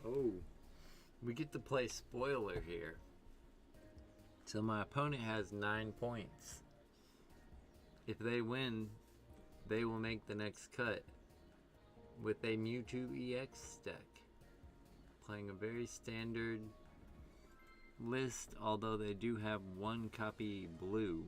Oh, we get to play spoiler here. So my opponent has 9 points. If they win, they will make the next cut with a Mewtwo EX deck. Playing a very standard list, although they do have 1 copy blue.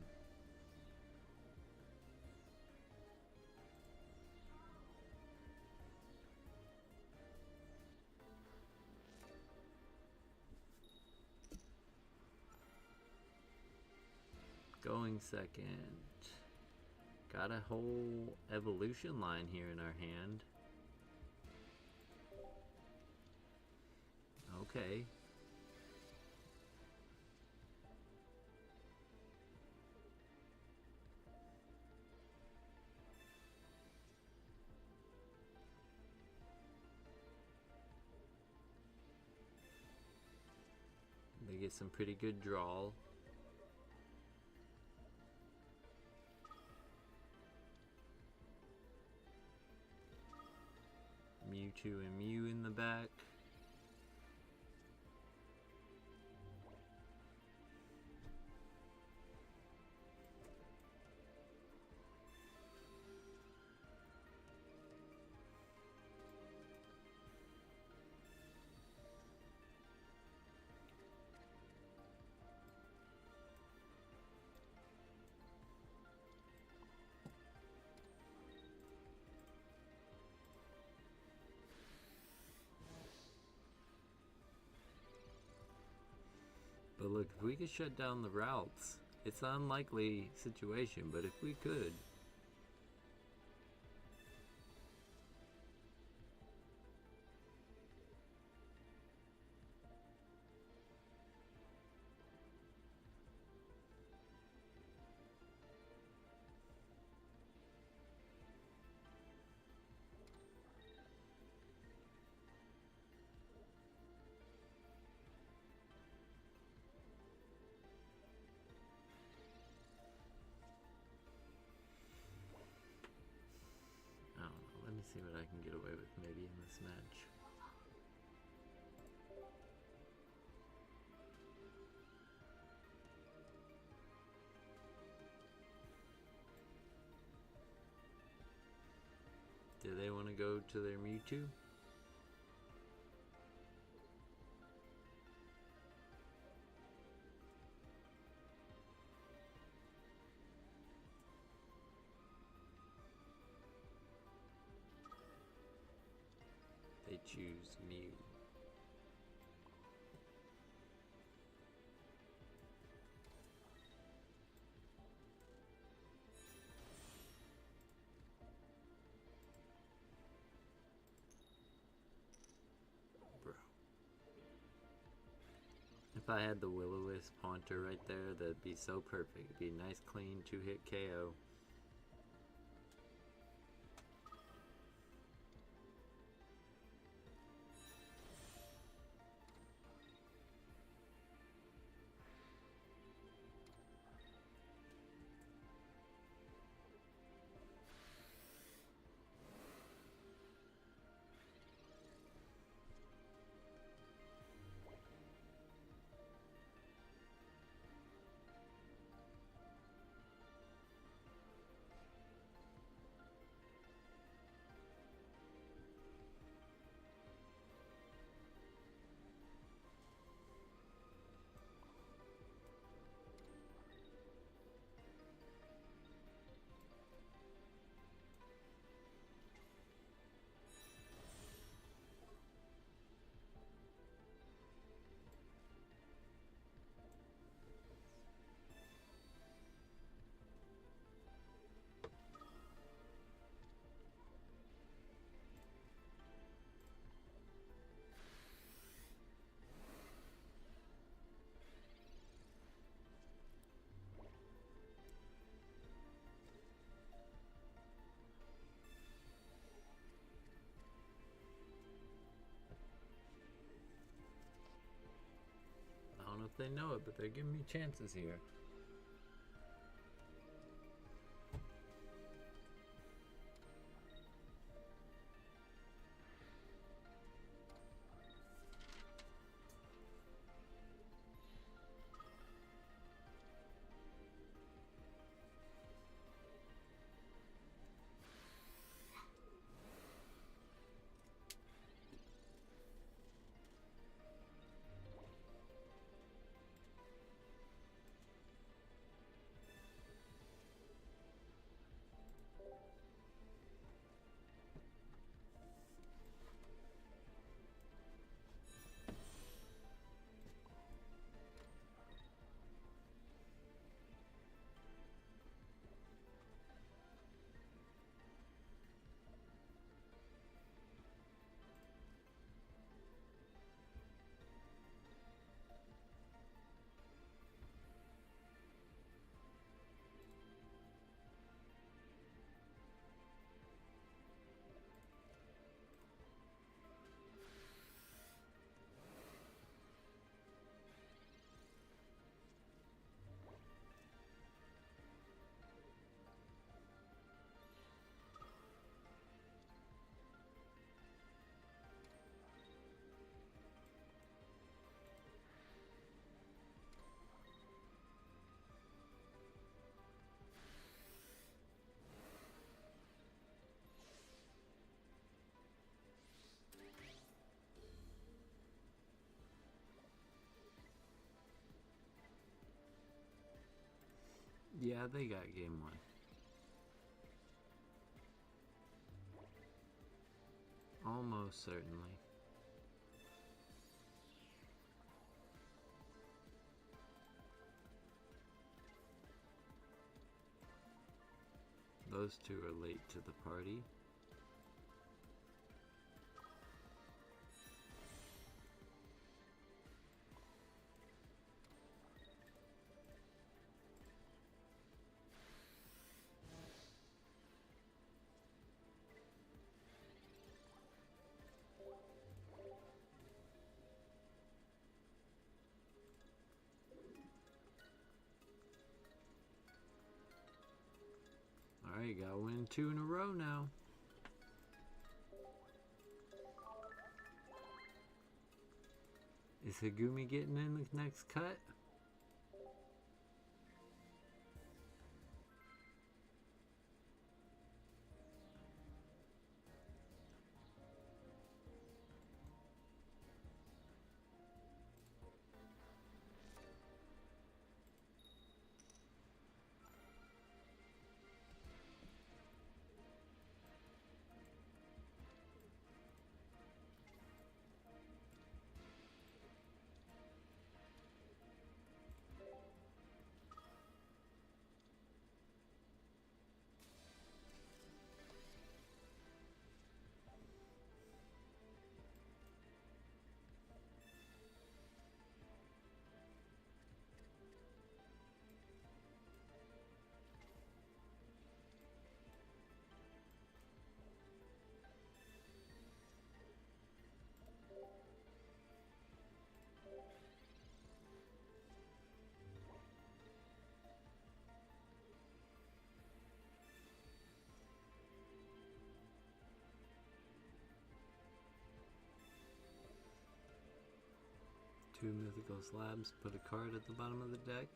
Going second. Got a whole evolution line here in our hand. Okay. They get some pretty good draw. Mewtwo and Mew in the back. But look, if we could shut down the routes, it's an unlikely situation, but if we could. I don't know, let me see what I can get away with maybe in this match. Do they want to go to their Mewtwo? They choose Mew. Bro. If I had the Will-O-Wisp Haunter right there, that'd be so perfect. It'd be a nice clean 2-hit KO. if they know it, but they're giving me chances here. Yeah, they got game one. Almost certainly. Those two are late to the party. Alright, gotta win 2 in a row now. Is Hagumi getting in the next cut? Two mythical slabs, put a card at the bottom of the deck.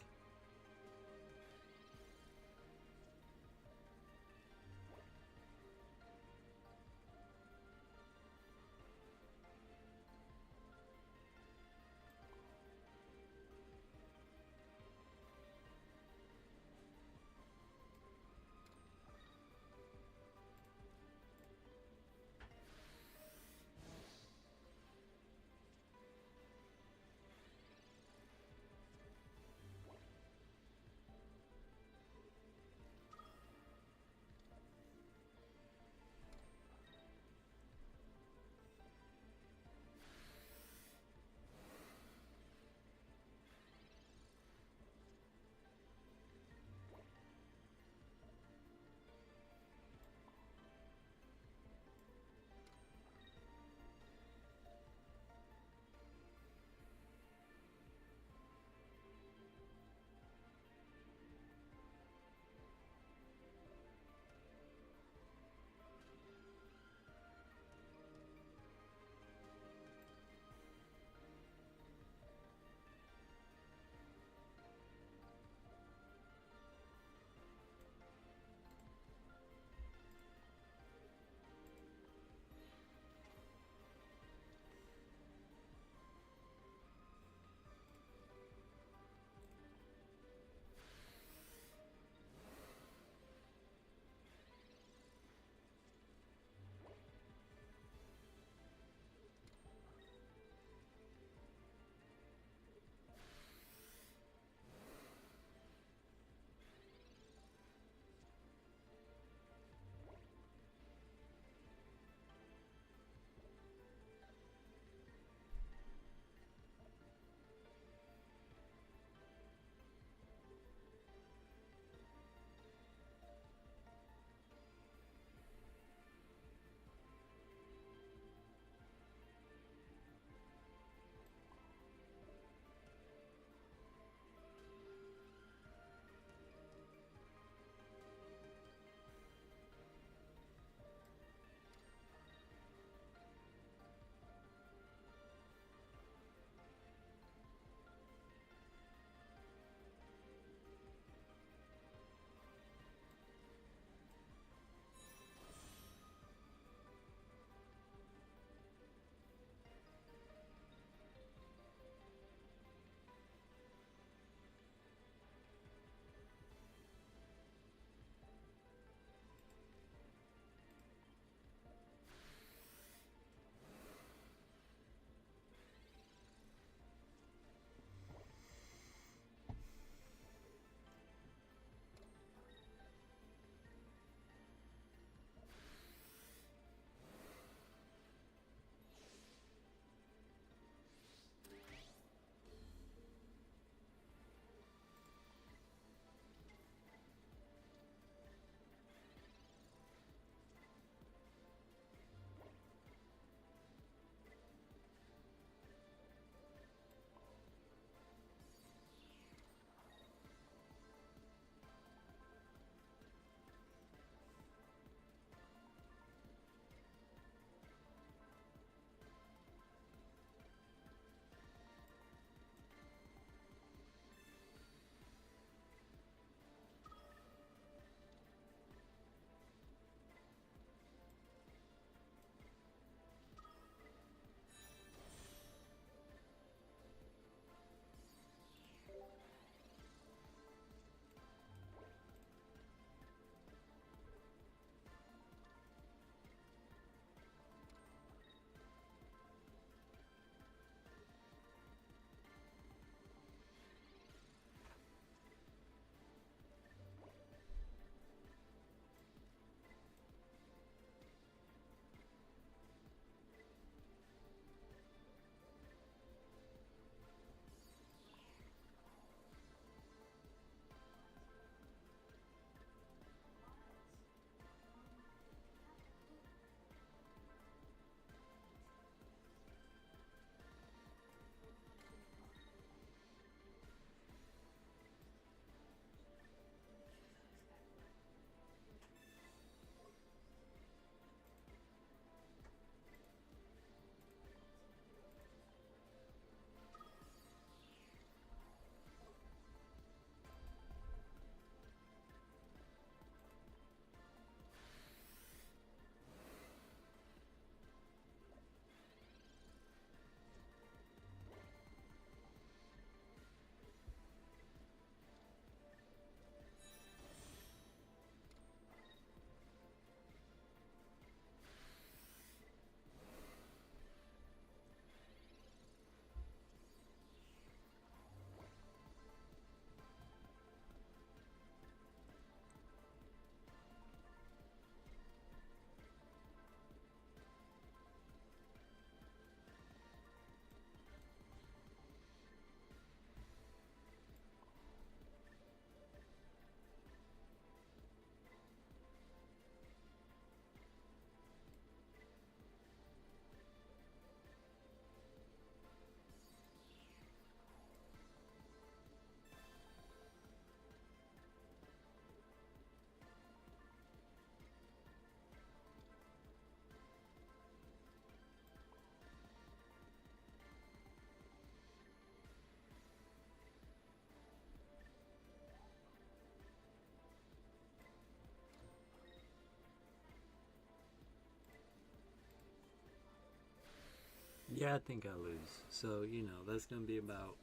Yeah, I think I lose. So, you know, that's going to be about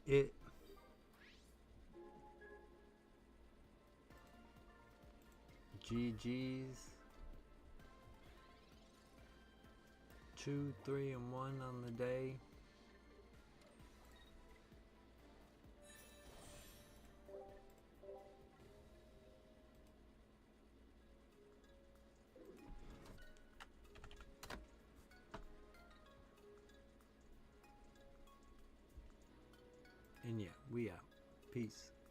it. GG's. 2, 3, and 1 on the day. And yeah, we out. Peace.